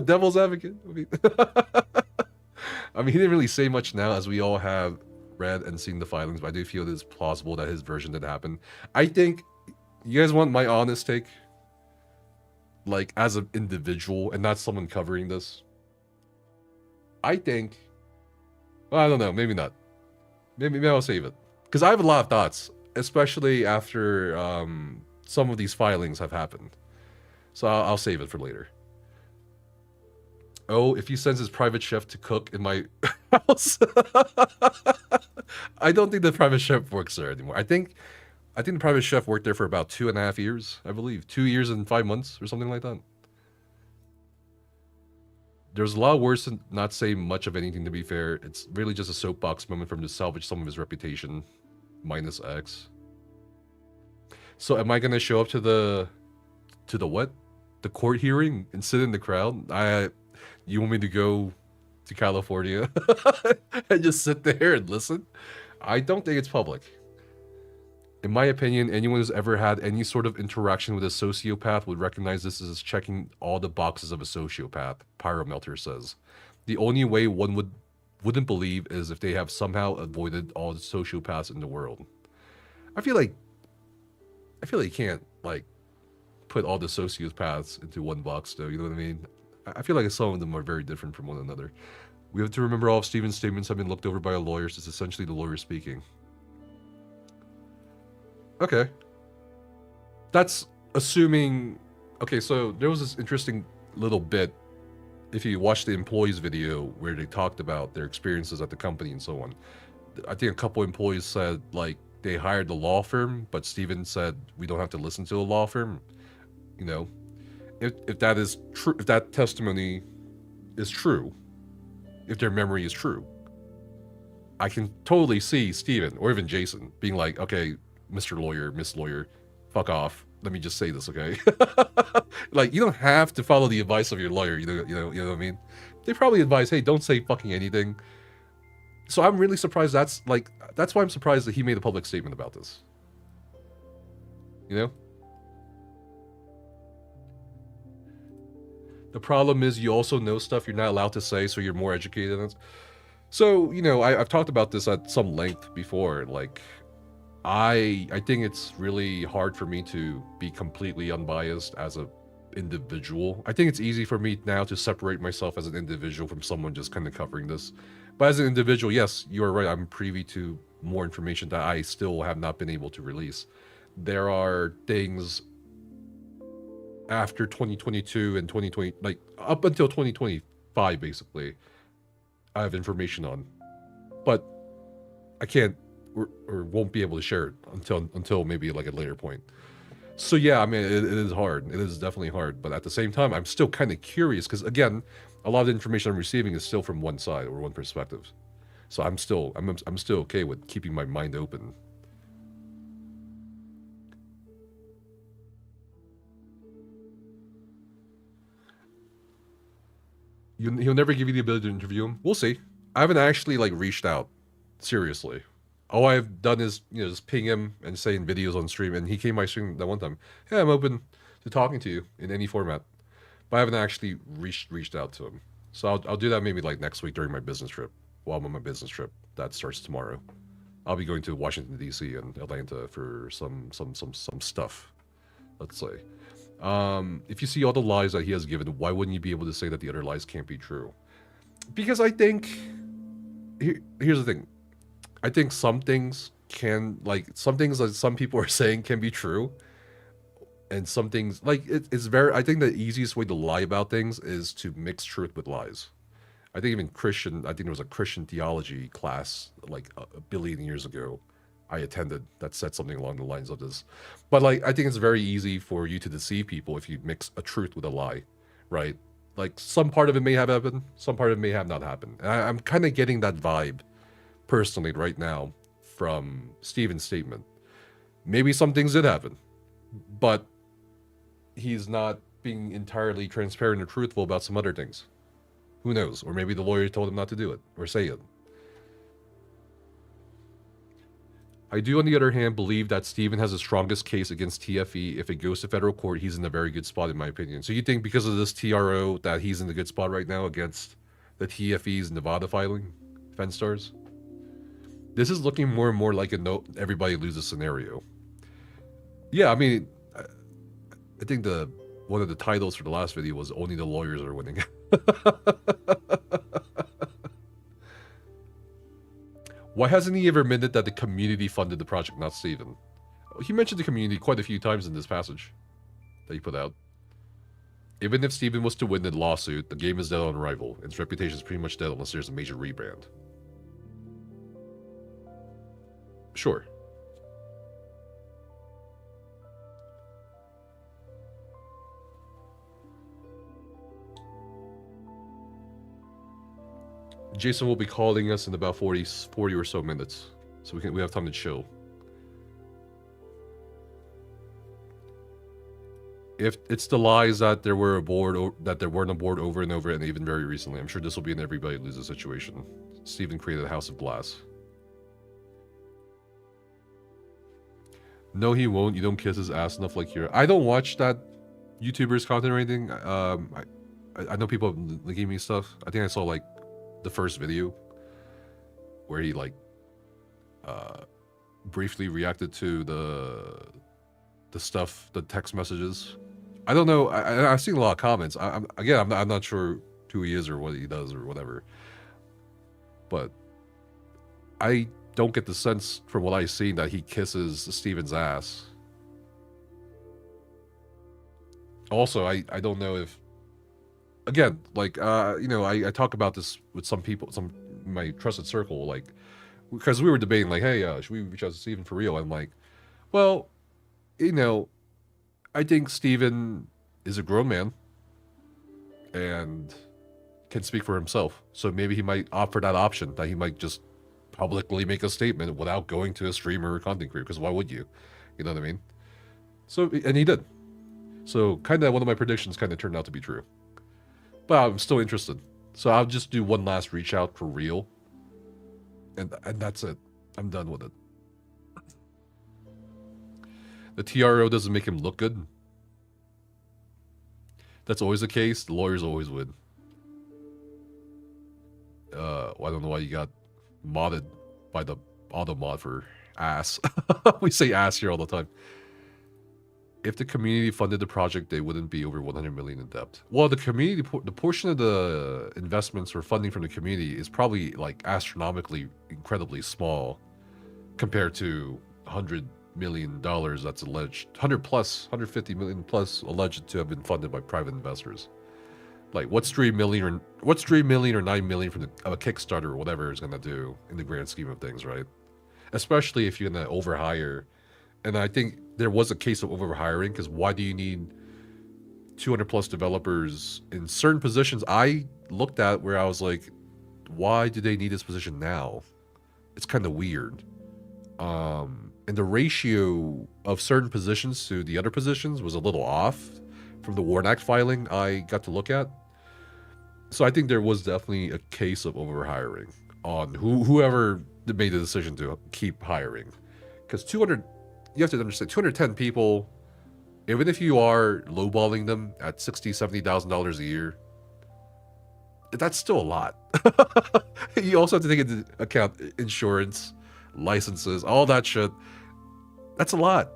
devil's advocate. I mean, he didn't really say much now, as we all have read and seen the filings, but I do feel it is plausible that his version did happen. I think, you guys want my honest take? Like, as an individual, and not someone covering this? I think, well, I don't know, maybe not. Maybe I'll save it. Because I have a lot of thoughts, especially after some of these filings have happened. So I'll save it for later. Oh, if he sends his private chef to cook in my house. I don't think the private chef works there anymore. I think the private chef worked there for about 2.5 years, I believe. 2 years and 5 months or something like that. There's a lot worse than not saying much of anything, to be fair. It's really just a soapbox moment for him to salvage some of his reputation. Minus X. So am I going to show up to the what? The court hearing and sit in the crowd? You want me to go to California and just sit there and listen? I don't think it's public. In my opinion, anyone who's ever had any sort of interaction with a sociopath would recognize this as checking all the boxes of a sociopath, Pyromelter says. The only way one wouldn't believe is if they have somehow avoided all the sociopaths in the world. I feel like you can't, like, put all the sociopaths into one box, though, you know what I mean? I feel like some of them are very different from one another. We have to remember all of Steven's statements have been looked over by our lawyers. It's essentially the lawyer speaking. Okay. That's assuming... Okay, so there was this interesting little bit, if you watch the employees video, where they talked about their experiences at the company and so on. I think a couple employees said, like, they hired the law firm, but Steven said, we don't have to listen to a law firm. You know, if that is true, if that testimony is true, if their memory is true, I can totally see Steven, or even Jason, being like, okay, Mr. Lawyer, Miss Lawyer, fuck off. Let me just say this, okay? Like, you don't have to follow the advice of your lawyer, you know what I mean? They probably advise, hey, don't say fucking anything. So I'm really surprised that's why I'm surprised that he made a public statement about this. You know? The problem is you also know stuff you're not allowed to say, so you're more educated on it. So, you know, I've talked about this at some length before. Like, I think it's really hard for me to be completely unbiased as an individual. I think it's easy for me now to separate myself as an individual from someone just kind of covering this. But as an individual, yes, you are right. I'm privy to more information that I still have not been able to release. There are things after 2022 and 2020, like up until 2025, basically, I have information on, but I can't or won't be able to share it until maybe like a later point. So yeah, I mean, it is hard. It is definitely hard, but at the same time, I'm still kind of curious because, again, a lot of the information I'm receiving is still from one side or one perspective. So I'm still okay with keeping my mind open. He'll never give you the ability to interview him. We'll see. I haven't actually like reached out seriously. All I've done is, you know, just ping him and saying videos on stream, and he came my stream that one time. Yeah, I'm open to talking to you in any format, but I haven't actually reached out to him. So I'll do that maybe like next week during my business trip. While I'm on my business trip, that starts tomorrow. I'll be going to Washington D.C. and Atlanta for some stuff. Let's say, if you see all the lies that he has given, why wouldn't you be able to say that the other lies can't be true? Because I think here's the thing. I think some things can, like, some things that some people are saying can be true, and some things, like, it's very, I think the easiest way to lie about things is to mix truth with lies. I think even Christian, I think there was a Christian theology class like a billion years ago I attended that said something along the lines of this. But like, I think it's very easy for you to deceive people if you mix a truth with a lie, right? Like, some part of it may have happened, some part of it may have not happened. And I'm kind of getting that vibe personally right now from Steven's statement. Maybe some things did happen, but he's not being entirely transparent or truthful about some other things. Who knows? Or maybe the lawyer told him not to do it or say it. I do, on the other hand, believe that Steven has the strongest case against TFE. If it goes to federal court, he's in a very good spot, in my opinion. So you think because of this TRO that he's in a good spot right now against the TFE's Nevada filing, Fenstars? This is looking more and more like a no everybody loses scenario. Yeah, I mean, I think one of the titles for the last video was only the lawyers are winning. Why hasn't he ever admitted that the community funded the project, not Steven? He mentioned the community quite a few times in this passage that he put out. Even if Steven was to win the lawsuit, the game is dead on arrival, and its reputation is pretty much dead unless there's a major rebrand. Sure. Jason will be calling us in about 40 or so minutes, so we have time to chill. If it's the lies that there weren't a board over and over, and even very recently, I'm sure this will be an everybody loses situation. Steven created a house of glass. No, he won't. You don't kiss his ass enough like here. I don't watch that YouTuber's content or anything. I know people have given me stuff. I think I saw like the first video where he like briefly reacted to the stuff, the text messages. I don't know. I've seen a lot of comments. I'm not sure who he is or what he does or whatever. But I don't get the sense from what I've seen that he kisses Steven's ass. Also, I don't know if, again, like, you know, I talk about this with some people, my trusted circle, like, because we were debating, like, hey, should we reach out to Steven for real? I'm like, well, you know, I think Steven is a grown man and can speak for himself. So maybe he might opt for that option, that he might just publicly make a statement without going to a streamer or content creator, because why would you? You know what I mean? So, and he did. So kind of one of my predictions kind of turned out to be true. But I'm still interested. So I'll just do one last reach out for real. And that's it. I'm done with it. The TRO doesn't make him look good. That's always the case. The lawyers always win. Well, I don't know why you got modded by the auto mod for ass. We say ass here all the time. If the community funded the project, they wouldn't be over 100 million in debt. Well, the community, the portion of the investments or funding from the community is probably like astronomically, incredibly small compared to $100 million that's alleged, 150 million plus alleged to have been funded by private investors. Like, what's 3 million or 9 million from a Kickstarter or whatever is gonna do in the grand scheme of things, right? Especially if you're gonna overhire. And I think there was a case of overhiring, because why do you need 200 plus developers in certain positions? I looked at where I was like, why do they need this position now? It's kind of weird. And the ratio of certain positions to the other positions was a little off from the Warren Act filing I got to look at. So I think there was definitely a case of overhiring on whoever made the decision to keep hiring. Because 200, you have to understand, 210 people even if you are lowballing them at $60,000-$70,000 a year, that's still a lot. You also have to take into account insurance, licenses, all that shit. That's a lot.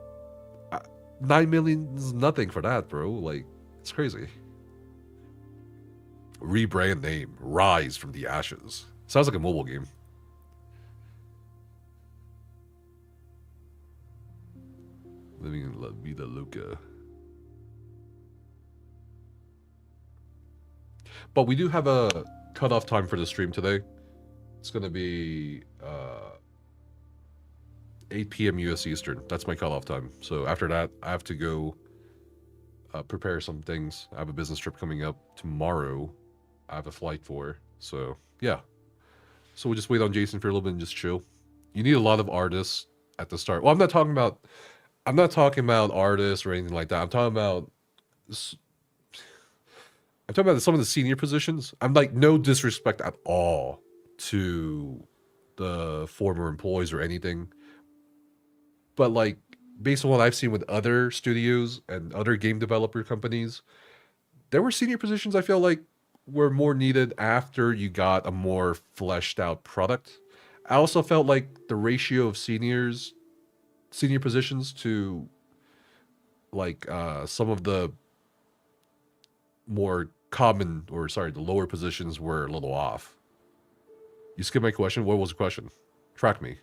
9 million is nothing for that, bro. Like, it's crazy. Rebrand name, Rise from the Ashes. Sounds like a mobile game. Living in La Vida Loca. But we do have a cutoff time for the stream today. It's going to be 8 p.m. US Eastern. That's my cutoff time. So after that, I have to go prepare some things. I have a business trip coming up tomorrow. I have a flight for. So, yeah. So we'll just wait on Jason for a little bit and just chill. You need a lot of artists at the start. Well, I'm not talking about artists or anything like that. I'm talking about some of the senior positions. I'm like, no disrespect at all to the former employees or anything. But like, based on what I've seen with other studios and other game developer companies, there were senior positions I feel like were more needed after you got a more fleshed out product. I also felt like the ratio of senior positions to like some of the more common, or sorry, the lower positions were a little off. You skipped my question. What was the question? Track me.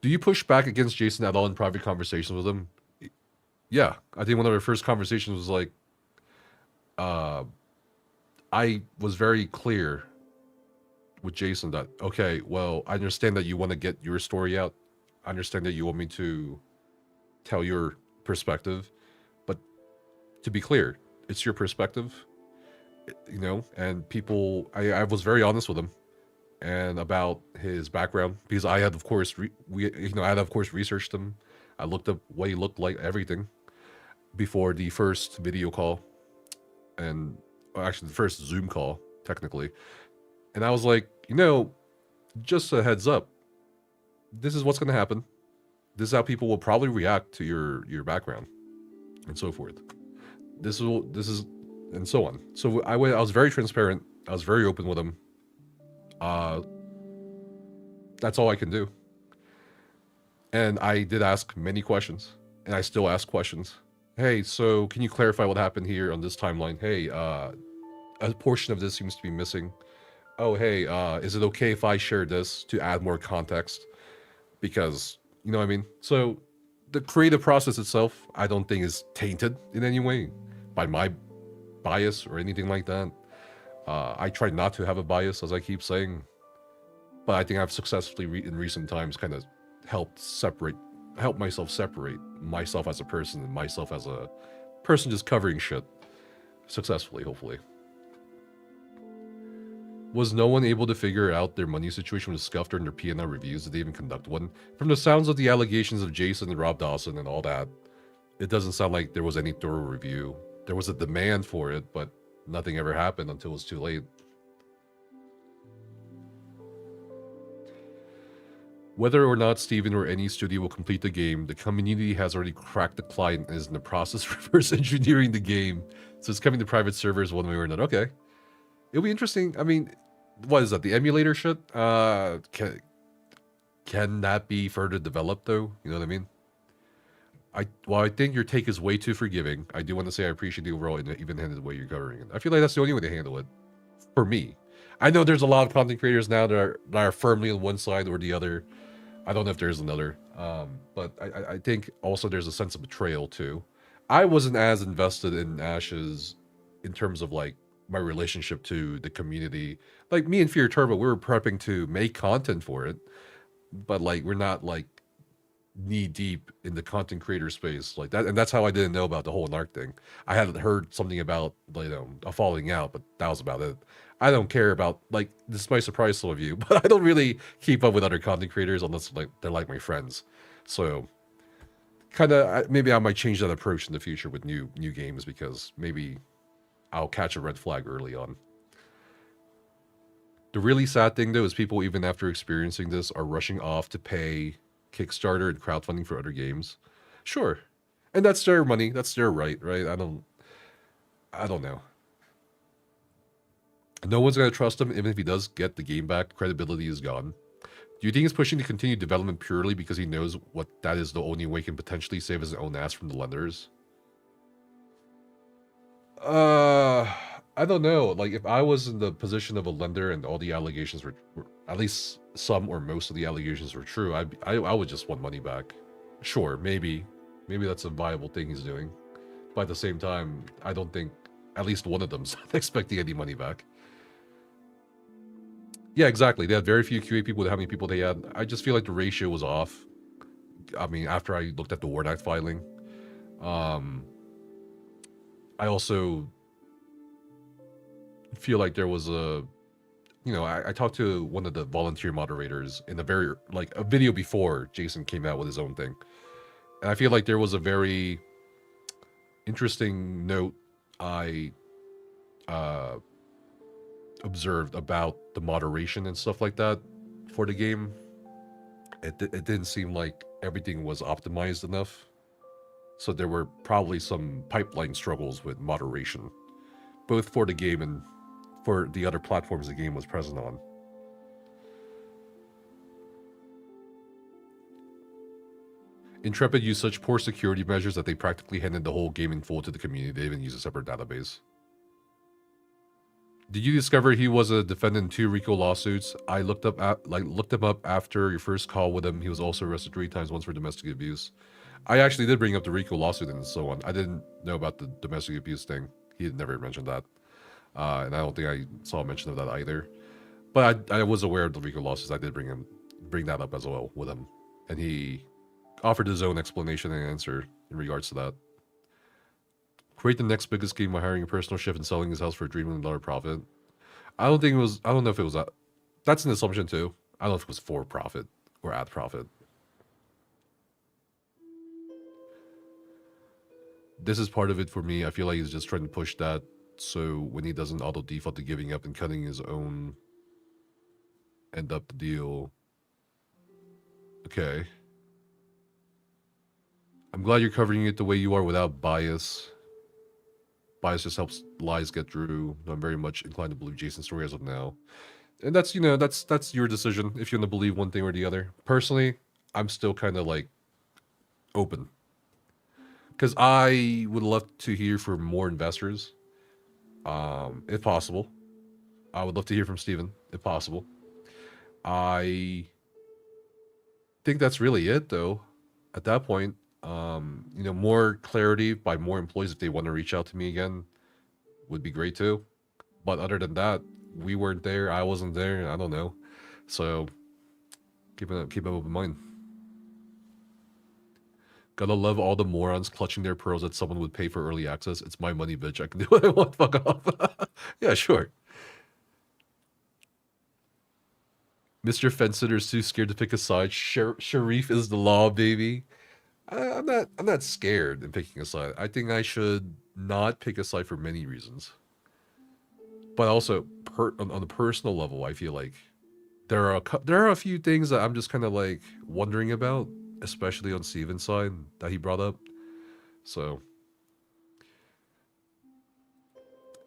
Do you push back against Jason at all in private conversations with him? Yeah, I think one of our first conversations was like, I was very clear with Jason that, okay, well, I understand that you want to get your story out. I understand that you want me to tell your perspective, but to be clear, it's your perspective, you know, and people, I was very honest with him and about his background, because I had, of course, researched him. I looked up what he looked like, everything, before the first video call, and actually the first Zoom call, technically. And I was like, you know, just a heads up, this is what's going to happen. This is how people will probably react to your background, and so forth. This is, and so on. So I was very transparent. I was very open with him. That's all I can do. And I did ask many questions, and I still ask questions. Hey, so can you clarify what happened here on this timeline? Hey, a portion of this seems to be missing. Oh, hey, is it okay if I share this to add more context? Because, you know what I mean? So the creative process itself, I don't think is tainted in any way by my bias or anything like that. I try not to have a bias, as I keep saying, but I think I've successfully in recent times kind of helped myself separate myself as a person and myself as a person just covering shit successfully, hopefully. Was no one able to figure out their money situation was scuffed during their P&L reviews? Did they even conduct one? From the sounds of the allegations of Jason and Rob Dawson and all that, it doesn't sound like there was any thorough review. There was a demand for it, but nothing ever happened until it was too late. Whether or not Steven or any studio will complete the game, the community has already cracked the client and is in the process of reverse engineering the game. So it's coming to private servers one way or another. Okay. It'll be interesting. I mean, what is that? The emulator shit? Can that be further developed though? You know what I mean? While I think your take is way too forgiving, I do want to say I appreciate the overall even-handed way you're covering it. I feel like that's the only way to handle it. For me. I know there's a lot of content creators now that are firmly on one side or the other. I don't know if there's another. But I think also there's a sense of betrayal too. I wasn't as invested in Ashes in terms of like my relationship to the community. Like me and Fear Turbo, we were prepping to make content for it, but like we're not like knee deep in the content creator space like that. And that's how I didn't know about the whole narc thing. I had heard something about, you know, a falling out, but that was about it. I don't care about, like, this might surprise some of you, but I don't really keep up with other content creators unless like they're like my friends. So kind of maybe I might change that approach in the future with new games, because maybe I'll catch a red flag early on. The really sad thing though is people, even after experiencing this, are rushing off to pay Kickstarter and crowdfunding for other games. Sure. And that's their money. That's their right? I don't know. No one's going to trust him, even if he does get the game back. Credibility is gone. Do you think he's pushing to continue development purely because he knows what that is the only way he can potentially save his own ass from the lenders? I don't know. Like, if I was in the position of a lender and all the allegations were at least some or most of the allegations were true, I would just want money back. Sure, maybe that's a viable thing he's doing. But at the same time, I don't think at least one of them's expecting any money back. Yeah, exactly. They had very few QA people with how many people they had. I just feel like the ratio was off. I mean, after I looked at the Ward Act filing. I also feel like there was a... You know, I talked to one of the volunteer moderators in a very... Like, a video before Jason came out with his own thing. And I feel like there was a very interesting note I observed about the moderation and stuff like that for the game. It didn't seem like everything was optimized enough. So there were probably some pipeline struggles with moderation, both for the game and for the other platforms the game was present on. Intrepid used such poor security measures that they practically handed the whole game in full to the community. They even used a separate database. Did you discover he was a defendant in 2 RICO lawsuits? I looked him up after your first call with him. He was also arrested 3 times, once for domestic abuse. I actually did bring up the RICO lawsuit and so on. I didn't know about the domestic abuse thing. He had never mentioned that. And I don't think I saw a mention of that either. But I was aware of the RICO lawsuits. I did bring that up as well with him. And he offered his own explanation and answer in regards to that. Create the next biggest game by hiring a personal chef and selling his house for a $3 million profit. I don't know if it was that. That's an assumption too. I don't know if it was for profit or at profit. This is part of it for me. I feel like he's just trying to push that so when he doesn't auto default to giving up and cutting his own end up the deal. Okay. I'm glad you're covering it the way you are without bias. Bias just helps lies get through. I'm very much inclined to believe Jason's story as of now. And that's, you know, that's your decision if you want to believe one thing or the other. Personally, I'm still kind of like open. Because I would love to hear from more investors, if possible. I would love to hear from Steven, if possible. I think that's really it, though. At that point, you know, more clarity by more employees if they want to reach out to me again would be great too. But other than that, we weren't there. I wasn't there. I don't know. So keep an open mind. Gotta love all the morons clutching their pearls that someone would pay for early access. It's my money, bitch. I can do what I want. Fuck off. Yeah, sure. Mr. Fence-Sitter's too scared to pick a side. Sharif is the law, baby. I'm not scared in picking a side. I think I should not pick a side for many reasons. But also, on a personal level, I feel like there are a few things that I'm just kind of like wondering about, especially on Steven's side that he brought up. So,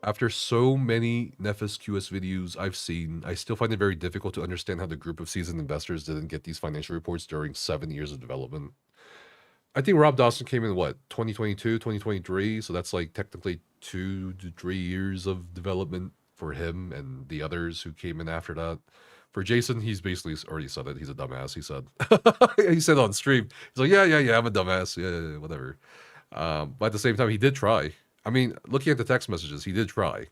after so many Nefis QS videos I've seen, I still find it very difficult to understand how the group of seasoned investors didn't get these financial reports during 7 years of development. I think Rob Dawson came in, what, 2022, 2023? So that's like technically 2 to 3 years of development for him and the others who came in after that. For Jason, he's basically already said it. He's a dumbass, he said. He said on stream. He's like, yeah, I'm a dumbass. Yeah, whatever. But at the same time, he did try. I mean, looking at the text messages, he did try.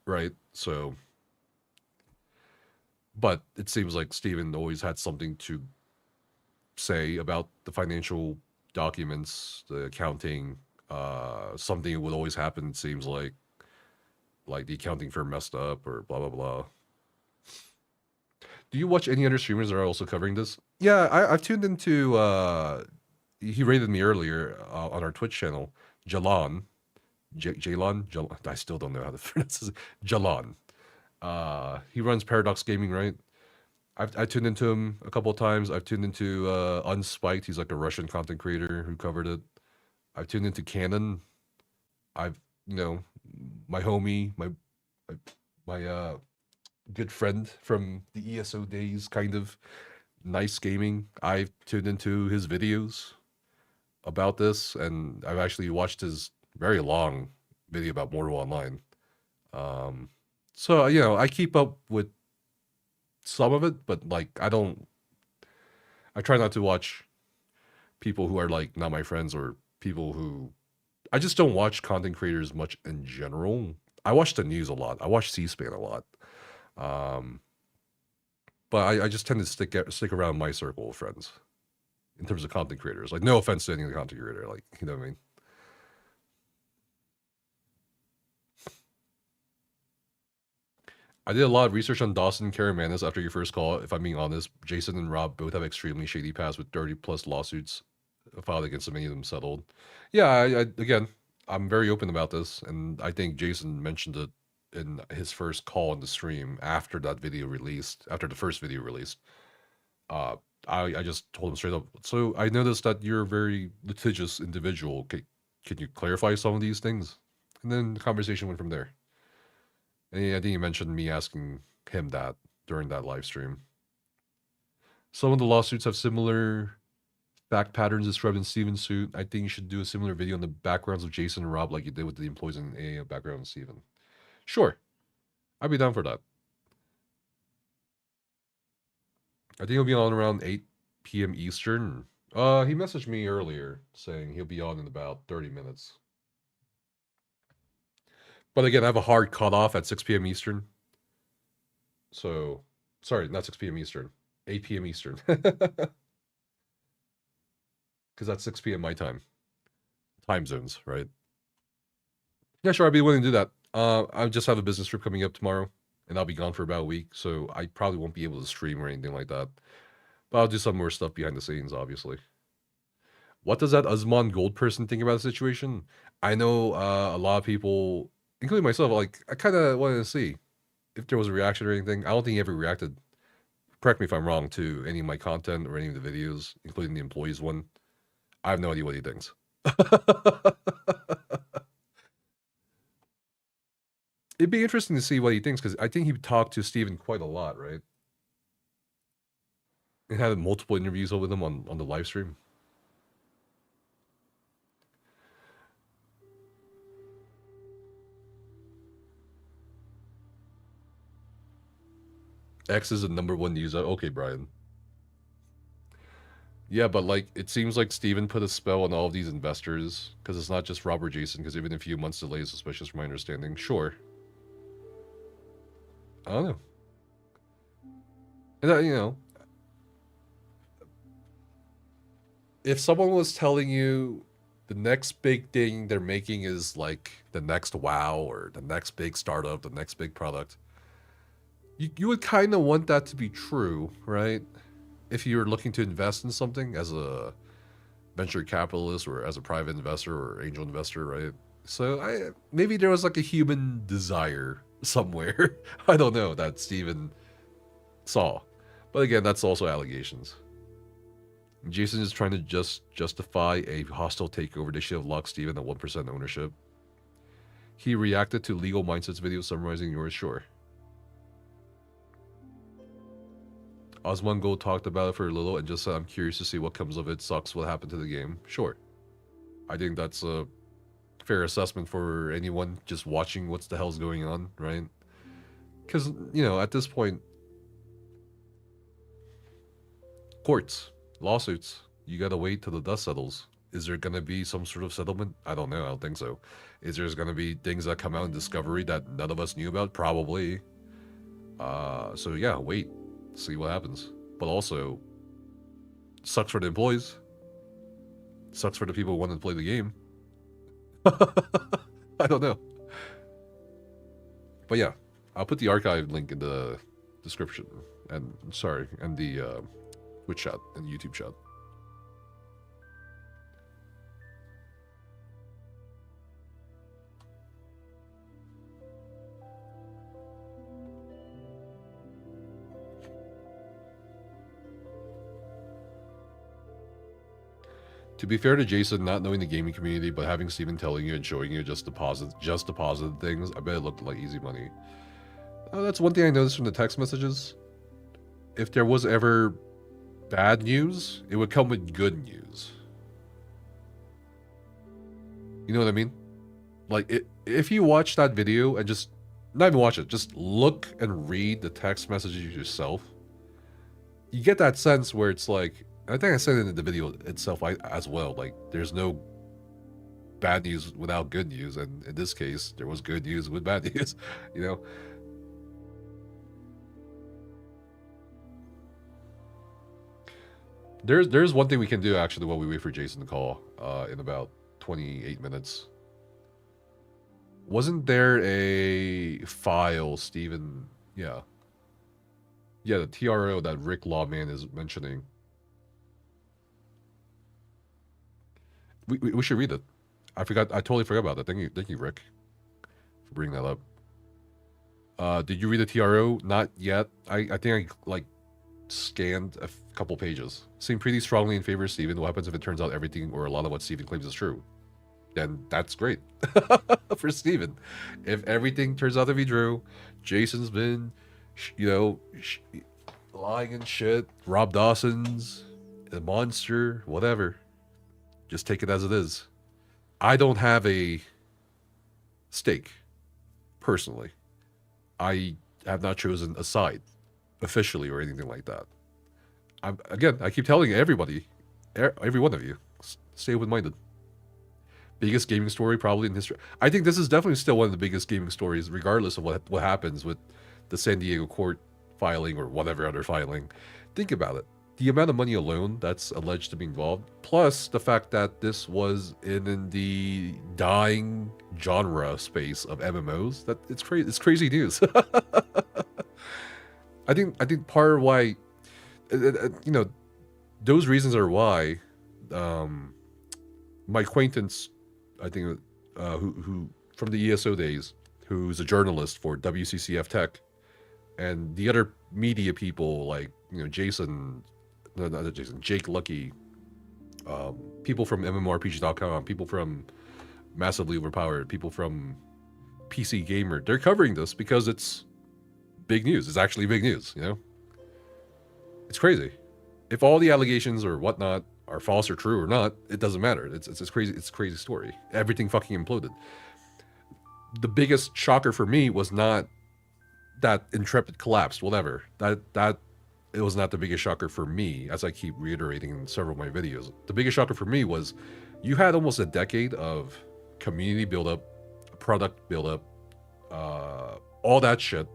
Right? So. But it seems like Steven always had something to say about the financial documents, the accounting. Something would always happen, it seems like the accounting firm messed up or blah, blah, blah. Do you watch any other streamers that are also covering this? Yeah, I've tuned into, he rated me earlier on our Twitch channel, Jalan. Jalan? I still don't know how to pronounce this. Jalan. He runs Paradox Gaming, right? I tuned into him a couple of times. I've tuned into Unspiked. He's like a Russian content creator who covered it. I've tuned into Canon. I've my homie, my good friend from the ESO days, kind of Nice Gaming. I've tuned into his videos about this, and I've actually watched his very long video about Mortal Online. So I keep up with some of it, but like I try not to watch people who are like not my friends or people who I just don't watch content creators much in general. I watch the news a lot. I watch C-SPAN a lot. But I just tend to stick around my circle of friends in terms of content creators. Like, no offense to any of the content creator, like, you know what I mean? I did a lot of research on Dawson and Caramanis after your first call. If I'm being honest, Jason and Rob both have extremely shady past with 30+ lawsuits filed against them, many of them settled. Yeah, again, I'm very open about this, and I think Jason mentioned it in his first call in the stream after that video released, after the first video released. I just told him straight up, so I noticed that you're a very litigious individual. Can you clarify some of these things? And then the conversation went from there. And I think he mentioned me asking him that during that live stream. Some of the lawsuits have similar fact patterns described in Steven's suit. I think you should do a similar video on the backgrounds of Jason and Rob like you did with the employees in AA background of Steven. Sure. I'd be down for that. I think he'll be on around 8 p.m. Eastern. He messaged me earlier saying he'll be on in about 30 minutes. But again, I have a hard cutoff at 6 p.m. Eastern. So, sorry, not 6 p.m. Eastern. 8 p.m. Eastern. Because that's 6 p.m. my time. Time zones, right? Yeah, sure, I'd be willing to do that. I just have a business trip coming up tomorrow, and I'll be gone for about a week, so I probably won't be able to stream or anything like that. But I'll do some more stuff behind the scenes, obviously. What does that Usman Gold person think about the situation? I know a lot of people, including myself, like, I kind of wanted to see if there was a reaction or anything. I don't think he ever reacted, correct me if I'm wrong, to any of my content or any of the videos, including the employees one. I have no idea what he thinks. It'd be interesting to see what he thinks, because I think he talked to Steven quite a lot, right? And had multiple interviews with him on the live stream. X is the #1 user. Okay, Brian. Yeah, but like, it seems like Steven put a spell on all of these investors, because it's not just Robert Jason, because even a few months delay is suspicious from my understanding. Sure. I don't know. And if someone was telling you the next big thing they're making is like the next WoW or the next big startup, the next big product, you would kind of want that to be true, right? If you're looking to invest in something as a venture capitalist or as a private investor or angel investor, right? So maybe there was like a human desire somewhere, I don't know, that Steven saw. But again, that's also allegations. Jason is trying to justify a hostile takeover. They should have locked Steven at 1% ownership. He reacted to Legal Mindsets video summarizing yours, sure. Osman Gold talked about it for a little and just said, I'm curious to see what comes of it. Sucks what happened to the game. Sure. I think that's a fair assessment for anyone just watching what's the hell's going on, right? Because, at this point, courts, lawsuits, you gotta wait till the dust settles. Is there gonna be some sort of settlement? I don't know. I don't think so. Is there gonna be things that come out in Discovery that none of us knew about? Probably. So yeah, wait. See what happens. But also, sucks for the employees. Sucks for the people who wanted to play the game. I don't know. But yeah, I'll put the archive link in the description. And, sorry, and the Twitch chat and the YouTube chat. To be fair to Jason, not knowing the gaming community, but having Steven telling you and showing you just the positive things, I bet it looked like easy money. That's one thing I noticed from the text messages. If there was ever bad news, it would come with good news. You know what I mean? Like, if you watch that video and just, not even watch it, just look and read the text messages yourself, you get that sense where it's like, I think I said it in the video itself as well, like, there's no bad news without good news, and in this case, there was good news with bad news, you know? There's one thing we can do, actually, while we wait for Jason to call, in about 28 minutes. Wasn't there a file, Steven? Yeah. Yeah, the TRO that Rick Lawman is mentioning. We should read it. I totally forgot about that. Thank you, Rick, for bringing that up. Did you read the TRO? Not yet. I think I like scanned a couple pages. Seem pretty strongly in favor of Steven. What happens if it turns out everything or a lot of what Steven claims is true? Then that's great for Steven. If everything turns out to be true, Jason's been, lying and shit. Rob Dawson's a monster, whatever. Just take it as it is. I don't have a stake, personally. I have not chosen a side, officially, or anything like that. I keep telling everybody, every one of you, stay open-minded. Biggest gaming story probably in history. I think this is definitely still one of the biggest gaming stories, regardless of what happens with the San Diego court filing or whatever other filing. Think about it. The amount of money alone that's alleged to be involved, plus the fact that this was in the dying genre space of MMOs, that it's crazy. It's crazy news. I think part of why, those reasons are why my acquaintance, I think, who from the ESO days, who's a journalist for WCCF Tech, and the other media people like Jason, no, not Jason, Jake Lucky, people from MMORPG.com, people from Massively Overpowered, people from PC Gamer, they're covering this because it's big news. It's actually big news, It's crazy. If all the allegations or whatnot are false or true or not, it doesn't matter. It's crazy. It's a crazy story. Everything fucking imploded. The biggest shocker for me was not that Intrepid collapsed, whatever. That it was not the biggest shocker for me, as I keep reiterating in several of my videos. The biggest shocker for me was you had almost a decade of community buildup, product buildup, all that shit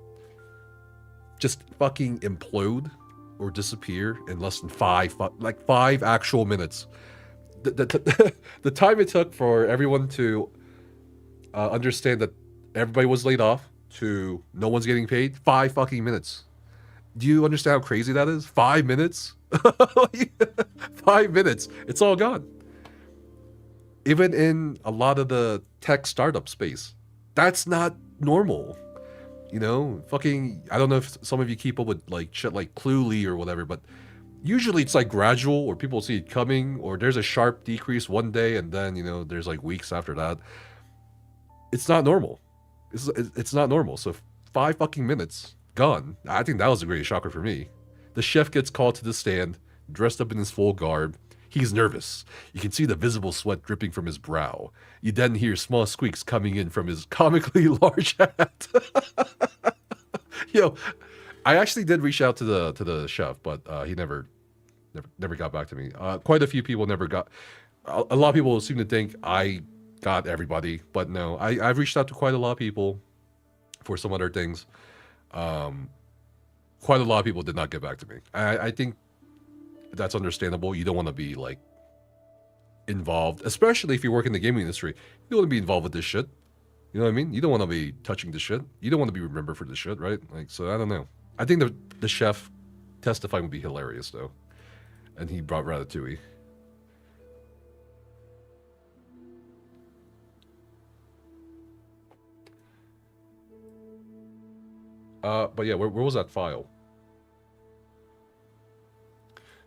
just fucking implode or disappear in less than five actual minutes. The time it took for everyone to understand that everybody was laid off to no one's getting paid, 5 fucking minutes. Do you understand how crazy that is? 5 minutes? 5 minutes. It's all gone. Even in a lot of the tech startup space, that's not normal. Fucking, I don't know if some of you keep up with like shit like Cluely or whatever, but usually it's like gradual, or people see it coming, or there's a sharp decrease one day and then, there's like weeks after that. It's not normal. It's not normal. So 5 fucking minutes gone. I think that was the greatest shocker for me. The chef gets called to the stand, dressed up in his full garb. He's nervous. You can see the visible sweat dripping from his brow. You then hear small squeaks coming in from his comically large hat. I actually did reach out to the chef, but he never got back to me. Quite a few people never got. A lot of people seem to think I got everybody, but no. I've reached out to quite a lot of people for some other things. Quite a lot of people did not get back to me. I think that's understandable. You don't want to be like involved, especially if you work in the gaming industry. You don't want to be involved with this shit. You know what I mean? You don't want to be touching this shit. You don't want to be remembered for this shit, right? Like, so I don't know. I think the chef testifying would be hilarious though, and he brought Ratatouille. But yeah, where was that file?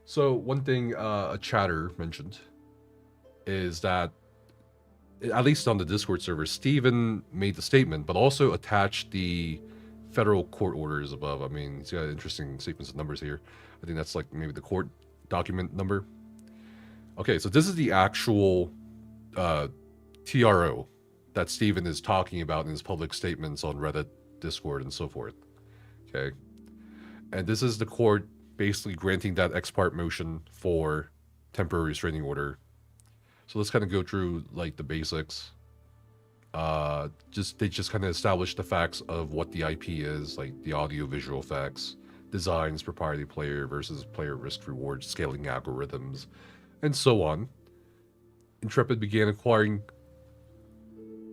So one thing a chatter mentioned is that, at least on the Discord server, Steven made the statement, but also attached the federal court orders above. I mean, he's got an interesting sequence of numbers here. I think that's like maybe the court document number. Okay, so this is the actual TRO that Steven is talking about in his public statements on Reddit, Discord, and so forth. Okay. And this is the court basically granting that ex parte motion for temporary restraining order. So let's kind of go through like the basics. They just kind of establish the facts of what the IP is, like the audio visual effects, designs, proprietary player versus player risk reward, scaling algorithms, and so on. Intrepid began acquiring.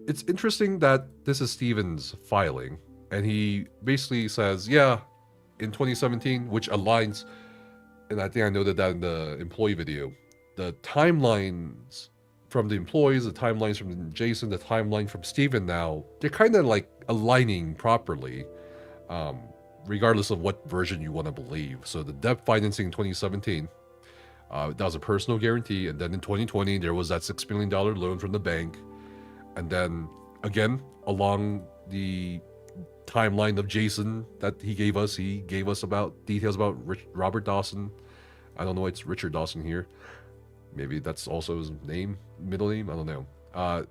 It's interesting that this is Steven's filing, and he basically says, yeah, in 2017, which aligns, and I think I noted that in the employee video, the timelines from the employees, the timelines from Jason, the timeline from Steven now, they're kind of like aligning properly, regardless of what version you want to believe. So the debt financing in 2017, that was a personal guarantee, and then in 2020, there was that $6 million loan from the bank, and then, again, along the timeline of Jason that he gave us about details about Robert Dawson. I don't know why it's Richard Dawson here. Maybe that's also his name, middle name, I don't know.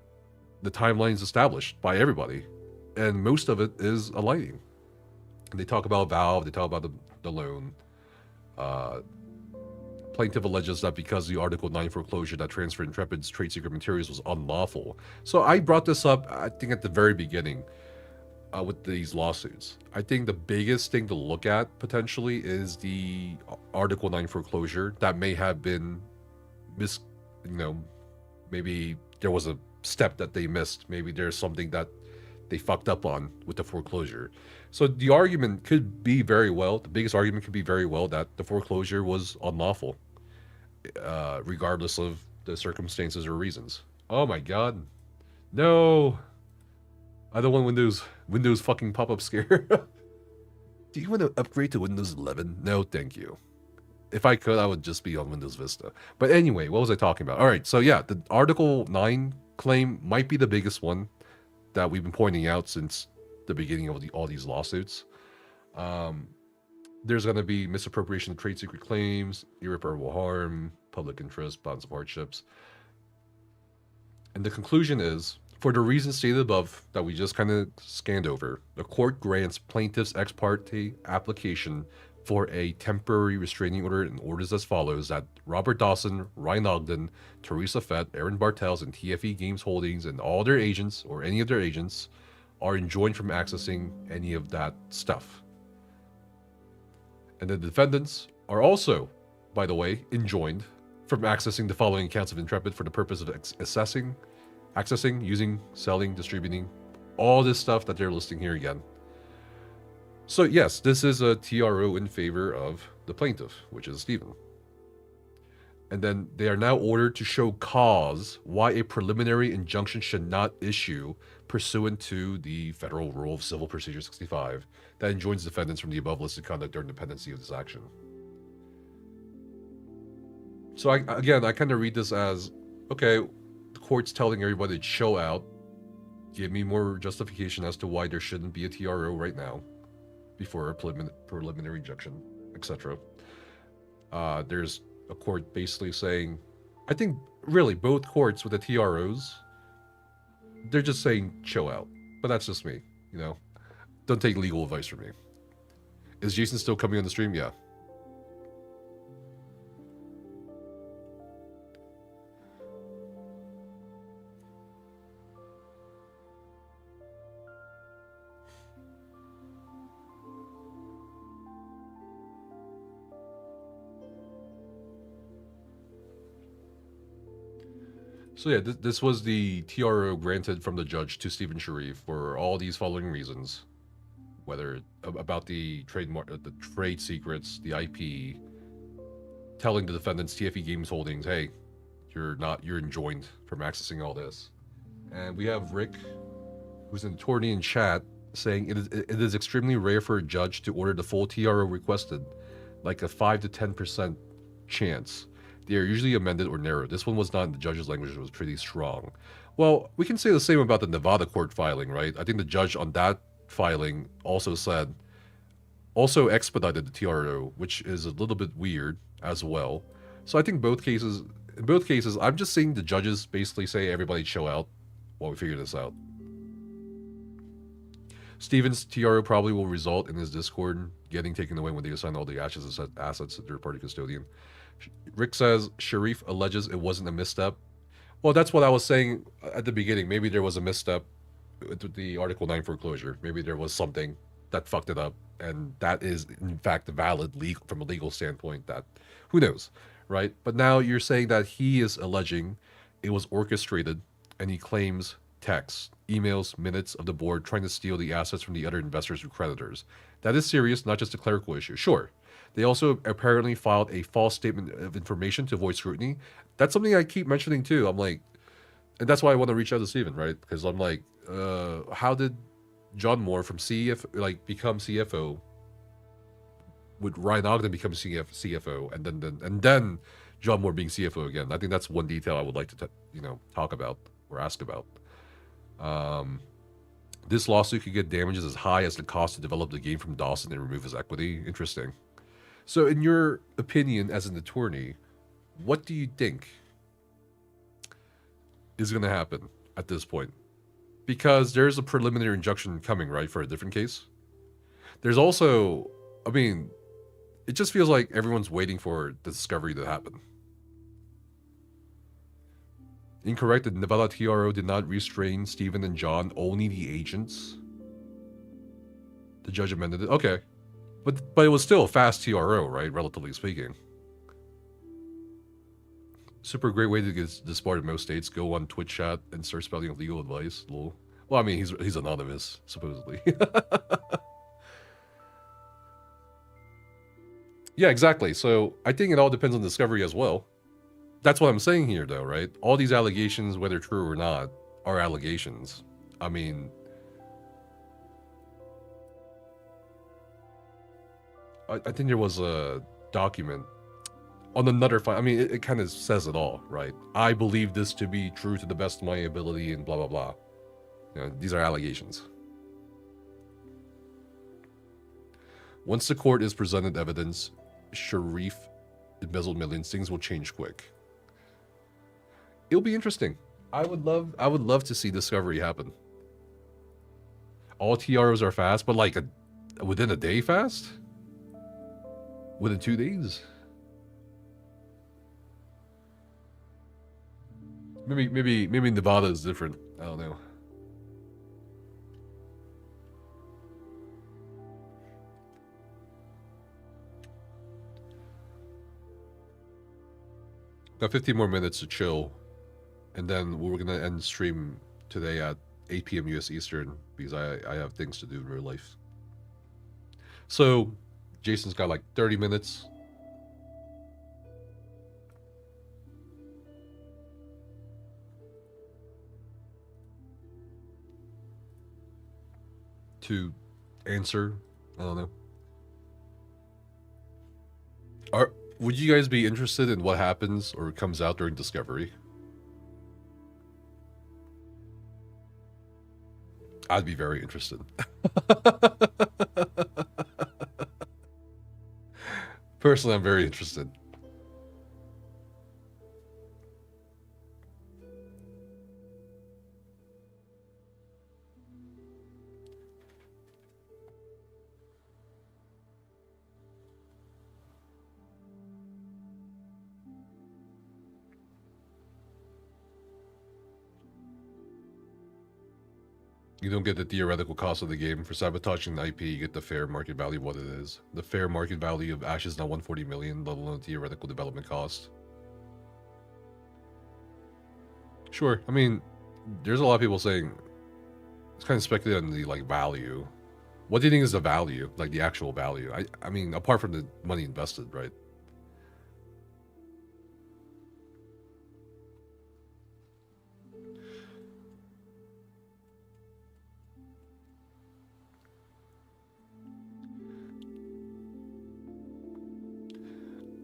The timeline's established by everybody, and most of it is aligning. And they talk about Valve, they talk about the loan. Plaintiff alleges that because the Article 9 foreclosure that transferred Intrepid's trade secret materials was unlawful. So I brought this up, I think, at the very beginning with these lawsuits. I think the biggest thing to look at, potentially, is the Article 9 foreclosure that may have been maybe there was a step that they missed. Maybe there's something that they fucked up on with the foreclosure. So the argument could be very well, the biggest argument could be very well that the foreclosure was unlawful, regardless of the circumstances or reasons. Oh my god. No. I don't want Windows fucking pop-up scare. Do you want to upgrade to Windows 11? No, thank you. If I could, I would just be on Windows Vista. But anyway, what was I talking about? All right, so yeah, the Article 9 claim might be the biggest one that we've been pointing out since the beginning of all these lawsuits. There's going to be misappropriation of trade secret claims, irreparable harm, public interest, bonds of hardships. And the conclusion is, for the reasons stated above that we just kind of scanned over, the court grants plaintiff's ex parte application for a temporary restraining order and orders as follows: that Robert Dawson, Ryan Ogden, Teresa Fett, Aaron Bartels, and TFE Games Holdings and all their agents, or any of their agents, are enjoined from accessing any of that stuff. And the defendants are also, by the way, enjoined from accessing the following accounts of Intrepid for the purpose of accessing, using, selling, distributing, all this stuff that they're listing here again. So yes, this is a TRO in favor of the plaintiff, which is Steven. And then they are now ordered to show cause why a preliminary injunction should not issue pursuant to the Federal Rule of Civil Procedure 65 that enjoins defendants from the above listed conduct during the pendency of this action. So I kind of read this as, okay, the court's telling everybody to chill out, give me more justification as to why there shouldn't be a TRO right now before a preliminary injunction, etc. There's a court basically saying, I think really both courts with the TROs, they're just saying chill out. But that's just me, you know. Don't take legal advice from me. Is Jason still coming on the stream? Yeah. So yeah, this was the TRO granted from the judge to Steven Sharif for all these following reasons, whether about the trademark, the trade secrets, the IP, telling the defendants, TFE Games Holdings, hey, you're enjoined from accessing all this. And we have Rick, who's an attorney in chat, saying it is extremely rare for a judge to order the full TRO requested, like a 5 to 10% chance. They are usually amended or narrowed. This one was not in the judge's language, it was pretty strong. Well, we can say the same about the Nevada court filing, right? I think the judge on that filing also expedited the TRO, which is a little bit weird as well. So I think in both cases, I'm just seeing the judges basically say, everybody chill out while we figure this out. Steven's TRO probably will result in his Discord getting taken away when they assign all the assets to third-party custodian. Rick says, Sharif alleges it wasn't a misstep. Well, that's what I was saying at the beginning. Maybe there was a misstep with the Article 9 foreclosure. Maybe there was something that fucked it up. And that is, in fact, valid from a legal standpoint. That, who knows, right? But now you're saying that he is alleging it was orchestrated, and he claims texts, emails, minutes of the board trying to steal the assets from the other investors or creditors. That is serious, not just a clerical issue. Sure. They also apparently filed a false statement of information to avoid scrutiny. That's something I keep mentioning too. I'm like, and that's why I want to reach out to Steven, right? Because I'm like, how did John Moore from become CFO? Would Ryan Ogden become CFO, and then John Moore being CFO again? I think that's one detail I would like to talk about or ask about. This lawsuit could get damages as high as the cost to develop the game from Dawson and remove his equity. Interesting. So, in your opinion, as an attorney, what do you think is going to happen at this point? Because there's a preliminary injunction coming, right, for a different case. There's also, I mean, it just feels like everyone's waiting for the discovery to happen. Incorrect, the Nevada TRO did not restrain Stephen and John, only the agents. The judge amended it. Okay. But it was still a fast TRO, right, relatively speaking. Super great way to get disbarred in most states. Go on Twitch chat and start spelling legal advice. Lol. Well, I mean, he's anonymous, supposedly. Yeah, exactly. So I think it all depends on discovery as well. That's what I'm saying here, though, right? All these allegations, whether true or not, are allegations. I mean, I think there was a document on another file. I mean, it kind of says it all, right? I believe this to be true to the best of my ability and blah, blah, blah. These are allegations. Once the court is presented evidence, Sharif embezzled millions, things will change quick. It'll be interesting. I would love to see discovery happen. All TROs are fast, but like within a day fast? Within 2 days? Maybe Nevada is different. I don't know. Got 15 more minutes to chill, and then we're gonna end stream today at 8 p.m. US Eastern because I have things to do in real life. So Jason's got like 30 minutes. To answer. I don't know. Would you guys be interested in what happens or comes out during discovery? I'd be very interested. Personally, I'm very interested. You don't get the theoretical cost of the game. For sabotaging the IP, you get the fair market value of what it is. The fair market value of Ash is now 140 million, let alone theoretical development cost. Sure, I mean, there's a lot of people saying, it's kind of speculating on the, like, value. What do you think is the value? Like, the actual value? I mean, apart from the money invested, right?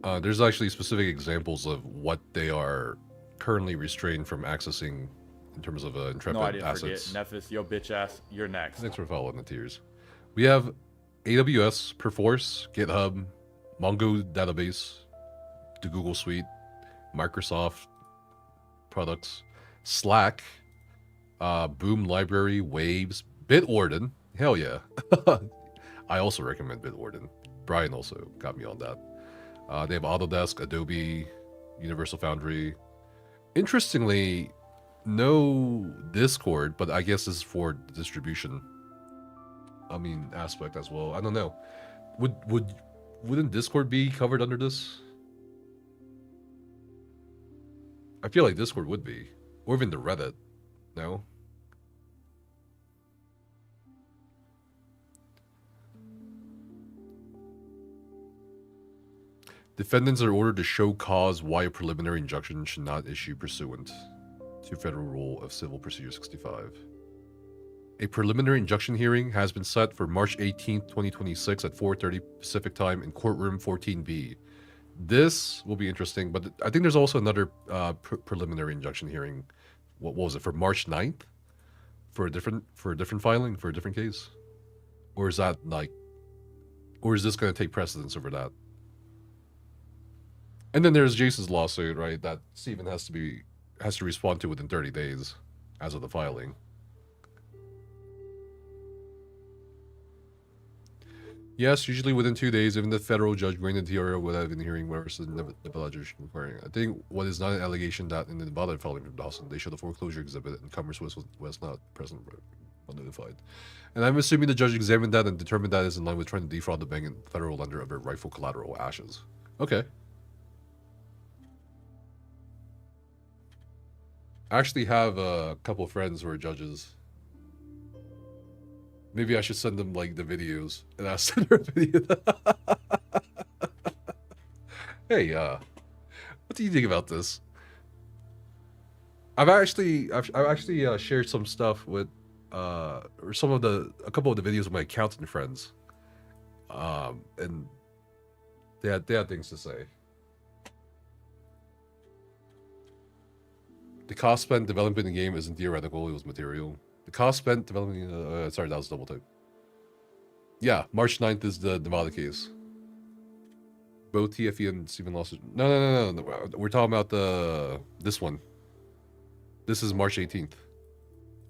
There's actually specific examples of what they are currently restrained from accessing in terms of Intrepid No, I didn't assets. forget. Nephis, yo bitch ass, you're next. Thanks for following the tiers. We have AWS, Perforce, GitHub, Mongo Database, the Google Suite, Microsoft products, Slack, Boom Library, Waves, Bitwarden. Hell yeah. I also recommend Bitwarden. Brian also got me on that. They have Autodesk, Adobe, Universal Foundry. Interestingly, no Discord, but I guess this is for distribution. I mean, aspect as well. I don't know. Wouldn't Discord be covered under this? I feel like Discord would be, or even the Reddit. No. Defendants are ordered to show cause why a preliminary injunction should not issue pursuant to Federal Rule of Civil Procedure 65. A preliminary injunction hearing has been set for March 18th, 2026 at 4:30 Pacific Time in courtroom 14B. This will be interesting, but I think there's also another preliminary injunction hearing. What was it, for March 9th? For a different filing, for a different case? Or is that like, or is this going to take precedence over that? And then there's Jason's lawsuit, right? That Steven has to respond to within 30 days as of the filing. Yes, usually within 2 days, even the federal judge granted TRO without even hearing whatever the Nevada judge requiring. I think what is not an allegation that in the Nevada filing from Dawson, they showed a foreclosure exhibit and Commerce was not present or notified. And I'm assuming the judge examined that and determined that is in line with trying to defraud the bank and federal lender of their rightful collateral ashes. Okay. I actually have a couple of friends who are judges. Maybe I should send them like the videos and ask them their opinion. Hey, what do you think about this? I've actually shared some stuff with or a couple of the videos of my accountant friends, and they had things to say. The cost spent developing the game isn't theoretical; it was material. The cost spent developing... sorry, that was double type. Yeah, March 9th is the Nevada case. Both TFE and Steven lawsuit. No. We're talking about this one. This is March 18th.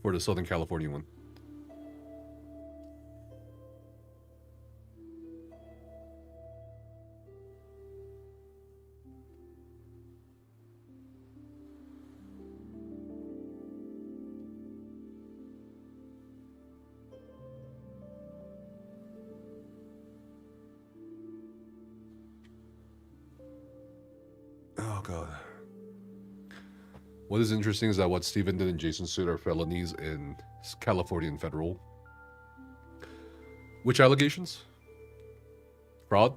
For the Southern California one. Oh god. What is interesting is that what Steven did and Jason suit are felonies in California and federal. Which allegations? Fraud?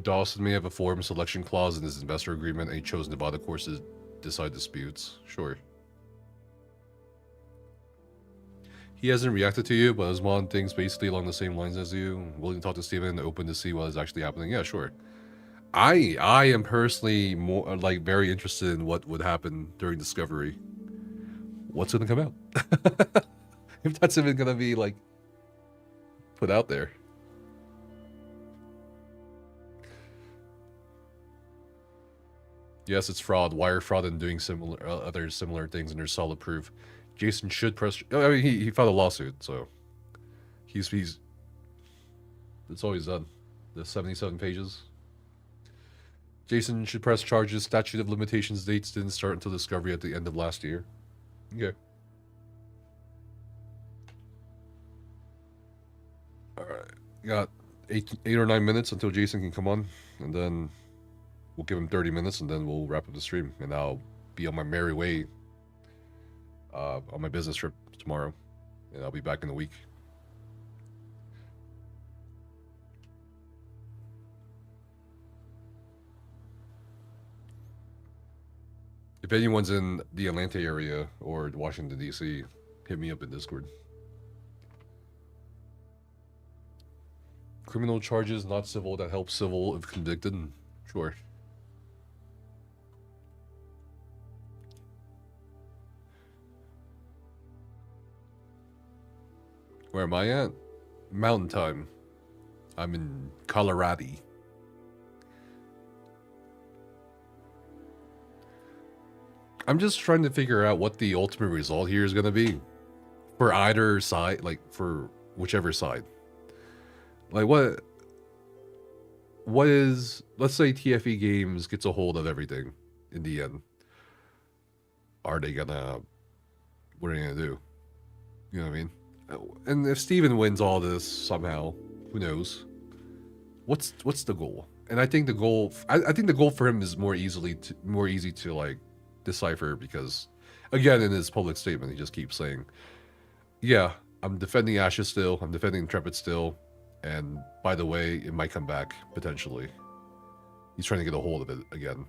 Dawson may have a forum selection clause in his investor agreement, and he chose Nevada courts to decide disputes. Sure. He hasn't reacted to you, but is one things basically along the same lines as you. Willing to talk to Steven and open to see what is actually happening. Yeah, sure. I am personally more like very interested in what would happen during discovery. What's gonna come out? If that's even gonna be like put out there. Yes, it's fraud, wire fraud, and doing other similar things, and there's solid proof. Jason should press. I mean, he filed a lawsuit, so he's that's all he's done. The 77 pages. Jason should press charges. Statute of limitations dates didn't start until discovery at the end of last year. Okay. All right, got 8 or 9 minutes until Jason can come on, and then we'll give him 30 minutes, and then we'll wrap up the stream, and I'll be on my merry way on my business trip tomorrow, and I'll be back in a week. If anyone's in the Atlanta area or Washington, D.C., hit me up in Discord. Criminal charges, not civil, that helps civil if convicted. Sure. Where am I at? Mountain time. I'm in Colorado. I'm just trying to figure out what the ultimate result here is going to be. For either side, like for whichever side. Like what is, let's say TFE Games gets a hold of everything in the end. Are they gonna, what are they gonna do? You know what I mean? And if Steven wins all this somehow, who knows? What's the goal? And I think the goal, I think the goal for him is more easy to like decipher, because again, in his public statement, he just keeps saying, yeah, I'm defending Ashes still, I'm defending Intrepid still, and by the way, it might come back potentially. He's trying to get a hold of it again.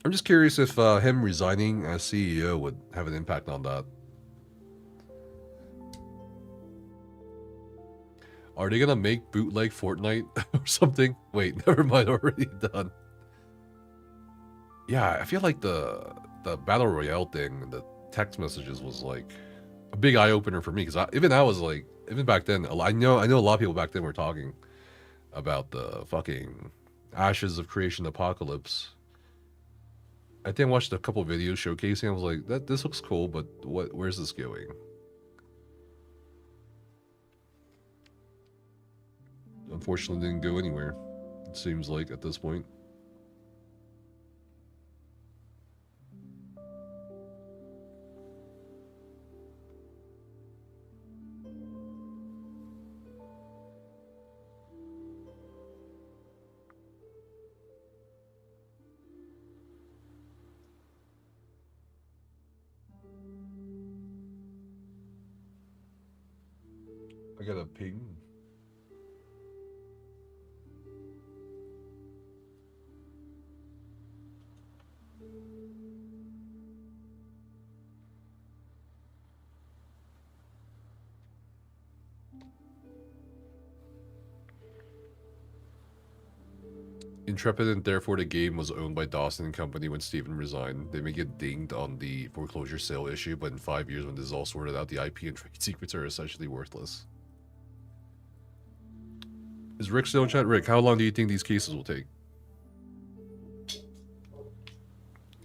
I'm just curious if him resigning as CEO would have an impact on that. Are they gonna make bootleg Fortnite or something? Wait, never mind, already done. Yeah, I feel like the Battle Royale thing, the text messages was like a big eye-opener for me, because even back then, I know a lot of people back then were talking about the fucking Ashes of Creation Apocalypse. I think I watched a couple of videos showcasing. I was like, this looks cool, but where's this going? Unfortunately, didn't go anywhere. It seems like at this point. I got a ping. Intrepid, and therefore the game was owned by Dawson and Company when Steven resigned. They may get dinged on the foreclosure sale issue, but in 5 years when this is all sorted out, the IP and trade secrets are essentially worthless. Is Rick still in chat? Rick, how long do you think these cases will take?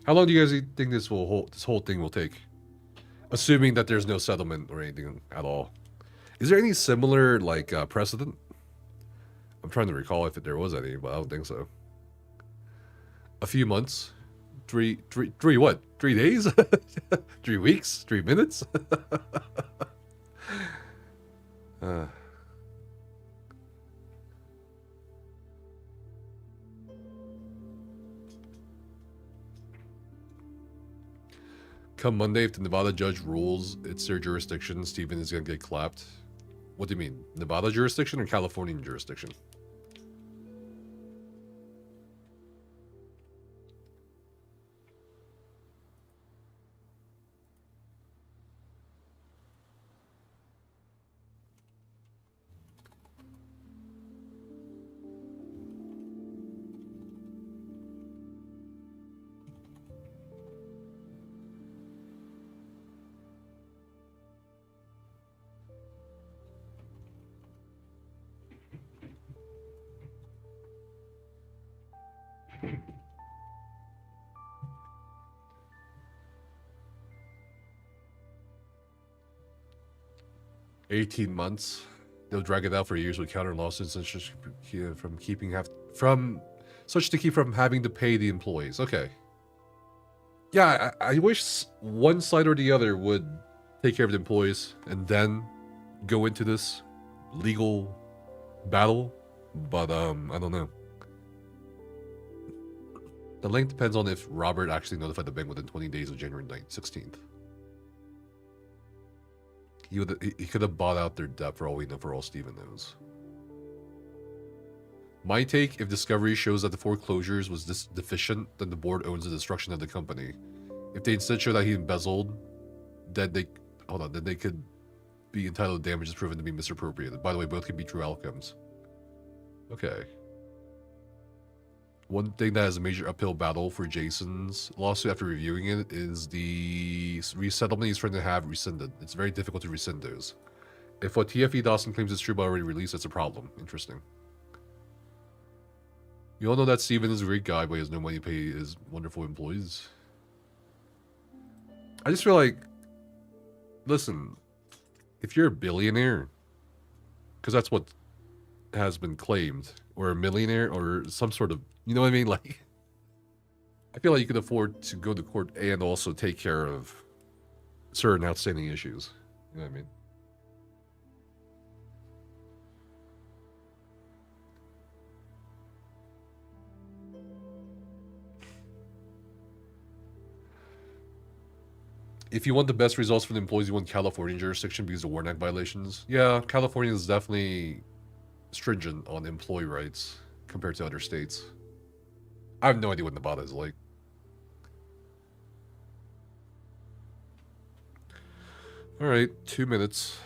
How long do you guys think this whole thing will take? Assuming that there's no settlement or anything at all. Is there any similar like precedent? I'm trying to recall if there was any, but I don't think so. A few months? Three what? 3 days? 3 weeks? 3 minutes? Come Monday, if the Nevada judge rules it's their jurisdiction, Steven is gonna get clapped. What do you mean? Nevada jurisdiction or Californian jurisdiction? $18 months. They'll drag it out for years with counter lawsuits and such from having to pay the employees. Okay. Yeah, I wish one side or the other would take care of the employees and then go into this legal battle, but I don't know. The length depends on if Robert actually notified the bank within 20 days of January 16th. He could have bought out their debt for all we know, for all Steven knows. My take, if discovery shows that the foreclosures was deficient, then the board owns the destruction of the company. If they instead show that he embezzled, then they could be entitled to damages proven to be misappropriated. By the way, both could be true outcomes. Okay. One thing that is a major uphill battle for Jason's lawsuit after reviewing it is the resettlement he's trying to have rescinded. It's very difficult to rescind those. If what TFE Dawson claims is true but already released, that's a problem. Interesting. You all know that Steven is a great guy, but he has no money to pay his wonderful employees. I just feel like, listen, if you're a billionaire, because that's what has been claimed, or a millionaire, or some sort of, you know what I mean? Like, I feel like you could afford to go to court and also take care of certain outstanding issues. You know what I mean? If you want the best results for the employees, you want California jurisdiction because of Warren Act violations. Yeah, California is definitely stringent on employee rights compared to other states. I have no idea what Nevada is like. All right, 2 minutes.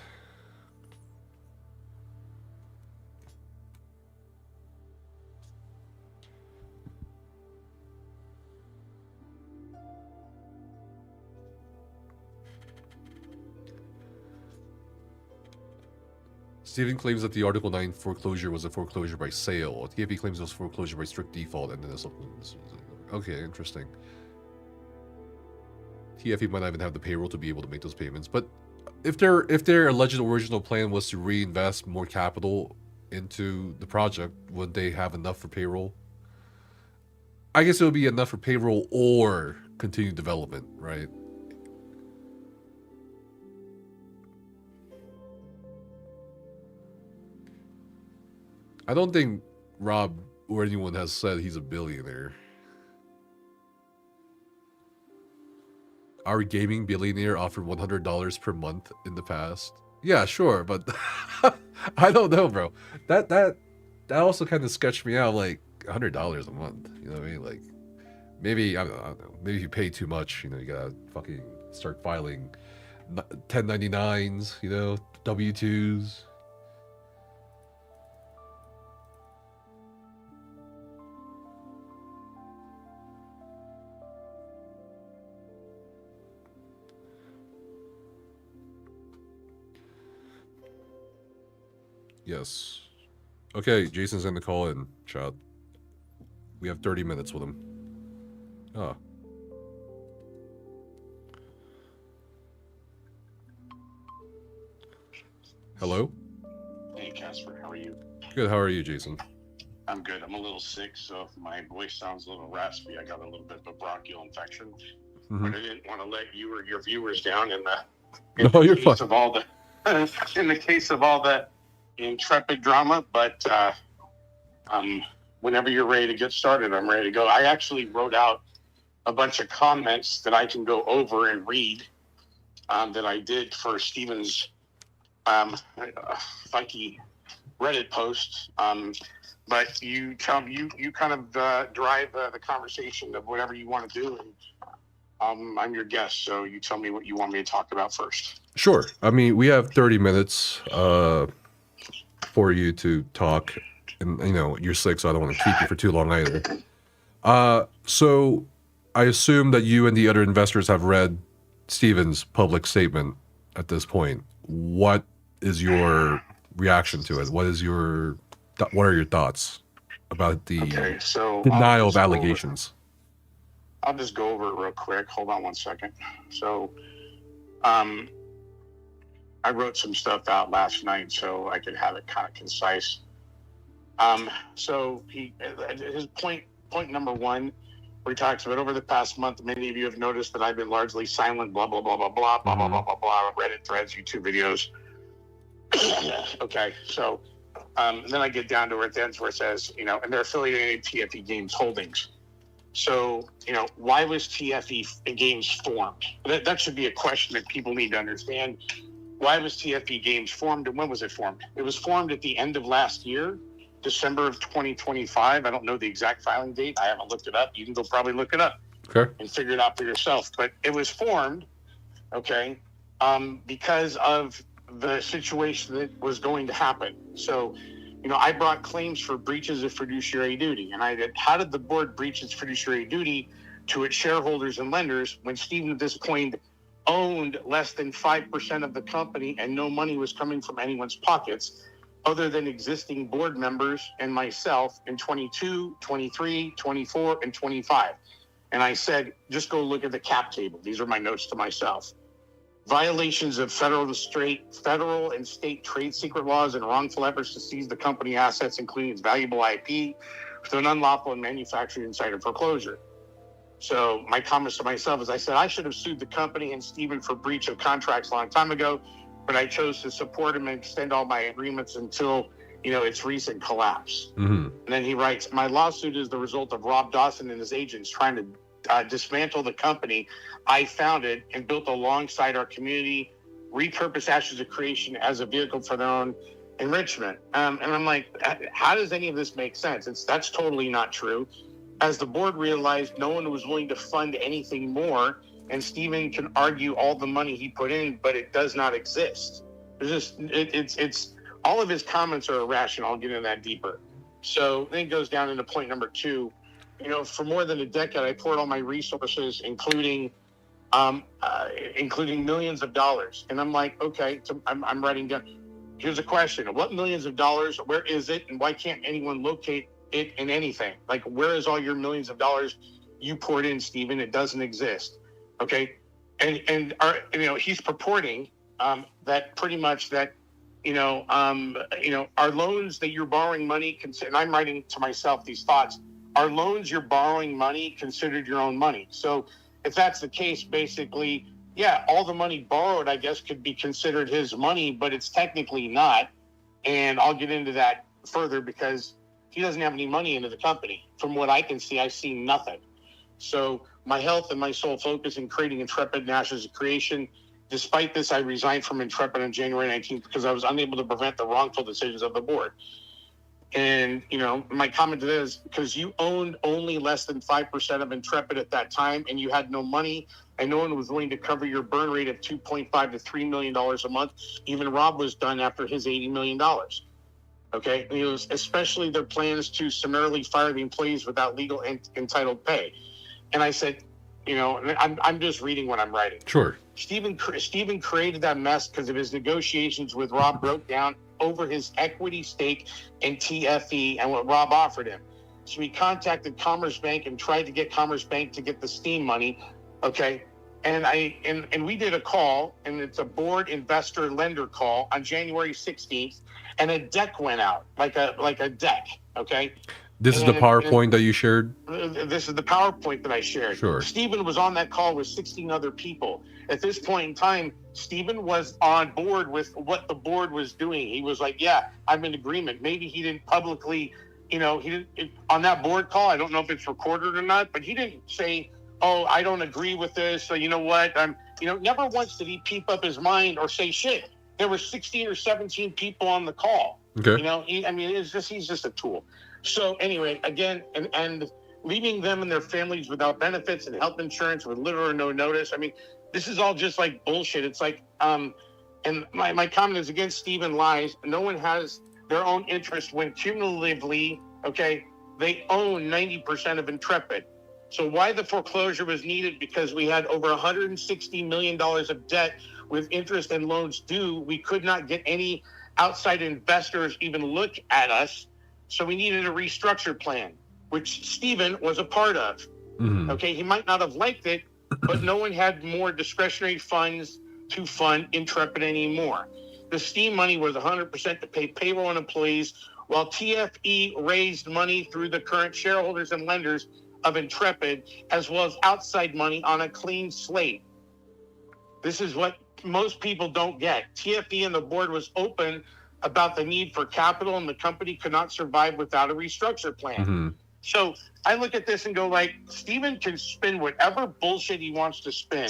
Steven claims that the Article 9 foreclosure was a foreclosure by sale. TFE claims it was foreclosure by strict default, and then there's something. Okay, interesting. TFE might not even have the payroll to be able to make those payments, but if their alleged original plan was to reinvest more capital into the project, would they have enough for payroll? I guess it would be enough for payroll or continued development, right? I don't think Rob or anyone has said he's a billionaire. Our gaming billionaire offered $100 per month in the past. Yeah, sure, but I don't know, bro. That also kind of sketched me out, like $100 a month. You know what I mean? Like, maybe I don't know. Maybe if you pay too much, you know, you gotta fucking start filing 1099s, you know, W-2s. Yes. Okay, Jason's going to call in, chat. We have 30 minutes with him. Ah. Hello? Hey, Casper, how are you? Good, how are you, Jason? I'm good. I'm a little sick, so if my voice sounds a little raspy, I got a little bit of a bronchial infection. But I didn't want to let you or your viewers down in the case of all the in the case of all the intrepid drama, but whenever you're ready to get started, I'm ready to go. I actually wrote out a bunch of comments that I can go over and read that I did for Steven's funky Reddit post. But you kind of drive the conversation of whatever you want to do, and I'm your guest, so you tell me what you want me to talk about first. Sure. I mean, we have 30 minutes for you to talk, and you know you're sick, so I don't want to keep you for too long either. So I assume that you and the other investors have read Steven's public statement at this point. What is your reaction to it? What are your thoughts about the denial of allegations? I'll just go over it real quick. Hold on one second. So, I wrote some stuff out last night so I could have it kind of concise. So his point number one, where he talks about over the past month, many of you have noticed that I've been largely silent, blah, blah, blah, blah, blah, blah, blah, blah, blah, blah, Reddit threads, YouTube videos. Okay, so then I get down to where it ends, where it says, you know, and they're affiliated TFE Games Holdings. So, you know, why was TFE Games formed? That should be a question that people need to understand. Why was TFE Games formed, and when was it formed? It was formed at the end of last year, December of 2025. I don't know the exact filing date. I haven't looked it up. You can go probably look it up and figure it out for yourself. But it was formed, okay, because of the situation that was going to happen. So, you know, I brought claims for breaches of fiduciary duty. And I did, how did the board breach its fiduciary duty to its shareholders and lenders when Stephen at this point owned less than 5% of the company and no money was coming from anyone's pockets other than existing board members and myself in 22, 23, 24, and 25. And I said, just go look at the cap table. These are my notes to myself. Violations of federal and state trade secret laws and wrongful efforts to seize the company assets, including its valuable IP, through an unlawful and manufactured incited foreclosure. So my comments to myself is I said I should have sued the company and Stephen for breach of contracts a long time ago, but I chose to support him and extend all my agreements until, you know, its recent collapse. And then he writes, my lawsuit is the result of Rob Dawson and his agents trying to dismantle the company I founded and built alongside our community, repurpose Ashes of Creation as a vehicle for their own enrichment. And I'm like, how does any of this make sense? That's totally not true. As the board realized, no one was willing to fund anything more, and Stephen can argue all the money he put in, but it does not exist. It's all of his comments are irrational. I'll get into that deeper. So then it goes down into point number 2. You know, for more than a decade, I poured all my resources, including millions of dollars. And I'm like, okay, so I'm writing down. Here's a question: what millions of dollars? Where is it? And why can't anyone locate it in anything? Like, where is all your millions of dollars you poured in, Stephen? It doesn't exist. Okay, and he's purporting that pretty much that our loans that you're borrowing money. And I'm writing to myself these thoughts. Are loans you're borrowing money considered your own money? So if that's the case, basically, yeah, all the money borrowed, I guess, could be considered his money, but it's technically not. And I'll get into that further because he doesn't have any money into the company. From what I can see, I see nothing. So my health and my sole focus in creating Intrepid and Ashes of Creation. Despite this, I resigned from Intrepid on January 19th because I was unable to prevent the wrongful decisions of the board. And, you know, my comment to this, because you owned only less than 5% of Intrepid at that time, and you had no money, and no one was willing to cover your burn rate of $2.5 to $3 million a month. Even Rob was done after his $80 million. Okay? And it was especially their plans to summarily fire the employees without legal entitled pay. And I said, you know, I'm just reading what I'm writing. Sure. Stephen created that mess because of his negotiations with Rob broke down over his equity stake in TFE and what Rob offered him. So he contacted Commerce Bank and tried to get Commerce Bank to get the Steam money. Okay. And we did a call, and it's a board investor lender call on January 16th, and a deck went out, like a deck. Okay. This is the PowerPoint that you shared? This is the PowerPoint that I shared. Sure. Stephen was on that call with 16 other people. At this point in time, Stephen was on board with what the board was doing. He was like, yeah, I'm in agreement. Maybe he didn't publicly, on that board call, I don't know if it's recorded or not, but he didn't say, oh, I don't agree with this. So you know what? Never once did he peep up his mind or say shit. There were 16 or 17 people on the call. Okay. He's just a tool. So anyway, again, and leaving them and their families without benefits and health insurance with little or no notice. I mean, this is all just like bullshit. It's like, and my comment is against Stephen lies. No one has their own interest when cumulatively, okay, they own 90% of Intrepid. So why the foreclosure was needed? Because we had over $160 million of debt with interest and loans due. We could not get any outside investors even look at us. So we needed a restructure plan, which Stephen was a part of. Mm-hmm. Okay, he might not have liked it, but no one had more discretionary funds to fund Intrepid anymore. The Steam money was 100% to pay payroll and employees, while TFE raised money through the current shareholders and lenders of Intrepid, as well as outside money on a clean slate. This is what most people don't get. TFE and the board was open about the need for capital, and the company could not survive without a restructure plan. Mm-hmm. So I look at this and go like, Steven can spin whatever bullshit he wants to spin,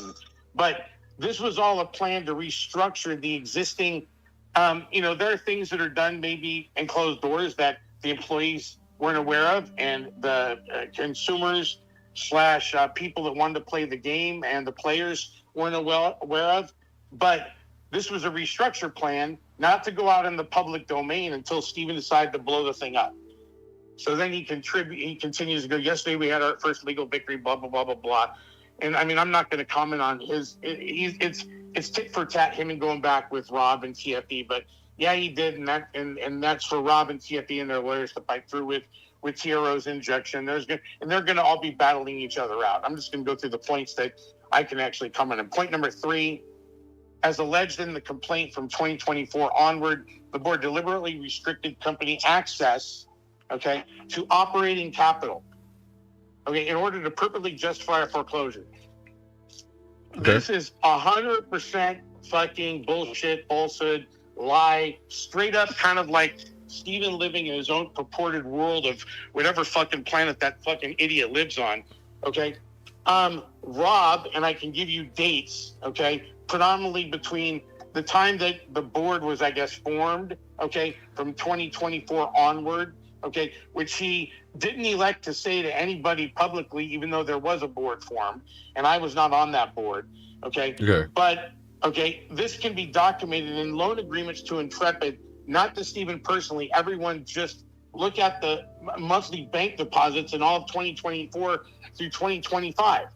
but this was all a plan to restructure the existing, there are things that are done maybe in closed doors that the employees weren't aware of, and the consumers / people that wanted to play the game and the players weren't aware of. But this was a restructure plan not to go out in the public domain until Steven decided to blow the thing up. So then he continues to go, yesterday we had our first legal victory, blah, blah, blah, blah, blah. And I mean, I'm not going to comment on it's tit for tat, him and going back with Rob and TFE, but yeah, he did. And that's for Rob and TFE and their lawyers to fight through with TRO's injection. They're going to all be battling each other out. I'm just going to go through the points that I can actually comment on. Point number 3, as alleged in the complaint from 2024 onward, the board deliberately restricted company access, to operating capital, in order to purposely justify a foreclosure. Okay. This is 100% fucking bullshit, falsehood, lie, straight up kind of like Steven living in his own purported world of whatever fucking planet that fucking idiot lives on, Rob, and I can give you dates, predominantly between the time that the board was, I guess, formed, from 2024 onward, which he didn't elect to say to anybody publicly, even though there was a board formed, and I was not on that board, But, this can be documented in loan agreements to Intrepid, not to Steven personally. Everyone just look at the monthly bank deposits in all of 2024 through 2025.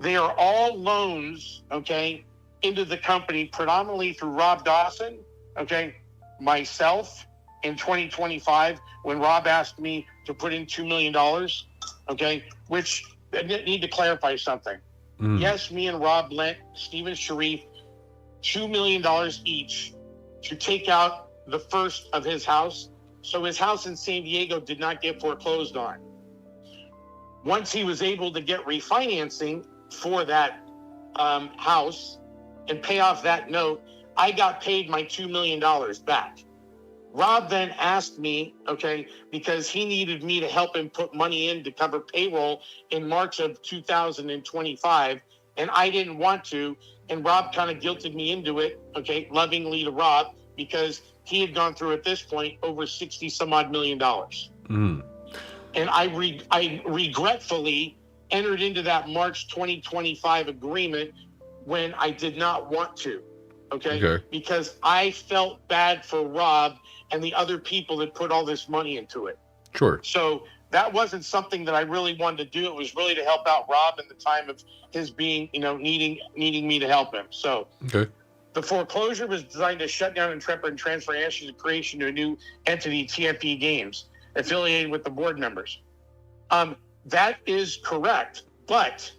They are all loans, into the company, predominantly through Rob Dawson, myself in 2025, when Rob asked me to put in $2 million, which I need to clarify something. Yes, me and Rob lent Steven Sharif $2 million each to take out the first of his house. So his house in San Diego did not get foreclosed on. Once he was able to get refinancing for that house and pay off that note, I got paid my $2 million back. Rob then asked me, because he needed me to help him put money in to cover payroll in March of 2025, and I didn't want to, and Rob kind of guilted me into it, lovingly to Rob, because he had gone through at this point over 60 some odd $1 million. And I regretfully entered into that March 2025 agreement when I did not want to, because I felt bad for Rob and the other people that put all this money into it. Sure. So that wasn't something that I really wanted to do. It was really to help out Rob in the time of his being, needing me to help him. So the foreclosure was designed to shut down Intrepid and transfer Ash's creation to a new entity, TFE Games, affiliated with the board members. That is correct, but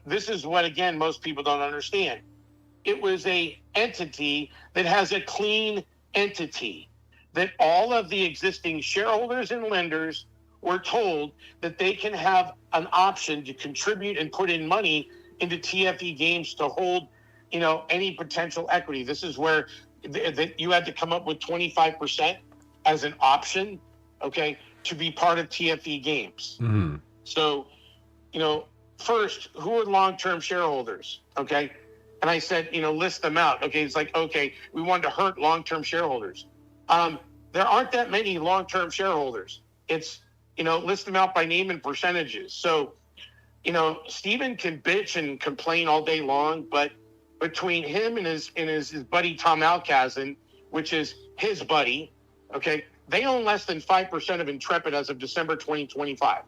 this is what, again, most people don't understand. It was a entity that has a clean entity, that all of the existing shareholders and lenders were told that they can have an option to contribute and put in money into TFE Games to hold, any potential equity. This is where you had to come up with 25% as an option, to be part of TFE Games. Mm-hmm. So, first, who are long-term shareholders? And I said, list them out. It's like, we wanted to hurt long-term shareholders. There aren't that many long-term shareholders. It's, list them out by name and percentages. So, Steven can bitch and complain all day long, but between him and his buddy Tom Alcazan, which is his buddy, they own less than 5% of Intrepid as of December 2025.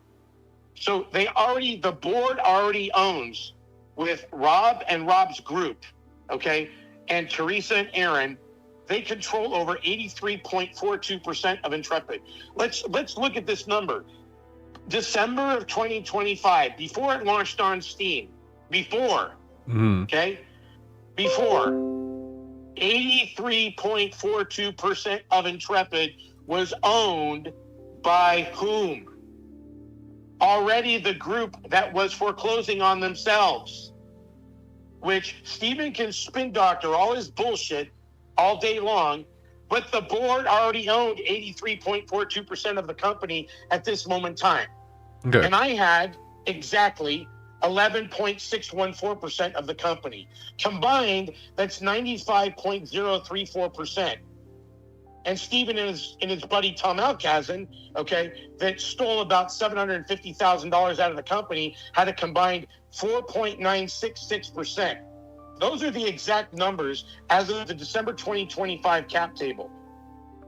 So the board already owns, with Rob and Rob's group, and Teresa and Aaron, they control over 83.42% of Intrepid. Let's look at this number. December of 2025, before it launched on Steam, before 83.42% of Intrepid was owned by whom? Already the group that was foreclosing on themselves. which Stephen can spin doctor all his bullshit all day long, but the board already owned 83.42% of the company at this moment in time. Okay. And I had exactly 11.614% of the company. Combined, that's 95.034%. And Stephen and his buddy Tom Alcazan, okay, that stole about $750,000 out of the company, had a combined 4.966%. Those are the exact numbers as of the December 2025 cap table.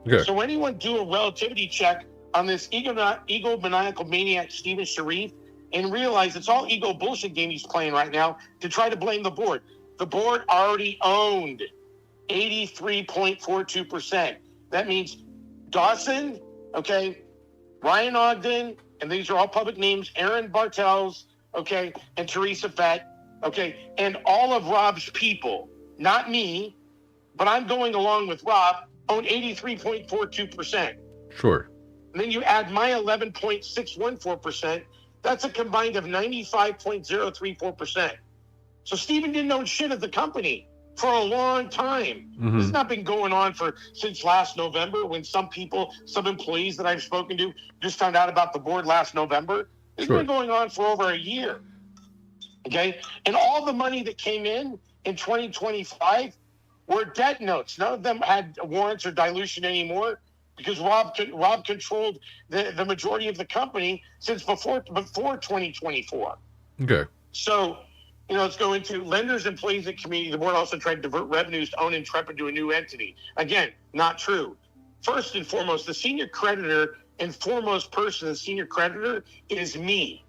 Okay. So anyone do a relativity check on this egomaniacal maniac Stephen Sharif and realize it's all ego bullshit game he's playing right now to try to blame the board. The board already owned 83.42%. That means Dawson, okay, Ryan Ogden, and these are all public names, Aaron Bartels, okay, and Teresa Fett, okay, and all of Rob's people, not me, but I'm going along with Rob, own 83.42%. Sure. And then you add my 11.614%, that's a combined of 95.034%. So Stephen didn't own shit of the company for a long time. Mm-hmm. This has not been going on since last November when some employees that I've spoken to just found out about the board last November. It's been going on for over a year. Okay? And all the money that came in 2025 were debt notes. None of them had warrants or dilution anymore because Rob controlled the majority of the company since before 2024. Okay. So, let's go into lenders, employees, and community. The board also tried to divert revenues to own Intrepid to a new entity. Again, not true. First and foremost, the senior creditor and foremost person, the senior creditor, is me.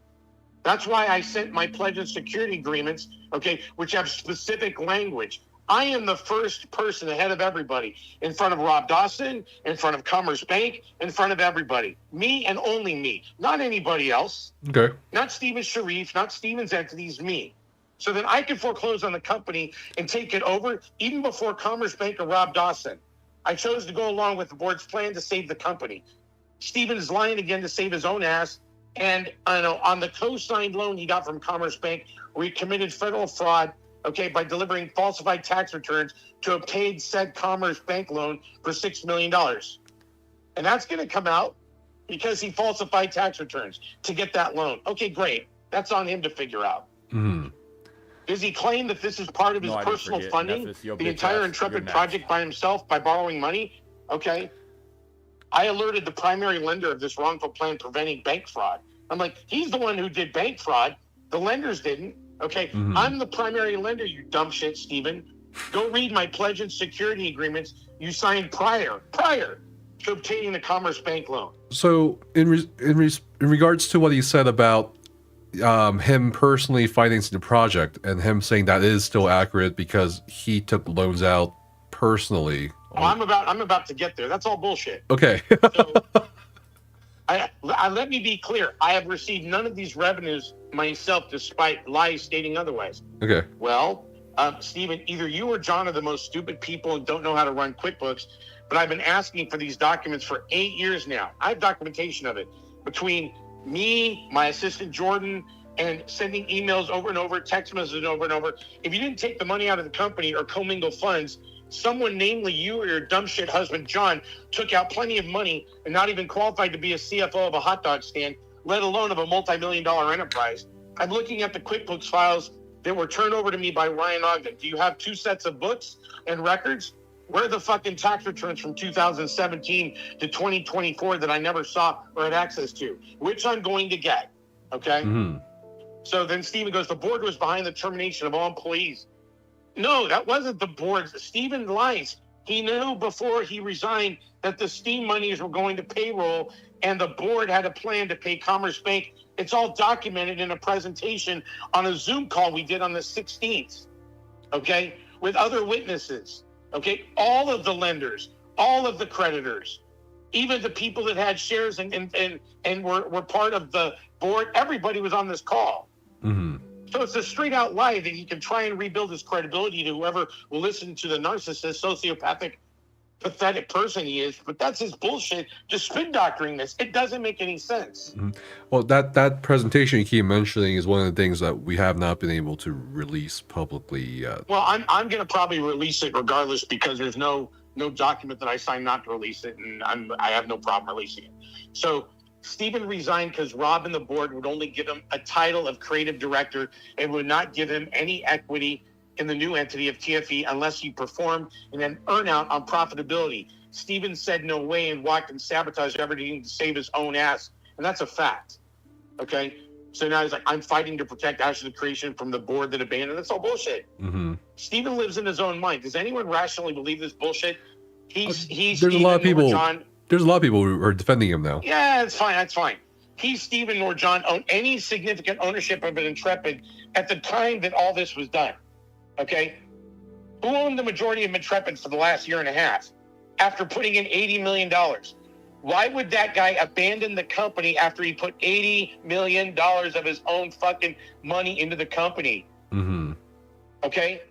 That's why I sent my pledge and security agreements, okay, which have specific language. I am the first person ahead of everybody, in front of Rob Dawson, in front of Commerce Bank, in front of everybody. Me and only me, not anybody else. Okay. Not Stephen Sharif, not Stephen's entities, me. So then I could foreclose on the company and take it over even before Commerce Bank or Rob Dawson. I chose to go along with the board's plan to save the company. Stephen is lying again to save his own ass. And on the co-signed loan he got from Commerce Bank, where he committed federal fraud, okay, by delivering falsified tax returns to obtain said Commerce Bank loan for $6 million. And that's going to come out because he falsified tax returns to get that loan. Okay, great. That's on him to figure out. Mm-hmm. Does he claim that this is part of his personal funding, the entire Intrepid project by himself, by borrowing money? Okay. I alerted the primary lender of this wrongful plan preventing bank fraud. I'm like, he's the one who did bank fraud. The lenders didn't. Okay. Mm-hmm. I'm the primary lender, you dumb shit, Stephen. Go read my pledge and security agreements you signed prior to obtaining the Commerce Bank loan. So in regards to what he said about him personally financing the project and him saying that is still accurate because he took loans out personally. Oh, I'm about to get there. That's all bullshit. Okay. So, let me be clear. I have received none of these revenues myself, despite lies stating otherwise. Okay. Well, Stephen, either you or John are the most stupid people and don't know how to run QuickBooks, but I've been asking for these documents for 8 years now. I have documentation of it between me, my assistant Jordan, and sending emails over and over, text messages over and over. If you didn't take the money out of the company or commingle funds, someone, namely you or your dumb shit husband John, took out plenty of money and not even qualified to be a CFO of a hot dog stand, let alone of a multi-million-dollar enterprise. I'm looking at the QuickBooks files that were turned over to me by Ryan Ogden. Do you have 2 sets of books and records? Where are the fucking tax returns from 2017 to 2024 that I never saw or had access to, which I'm going to get, okay? Mm-hmm. So then Stephen goes, the board was behind the termination of all employees. No, that wasn't the board. Stephen lies. He knew before he resigned that the Steam monies were going to payroll and the board had a plan to pay Commerce Bank. It's all documented in a presentation on a Zoom call we did on the 16th, okay, with other witnesses. Okay, all of the lenders, all of the creditors, even the people that had shares and were part of the board, everybody was on this call. Mm-hmm. So it's a straight out lie that he can try and rebuild his credibility to whoever will listen to the narcissist, sociopathic pathetic person he is, but that's his bullshit. Just spin doctoring this. It doesn't make any sense. Well, that presentation you keep mentioning is one of the things that we have not been able to release publicly yet. Well, I'm going to probably release it regardless because there's no document that I signed not to release it, and I have no problem releasing it. So Stephen resigned because Rob and the board would only give him a title of creative director and would not give him any equity in the new entity of TFE unless he performed and then earn out on profitability. Stephen said no way and walked and sabotaged everything to save his own ass. And that's a fact. Okay? So now he's like, I'm fighting to protect Ashes of Creation from the board that abandoned. That's all bullshit. Stephen lives in his own mind. Does anyone rationally believe this bullshit? He's There's a lot of people. John. There's a lot of people who are defending him now. Yeah, that's fine. That's fine. He, Stephen, nor John owned any significant ownership of an Intrepid at the time that all this was done. Okay? Who owned the majority of Intrepid for the last year and a half after putting in $80 million? Why would that guy abandon the company after he put $80 million of his own fucking money into the company? Okay?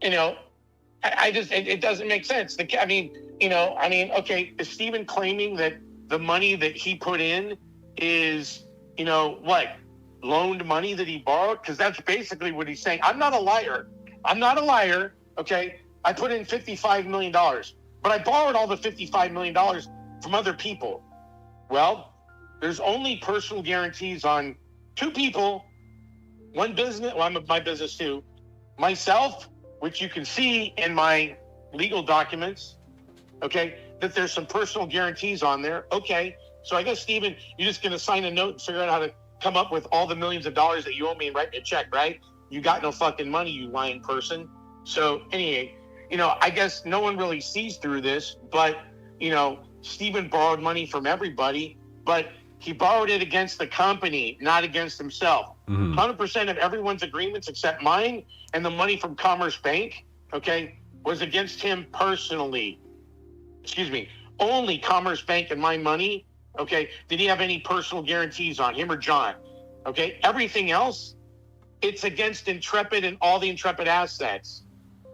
You know, I just, it doesn't make sense. Okay, is Stephen claiming that the money that he put in is, loaned money that he borrowed? Because that's basically what he's saying. I'm not a liar. Okay? I put in $55 million, but I borrowed all the $55 million from other people. Well, there's only personal guarantees on two people, one business, well, I'm my business too, myself, which you can see in my legal documents, okay, that there's some personal guarantees on there. Okay, so I guess, Stephen, you're just going to sign a note and figure out how to come up with all the millions of dollars that you owe me and write me a check, right? You got no fucking money, you lying person. So anyway, I guess no one really sees through this, but, Stephen borrowed money from everybody, but he borrowed it against the company, not against himself. 100% of everyone's agreements except mine and the money from Commerce Bank, okay, was against him personally. Excuse me. Only Commerce Bank and my money, okay, did he have any personal guarantees on, him or John? Okay, everything else, it's against Intrepid and all the Intrepid assets.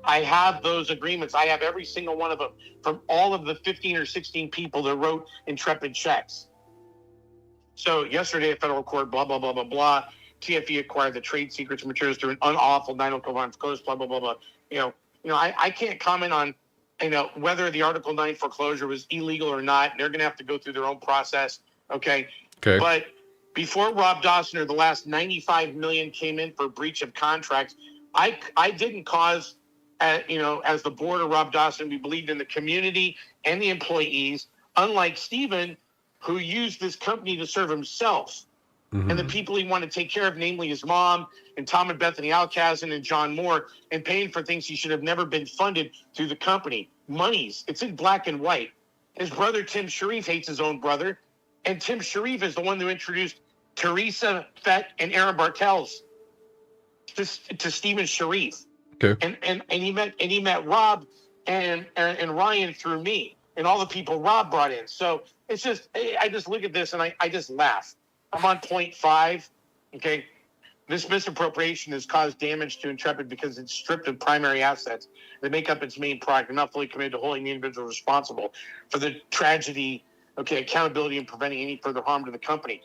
I have those agreements. I have every single one of them from all of the 15 or 16 people that wrote Intrepid checks. So yesterday, a federal court, blah, blah, blah, blah, blah. TFE acquired the trade secrets materials through an unlawful 909 foreclosure, blah, blah, blah, blah. I can't comment on, whether the Article 9 foreclosure was illegal or not. They're going to have to go through their own process. Okay. But before Rob Dawson or the last $95 million came in for breach of contracts, I didn't cause, as the board of Rob Dawson, we believed in the community and the employees, unlike Stephen, who used this company to serve himself and the people he wanted to take care of, namely his mom and Tom and Bethany Alcazan and John Moore, and paying for things he should have never been funded through the company. Monies. It's in black and white. His brother, Tim Sharif, hates his own brother. And Tim Sharif is the one who introduced Teresa Fett and Aaron Bartels to Stephen Sharif. Okay. And he met Rob and Ryan through me and all the people Rob brought in. So it's just, I just look at this and I just laugh. I'm on 0.5. Okay. This misappropriation has caused damage to Intrepid because it's stripped of primary assets that make up its main product and not fully committed to holding the individual responsible for the tragedy, accountability, and preventing any further harm to the company.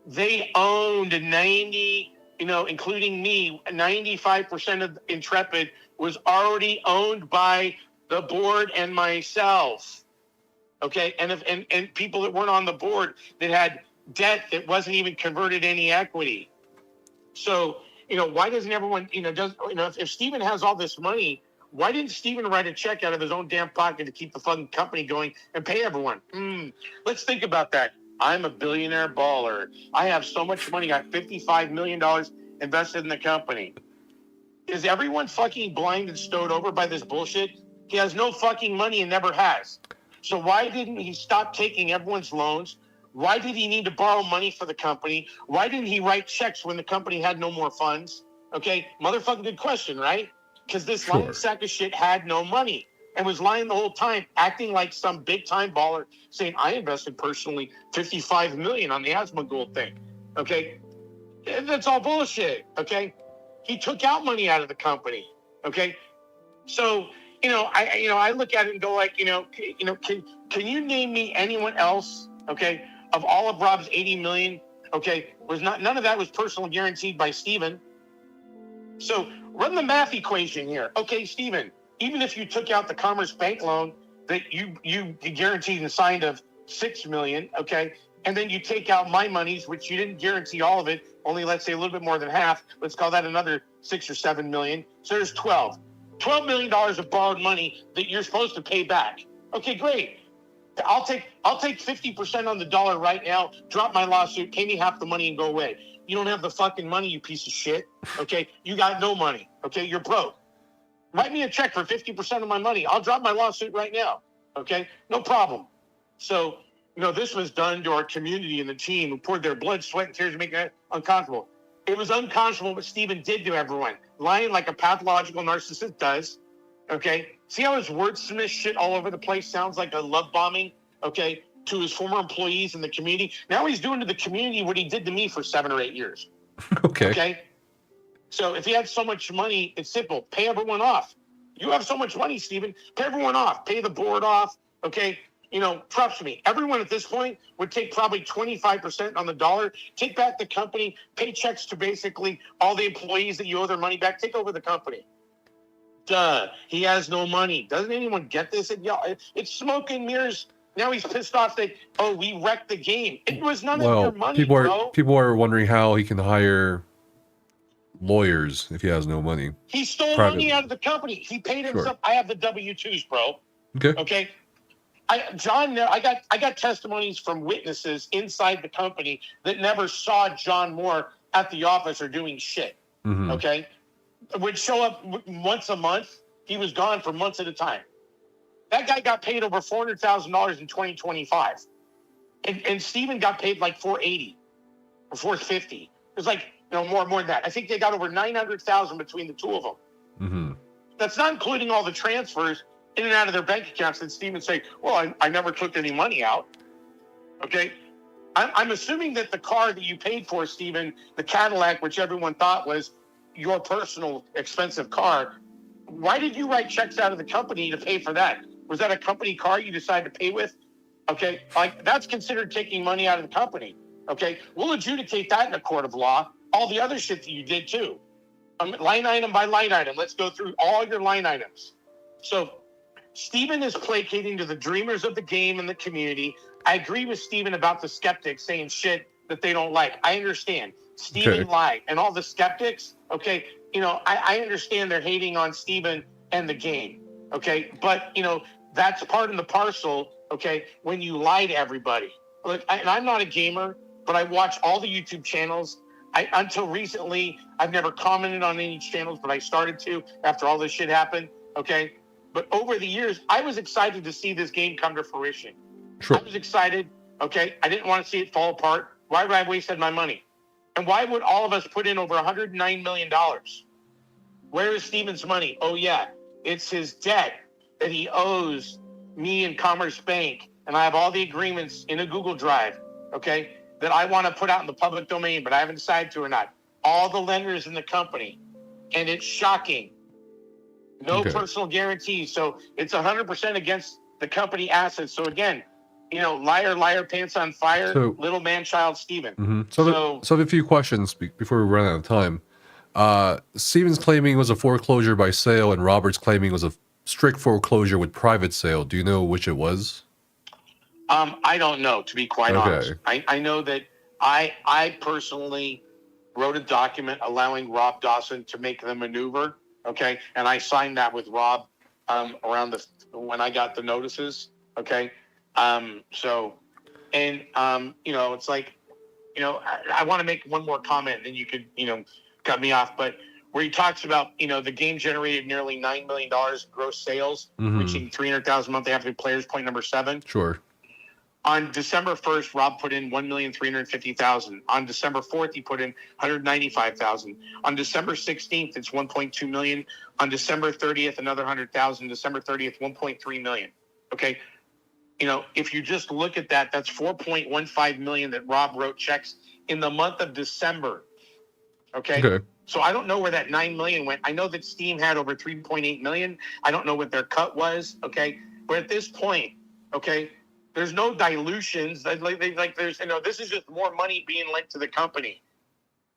They owned 90, including me, 95% of Intrepid was already owned by the board and myself. Okay, and people that weren't on the board that had debt that wasn't even converted to any equity. So, why doesn't everyone, if Stephen has all this money, why didn't Stephen write a check out of his own damn pocket to keep the fucking company going and pay everyone? Let's think about that. I'm a billionaire baller. I have so much money. I got $55 million invested in the company. Is everyone fucking blind and stowed over by this bullshit? He has no fucking money and never has. So why didn't he stop taking everyone's loans? Why did he need to borrow money for the company? Why didn't he write checks when the company had no more funds? Okay, motherfucking good question, right? Because this lying sack of shit had no money and was lying the whole time, acting like some big-time baller, saying, I invested personally $55 million on the Asmongold thing, okay? That's all bullshit, okay? He took out money out of the company, okay? So, I look at it and go like, can you name me anyone else, okay, of all of Rob's 80 million, okay, none of that was personally guaranteed by Steven. So run the math equation here. Okay, Steven, even if you took out the Commerce Bank loan that you guaranteed and signed of $6 million, okay, and then you take out my monies, which you didn't guarantee all of it, only let's say a little bit more than half. Let's call that another $6 or $7 million. So there's $12 million of borrowed money that you're supposed to pay back. Okay, great. I'll take 50% on the dollar right now, drop my lawsuit, pay me half the money and go away. You don't have the fucking money, you piece of shit. Okay, you got no money. Okay, you're broke. Write me a check for 50% of my money. I'll drop my lawsuit right now. Okay, no problem. So, this was done to our community and the team who poured their blood, sweat, and tears to make it unconscionable. It was unconscionable what Steven did to everyone. Lying like a pathological narcissist does. Okay? See how his wordsmith shit all over the place sounds like a love bombing, okay, to his former employees in the community? Now he's doing to the community what he did to me for 7 or 8 years. Okay? So if he had so much money, it's simple. Pay everyone off. You have so much money, Steven. Pay everyone off. Pay the board off. Okay? Trust me, everyone at this point would take probably 25% on the dollar, take back the company, pay checks to basically all the employees that you owe their money back, take over the company. Duh. He has no money. Doesn't anyone get this? It's smoke and mirrors. Now he's pissed off that, we wrecked the game. It was none of your money, bro. People are wondering how he can hire lawyers if he has no money. He stole money out of the company. He paid himself. I have the W-2s, bro. Okay. I got testimonies from witnesses inside the company that never saw John Moore at the office or doing shit. Okay, would show up once a month. He was gone for months at a time. That guy got paid over $400,000 in 2025, and Steven got paid like $480 or $450. It was like more than that. I think they got over $900,000 between the two of them. That's not including all the transfers in and out of their bank accounts that Steven say, well, I never took any money out. Okay? I'm assuming that the car that you paid for, Steven, the Cadillac, which everyone thought was your personal expensive car, why did you write checks out of the company to pay for that? Was that a company car you decided to pay with? Okay? That's considered taking money out of the company. Okay? We'll adjudicate that in a court of law. All the other shit that you did, too. Line item by line item. Let's go through all your line items. So, Steven is placating to the dreamers of the game and the community. I agree with Steven about the skeptics saying shit that they don't like. I understand. Steven lied. And all the skeptics, okay, I understand they're hating on Steven and the game, okay? But, that's part and the parcel, okay, when you lie to everybody. Look, and I'm not a gamer, but I watch all the YouTube channels. Until recently, I've never commented on any channels, but I started to after all this shit happened, okay? But over the years, I was excited to see this game come to fruition. I was excited, okay? I didn't want to see it fall apart. Why would I have wasted my money? And why would all of us put in over $109 million? Where is Steven's money? Oh, yeah, it's his debt that he owes me and Commerce Bank. And I have all the agreements in a Google Drive, okay, that I want to put out in the public domain, but I haven't decided to or not. All the lenders in the company. And it's shocking. No personal guarantees. So it's 100% against the company assets. So again, liar, liar, pants on fire, little man-child Steven. So I have a few questions before we run out of time. Steven's claiming it was a foreclosure by sale, and Robert's claiming it was a strict foreclosure with private sale. Do you know which it was? I don't know, to be quite honest. I know that I personally wrote a document allowing Rob Dawson to make the maneuver. Okay, and I signed that with Rob around when I got the notices. Okay, it's like, I want to make one more comment, then you could, cut me off. But where he talks about, the game generated nearly $9 million gross sales, reaching 300,000 monthly active players. Point number 7. Sure. On December 1st, Rob put in $1,350,000. On December 4th, he put in $195,000. On December 16th, it's $1.2 million. On December 30th, another $100,000. December 30th, $1.3 million. Okay, if you just look at that, that's $4.15 million that Rob wrote checks in the month of December. Okay. So I don't know where that 9 million went. I know that Steam had over 3.8 million. I don't know what their cut was. Okay, but at this point, okay, there's no dilutions. There's this is just more money being lent to the company.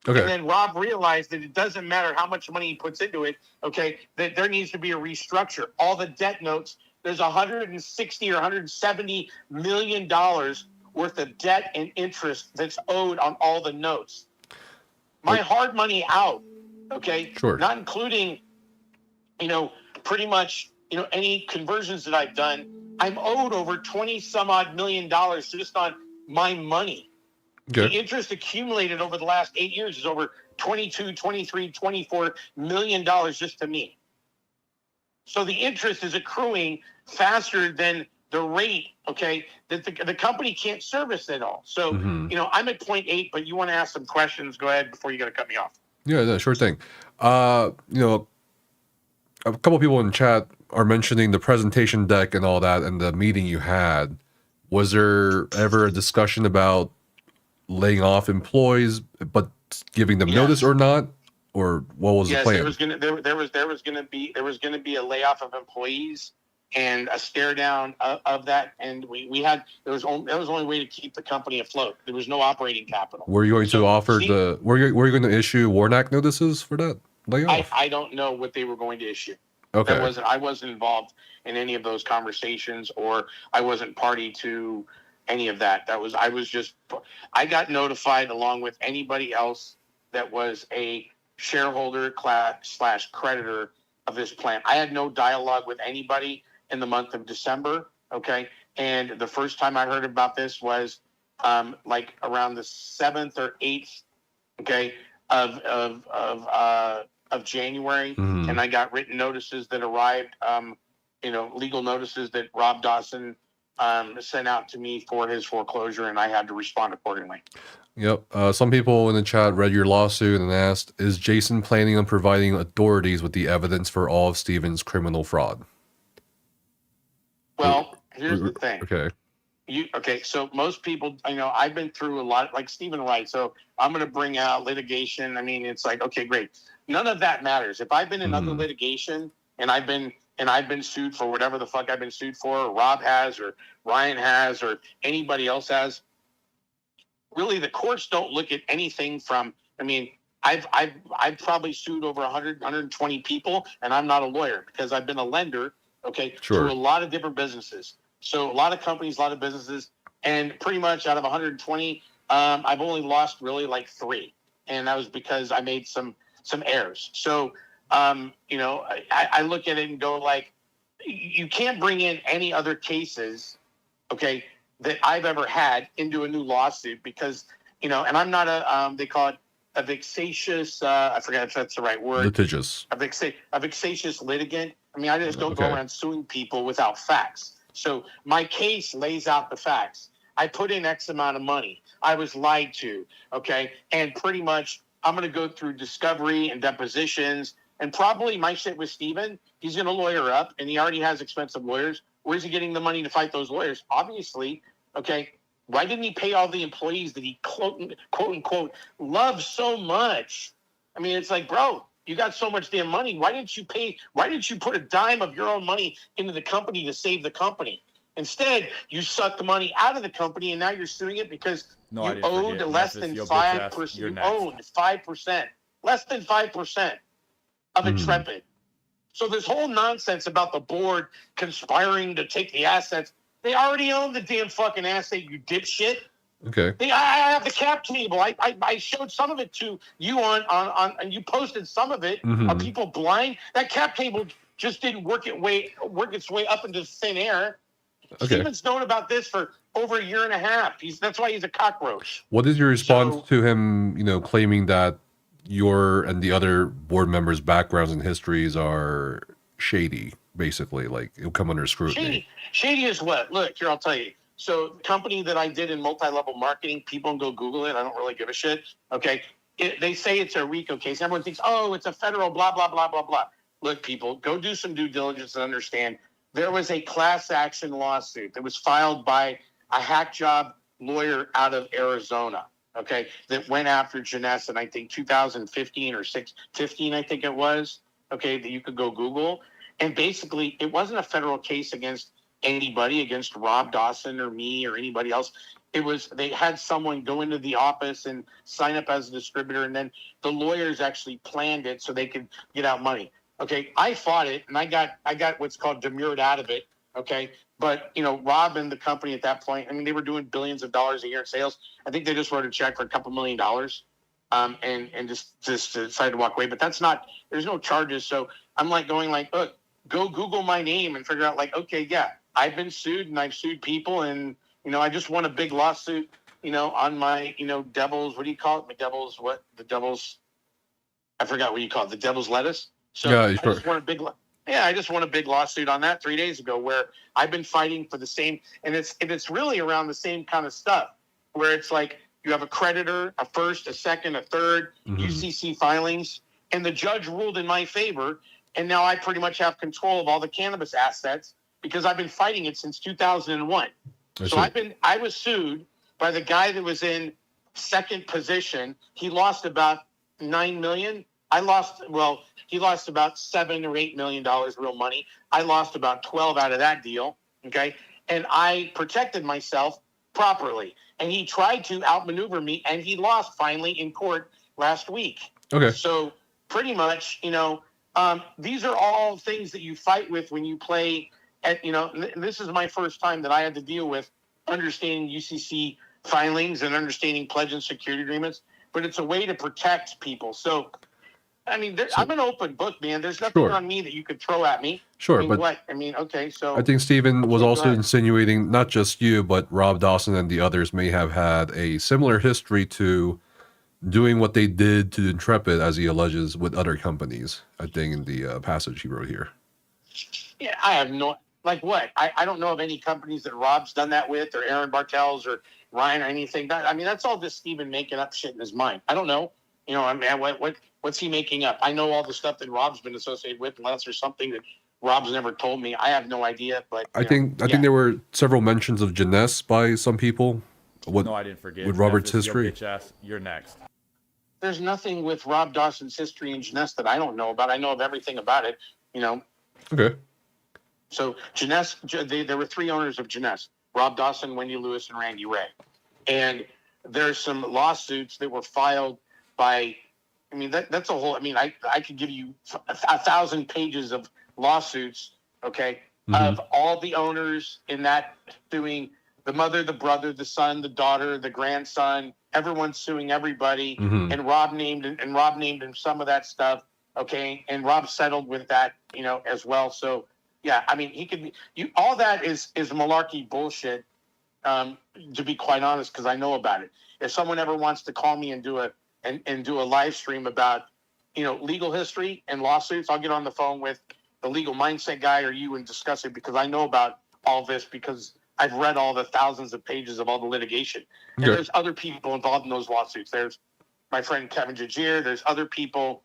Okay. And then Rob realized that it doesn't matter how much money he puts into it. Okay, that there needs to be a restructure. All the debt notes. There's 160 or 170 million dollars worth of debt and interest that's owed on all the notes. My hard money out, okay? Sure. Not including, pretty much, any conversions that I've done. I'm owed over 20 some odd million dollars just on my money. Okay. The interest accumulated over the last 8 years is over 22, 23, 24 million dollars just to me. So the interest is accruing faster than the rate, okay, that the company can't service it all. So, I'm at 0.8, but you want to ask some questions, go ahead before you got to cut me off. Yeah, no, sure thing. A couple people in chat are mentioning the presentation deck and all that and the meeting you had. Was there ever a discussion about laying off employees but giving them notice or not? Or what was the plan? There was gonna be a layoff of employees and a stare down of that, and there was the only way to keep the company afloat. There was no operating capital. Were you going to offer were you going to issue Warnack notices for that layoff? I don't know what they were going to issue. Okay. I wasn't involved in any of those conversations, or I wasn't party to any of that. I got notified along with anybody else that was a shareholder / creditor of this plan. I had no dialogue with anybody in the month of December. Okay. And the first time I heard about this was like around the 7th or 8th, okay, of January. And I got written notices that arrived, legal notices that Rob Dawson sent out to me for his foreclosure, and I had to respond accordingly. Yep. Some people in the chat read your lawsuit and asked, is Jason planning on providing authorities with the evidence for all of Steven's criminal fraud? Well, here's the thing. Okay. So most people, I've been through a lot, like Stephen Wright, so I'm going to bring out litigation. I mean, it's like, okay, great. None of that matters. If I've been in other litigation and I've been sued for whatever the fuck I've been sued for, or Rob has, or Ryan has, or anybody else has, really the courts don't look at anything from, I've probably sued over 100, 120 people, and I'm not a lawyer because I've been a lender, to a lot of different businesses. So a lot of companies, a lot of businesses, and pretty much out of 120, I've only lost really like 3. And that was because I made some errors. So, I look at it and go like, you can't bring in any other cases, okay, that I've ever had into a new lawsuit because, and I'm not they call it a vexatious, I forget if that's the right word. Litigious. A vexatious litigant. I just don't go around suing people without facts. So my case lays out the facts. I put in X amount of money. I was lied to, okay? And pretty much I'm going to go through discovery and depositions, and probably my shit with Steven, he's going to lawyer up, and he already has expensive lawyers. Where's he getting the money to fight those lawyers? Obviously, okay, why didn't he pay all the employees that he quote unquote loves so much? It's like, bro, you got so much damn money. Why didn't you put a dime of your own money into the company to save the company? Instead, you sucked the money out of the company, and now you're suing it because you owed less than 5%. You owned 5%, less than 5% of Intrepid. So this whole nonsense about the board conspiring to take the assets, they already own the damn fucking asset, you dipshit. Okay. I have the cap table. I showed some of it to you on and you posted some of it. Are people blind? That cap table just didn't work its way up into thin air. Okay. Steven's known about this for over a year and a half. That's why he's a cockroach. What is your response to him, claiming that your and the other board members' backgrounds and histories are shady, basically? Like, it'll come under scrutiny. Shady is what? Look, here, I'll tell you. So the company that I did in multi-level marketing, people can go Google it. I don't really give a shit. Okay. They say it's a RICO case. Everyone thinks, oh, it's a federal blah, blah, blah, blah, blah. Look, people, go do some due diligence and understand there was a class action lawsuit that was filed by a hack job lawyer out of Arizona. okay, that went after Jeunesse in, I think, 2015 or 15, I think it was, okay, that you could go Google. And basically, it wasn't a federal case against anybody, against Rob Dawson or me or anybody else. It was, they had someone go into the office and sign up as a distributor, and then the lawyers actually planned it so they could get out money. Okay, I fought it, and I got what's called demurred out of it, okay? But, you know, Rob and the company at that point, I mean, they were doing billions of dollars a year in sales. I think they just wrote a check for a couple $1 million and just decided to walk away. But that's not, there's no charges. So I'm like going like, look, go Google my name and figure out like, okay, yeah, I've been sued and I've sued people. And, you know, I just won a big lawsuit, you know, on my, you know, devil's, what do you call it? My devil's, what? The devil's, I forgot what you call it. The devil's lettuce. So yeah, I just won a big I just won a big lawsuit on that 3 days ago where I've been fighting for the same, and it's really around the same kind of stuff where it's like you have a creditor, a first, a second, a third, UCC filings, and the judge ruled in my favor, and now I pretty much have control of all the cannabis assets because I've been fighting it since 2001. So I was sued by the guy that was in second position. He lost about $9 million. He lost about $7 or $8 million real money. I lost about 12 out of that deal. Okay. And I protected myself properly. And he tried to outmaneuver me, and he lost finally in court last week. Okay. So pretty much, you know, these are all things that you fight with when you play at, you know, this is my first time that I had to deal with understanding UCC filings and understanding pledge and security agreements, but it's a way to protect people. So, I mean, I'm an open book, man. There's nothing on me that you could throw at me. Sure, I mean, but what? I mean, okay, so I think Steven was go also ahead. insinuating not just you, but Rob Dawson and the others may have had a similar history to doing what they did to Intrepid, as he alleges, with other companies. I think in the passage he wrote here. Yeah, I have no, like what? I don't know of any companies that Rob's done that with, or Aaron Bartels or Ryan or anything. I mean, that's all just Steven making up shit in his mind. I don't know. You know, I mean, what's he making up? I know all the stuff that Rob's been associated with, unless there's something that Rob's never told me. I have no idea. But I think there were several mentions of Jeunesse by some people. No, I didn't forget. With Robert's Memphis, history. Yo, bitch ass, you're next. There's nothing with Rob Dawson's history in Jeunesse that I don't know about. I know of everything about it, you know. Okay. So Jeunesse, there were three owners of Jeunesse: Rob Dawson, Wendy Lewis, and Randy Ray. And there's some lawsuits that were filed by, I mean, that's a whole, I mean, I could give you 1,000 pages of lawsuits, okay, of all the owners in that suing the mother, the brother, the son, the daughter, the grandson, everyone's suing everybody. And Rob named him some of that stuff, okay, and Rob settled with that, you know, as well. So yeah, I mean, he could be, all that is malarkey bullshit, to be quite honest, because I know about it. If someone ever wants to call me and do a live stream about, you know, legal history and lawsuits, I'll get on the phone with the legal mindset guy or you and discuss it, because I know about all this, because I've read all the thousands of pages of all the litigation. And there's other people involved in those lawsuits. There's my friend Kevin MacLeod. There's other people,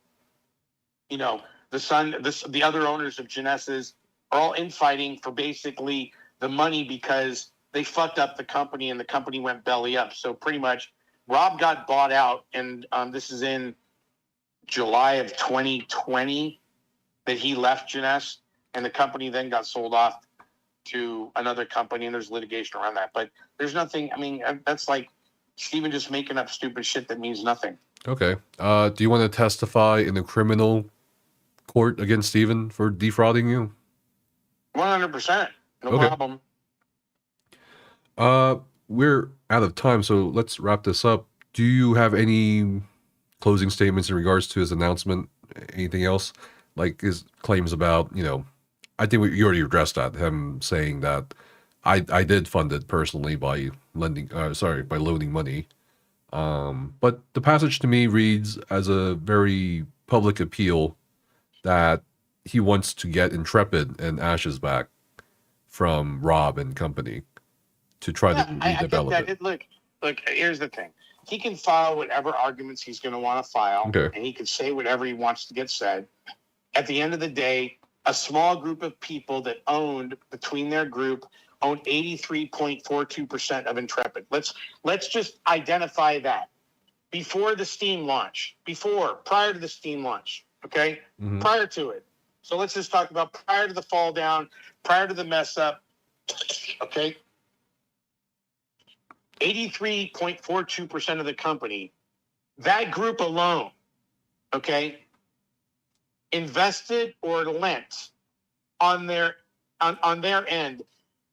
you know, the other owners of Jeunesse are all infighting for basically the money, because they fucked up the company and the company went belly up. So pretty much Rob got bought out, and this is in July of 2020 that he left Jeunesse, and the company then got sold off to another company, and there's litigation around that. But there's nothing, I mean, that's like Steven just making up stupid shit that means nothing. Okay. Do you want to testify in a criminal court against Steven for defrauding you? 100%. No problem. We're out of time, so let's wrap this up. Do you have any closing statements in regards to his announcement? Anything else? Like his claims about, you know, I think you already addressed that, him saying that I did fund it personally by by loaning money. But the passage to me reads as a very public appeal that he wants to get Intrepid and Ashes back from Rob and company to try to redevelop it. Look, here's the thing. He can file whatever arguments he's going to want to file, and he can say whatever he wants to get said. At the end of the day, a small group of people that owned, between their group, owned 83.42% of Intrepid. Let's just identify that. before the Steam launch, prior to the Steam launch, okay? Prior to it. So let's just talk about prior to the fall down, prior to the mess up, okay? 83.42% of the company, that group alone, okay, invested or lent on their end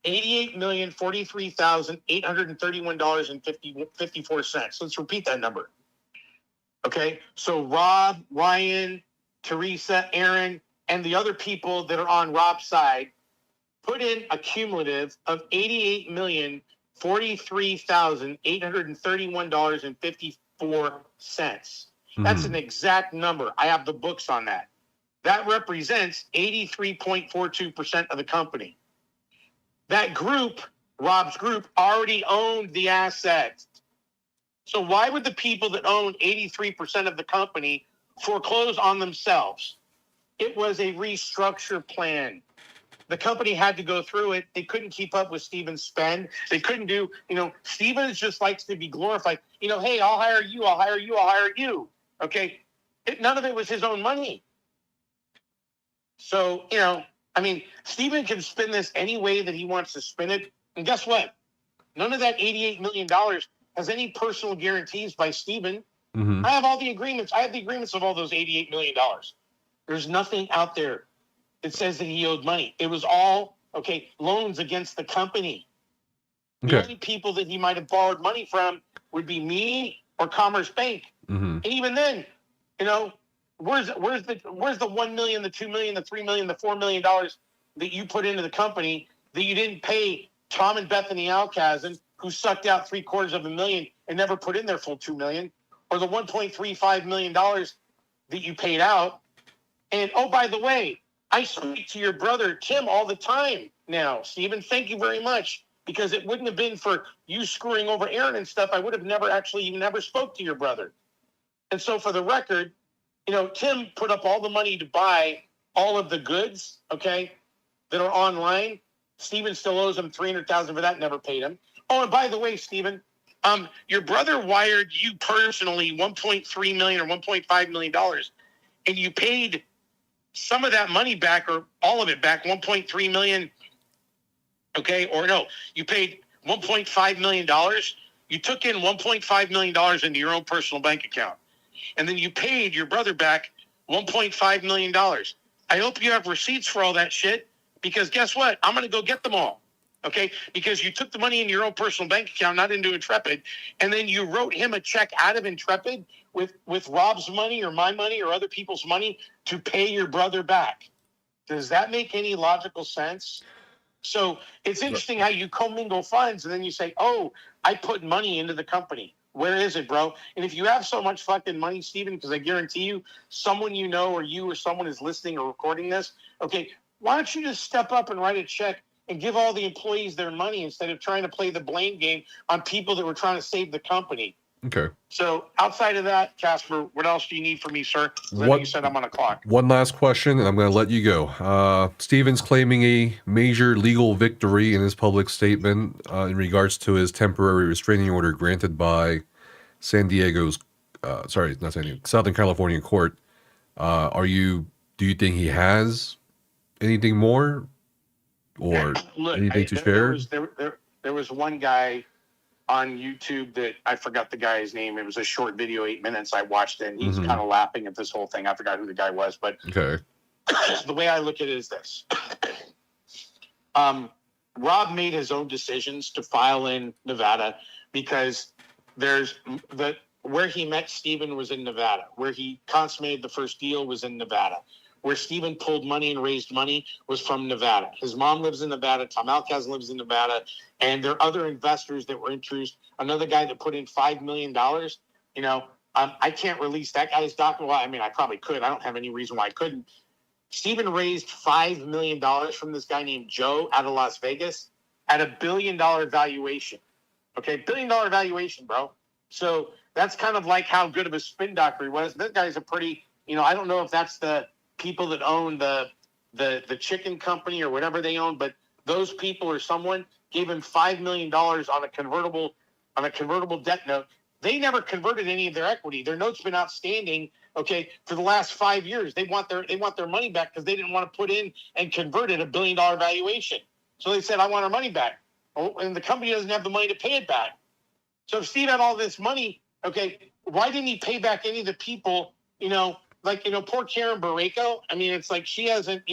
$88,043,831.54. Let's repeat that number. Okay, so Rob, Ryan, Teresa, Aaron, and the other people that are on Rob's side put in a cumulative of $88,043,831.54. That's an exact number. I have the books on that. That represents 83.42% of the company. That group, Rob's group, already owned the assets. So why would the people that own 83% of the company foreclose on themselves? It was a restructure plan. The company had to go through it. They couldn't keep up with Steven's spend. They couldn't do, Steven just likes to be glorified. Hey, I'll hire you, I'll hire you, I'll hire you. Okay? None of it was his own money. So, Steven can spin this any way that he wants to spin it. And guess what? None of that $88 million has any personal guarantees by Steven. I have all the agreements. I have the agreements of all those $88 million. There's nothing out there that says that he owed money. It was all, loans against the company. Okay. The only people that he might have borrowed money from would be me or Commerce Bank. And even then, where's the $1 million, the $2 million, the $3 million, the $4 million that you put into the company that you didn't pay Tom and Bethany Alcazan, who sucked out $750,000 and never put in their full $2 million, or the $1.35 million that you paid out? And oh, by the way, I speak to your brother Tim all the time now, Stephen. Thank you very much, because it wouldn't have been for you screwing over Aaron and stuff, I would have never spoke to your brother. And so, for the record, Tim put up all the money to buy all of the goods, that are online. Steven still owes him $300,000 for that, never paid him. Oh, and by the way, Steven, your brother wired you personally $1.3 million or $1.5 million, and you paid some of that money back, or all of it back, $1.3 million. Or no, you paid $1.5 million. You took in $1.5 million into your own personal bank account, and then you paid your brother back $1.5 million. I hope you have receipts for all that shit, because guess what? I'm going to go get them all. Because you took the money in your own personal bank account, not into Intrepid, and then you wrote him a check out of Intrepid with Rob's money or my money or other people's money to pay your brother back. Does that make any logical sense? So it's interesting how you commingle funds, and then you say, oh, I put money into the company. Where is it, bro? And if you have so much fucking money, Steven, because I guarantee you, someone or you or someone is listening or recording this, why don't you just step up and write a check and give all the employees their money instead of trying to play the blame game on people that were trying to save the company? Okay. So outside of that, Casper, what else do you need from me, sir? I know you said I'm on a clock. One last question, and I'm going to let you go. Steven's claiming a major legal victory in his public statement in regards to his temporary restraining order granted by Southern California court. Do you think he has anything more? Or anything to share? There was one guy on YouTube that I forgot the guy's name. It was a short video, 8 minutes. I watched it, and he's kind of laughing at this whole thing. I forgot who the guy was, but the way I look at it is this. Rob made his own decisions to file in Nevada because where he met Steven was in Nevada. Where he consummated the first deal was in Nevada. Where Steven pulled money and raised money was from Nevada. His mom lives in Nevada. Tom Alcaz lives in Nevada. And there are other investors that were introduced. Another guy that put in $5 million. I can't release that guy's document. Well, I mean, I probably could. I don't have any reason why I couldn't. Steven raised $5 million from this guy named Joe out of Las Vegas at $1 billion valuation. $1 billion valuation, bro. So that's kind of like how good of a spin doctor he was. This guy's a pretty, I don't know if that's the people that own the chicken company or whatever they own, but those people or someone gave him $5 million on a convertible debt note They never converted any of their equity. Their note's been outstanding, okay, for the last 5 years. They want their money back because they didn't want to put in and convert it $1 billion valuation. So they said, I want our money back. Oh, and the company doesn't have the money to pay it back. So if Steve had all this money, okay, why didn't he pay back any of the people, poor Karen Barreco? I mean, it's like she hasn't,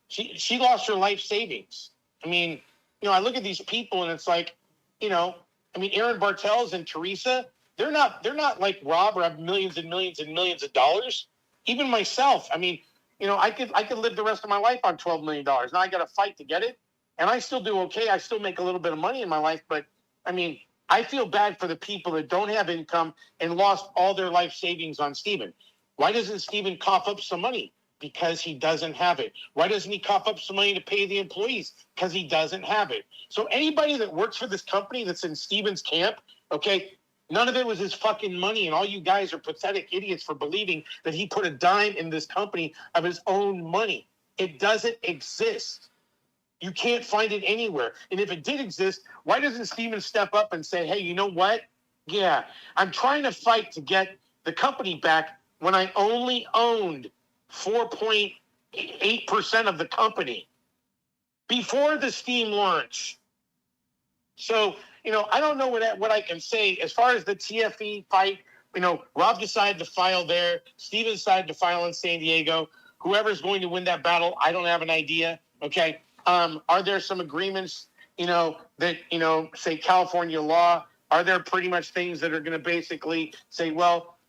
she lost her life savings. I mean, I look at these people and it's like, Aaron Bartels and Teresa, they're not like Rob or have millions and millions and millions of dollars. Even myself, I mean, I could live the rest of my life on $12 million. Now I got to fight to get it. And I still do okay. I still make a little bit of money in my life. But, I mean, I feel bad for the people that don't have income and lost all their life savings on Steven. Why doesn't Steven cough up some money? Because he doesn't have it. Why doesn't he cough up some money to pay the employees? Because he doesn't have it. So anybody that works for this company that's in Steven's camp, okay, none of it was his fucking money. And all you guys are pathetic idiots for believing that he put a dime in this company of his own money. It doesn't exist. You can't find it anywhere. And if it did exist, why doesn't Steven step up and say, hey, you know what? Yeah, I'm trying to fight to get the company back when I only owned 4.8% of the company before the Steam launch. So, I don't know what I can say. As far as the TFE fight, Rob decided to file there. Steven decided to file in San Diego. Whoever's going to win that battle, I don't have an idea. Okay. Are there some agreements, that, say California law? Are there pretty much things that are going to basically say, well,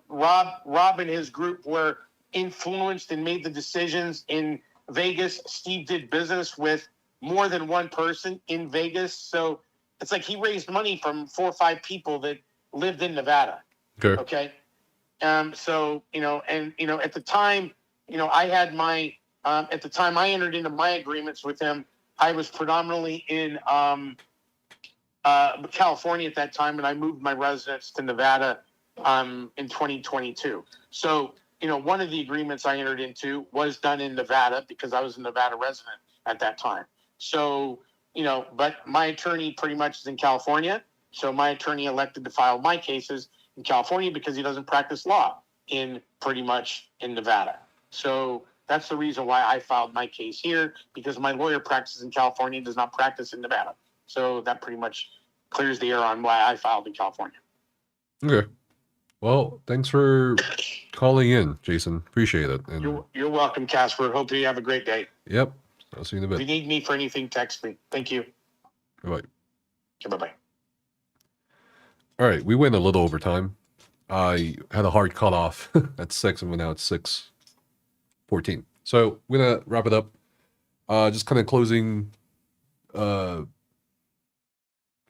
Rob and his group were influenced and made the decisions in Vegas. Steve did business with more than one person in Vegas. So it's like he raised money from 4 or 5 people that lived in Nevada. Okay. So, at the time, I had my, at the time I entered into my agreements with him, I was predominantly in California at that time, and I moved my residence to Nevada in 2022. So, one of the agreements I entered into was done in Nevada because I was a Nevada resident at that time. So, but my attorney pretty much is in California. So my attorney elected to file my cases in California because he doesn't practice law in Nevada. So that's the reason why I filed my case here, because my lawyer practices in California and does not practice in Nevada. So that pretty much clears the air on why I filed in California. Okay. Well, thanks for calling in, Jason. Appreciate it. And you're welcome, Casper. Hope you have a great day. Yep. I'll see you in a bit. If you need me for anything, text me. Thank you. Bye-bye. Okay, bye-bye. All right. We went a little over time. I had a hard cutoff at 6, and now it's 6:14. So we're going to wrap it up. Just kind of closing... hold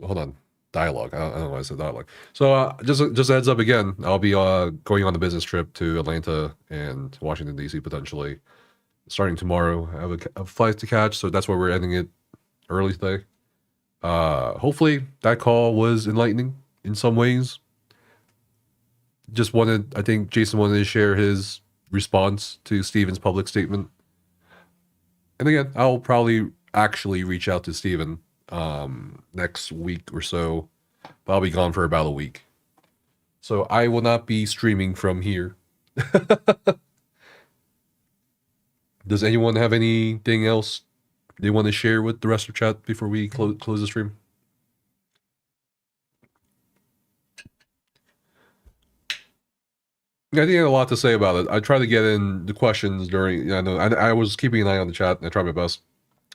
on. Dialogue. I don't know why I said dialogue. So just heads up again, I'll be going on a business trip to Atlanta and Washington, D.C. potentially. Starting tomorrow. I have a flight to catch, so that's why we're ending it early today. Hopefully that call was enlightening in some ways. I think Jason wanted to share his response to Steven's public statement. And again, I'll probably actually reach out to Steven next week or so, but I'll be gone for about a week. So I will not be streaming from here. Does anyone have anything else they want to share with the rest of chat before we close the stream? I think I had a lot to say about it. I tried to get in the questions during. I was keeping an eye on the chat, and I tried my best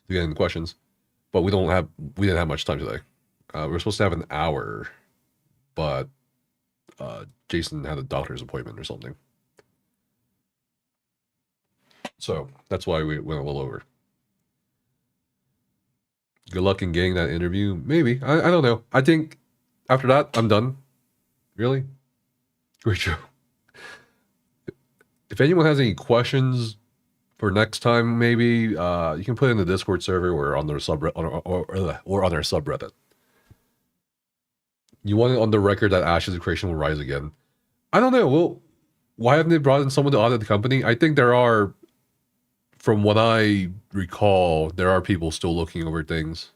to get in the questions, but we didn't have much time today. We're supposed to have an hour, but Jason had a doctor's appointment or something. So that's why we went a little over. Good luck in getting that interview. Maybe. I don't know. I think after that, I'm done. Really? Great show. If anyone has any questions for next time, maybe you can put it in the Discord server or on their subreddit or on our subreddit. You want it on the record that Ashes Creation will rise again. I don't know. Well, why haven't they brought in someone to audit the company? I think there are, from what I recall, there are people still looking over things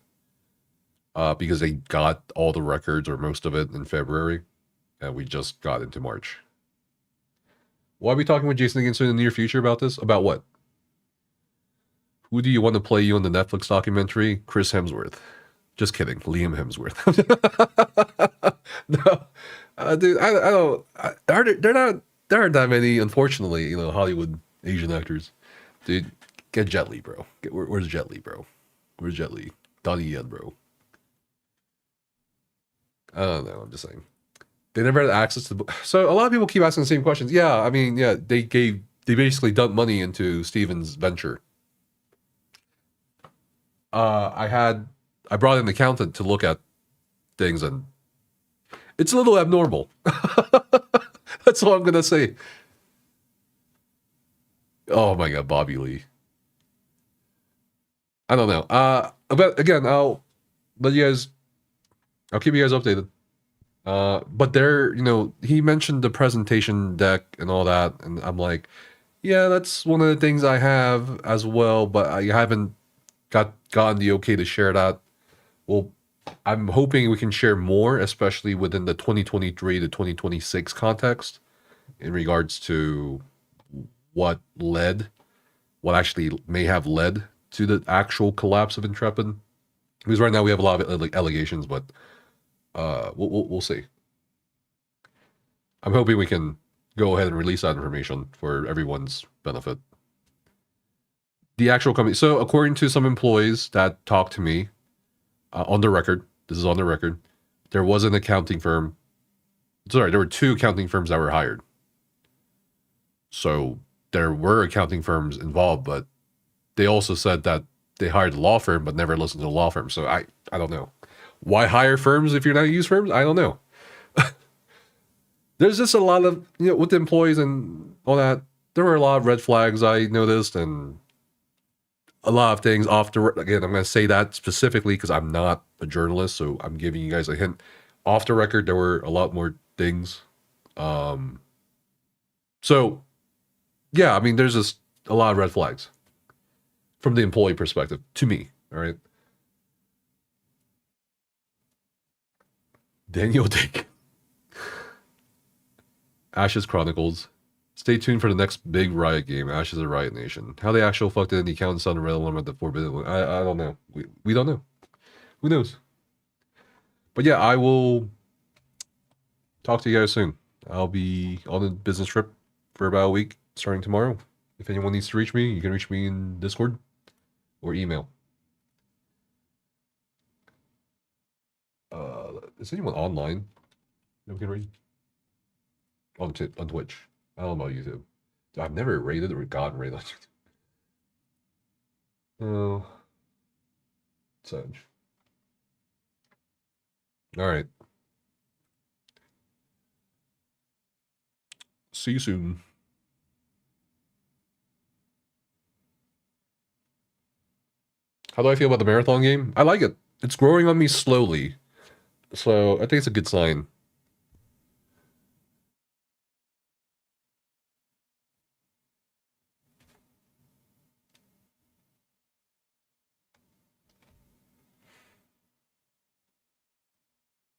because they got all the records or most of it in February. and we just got into March. Will I be talking with Jason again soon in the near future about this? About what? Who do you want to play you in the Netflix documentary? Chris Hemsworth. Just kidding. Liam Hemsworth. No. Dude, I don't... There aren't that many, unfortunately, you know, Hollywood Asian actors. Dude, get Jet Li, bro. Where's Jet Li, bro? Where's Jet Li? Donnie Yen, bro. I don't know. I'm just saying. They never had access to the... So a lot of people keep asking the same questions. Yeah, I mean, yeah, they basically dumped money into Steven's venture. I brought an accountant to look at things, and it's a little abnormal. That's all I'm gonna say. Oh my god, Bobby Lee. I don't know. But again, I'll keep you guys updated. But there, you know, he mentioned the presentation deck and all that, and I'm like, yeah, that's one of the things I have as well, but I haven't gotten the okay to share that. Well, I'm hoping we can share more, especially within the 2023 to 2026 context, in regards to what actually may have led to the actual collapse of Intrepid. Because right now we have a lot of like allegations, but we'll see. I'm hoping we can go ahead and release that information for everyone's benefit. The actual company. So according to some employees that talked to me, on the record, this is on the record, there was an accounting firm. Sorry, there were 2 accounting firms that were hired. So there were accounting firms involved, but they also said that they hired a law firm but never listened to the law firm. So I don't know. Why hire firms if you're not use firms? I don't know. There's just a lot of, you know, with the employees and all that, there were a lot of red flags I noticed, and a lot of things off the... Again, I'm going to say that specifically because I'm not a journalist, so I'm giving you guys a hint. Off the record, there were a lot more things. So, yeah, I mean, there's just a lot of red flags from the employee perspective, to me, all right? Daniel Dick. Ashes Chronicles. Stay tuned for the next big Riot game, Ashes of Riot Nation. How the actual fuck did the accountants on the red alarm at the Forbidden one? I don't know. We don't know. Who knows? But yeah, I will talk to you guys soon. I'll be on a business trip for about a week, starting tomorrow. If anyone needs to reach me, you can reach me in Discord or email. Is anyone online that we can read? On Twitch. I don't know about YouTube. I've never rated or gotten rated on YouTube. Oh. Sedge. Alright. See you soon. How do I feel about the marathon game? I like it. It's growing on me slowly. So I think it's a good sign.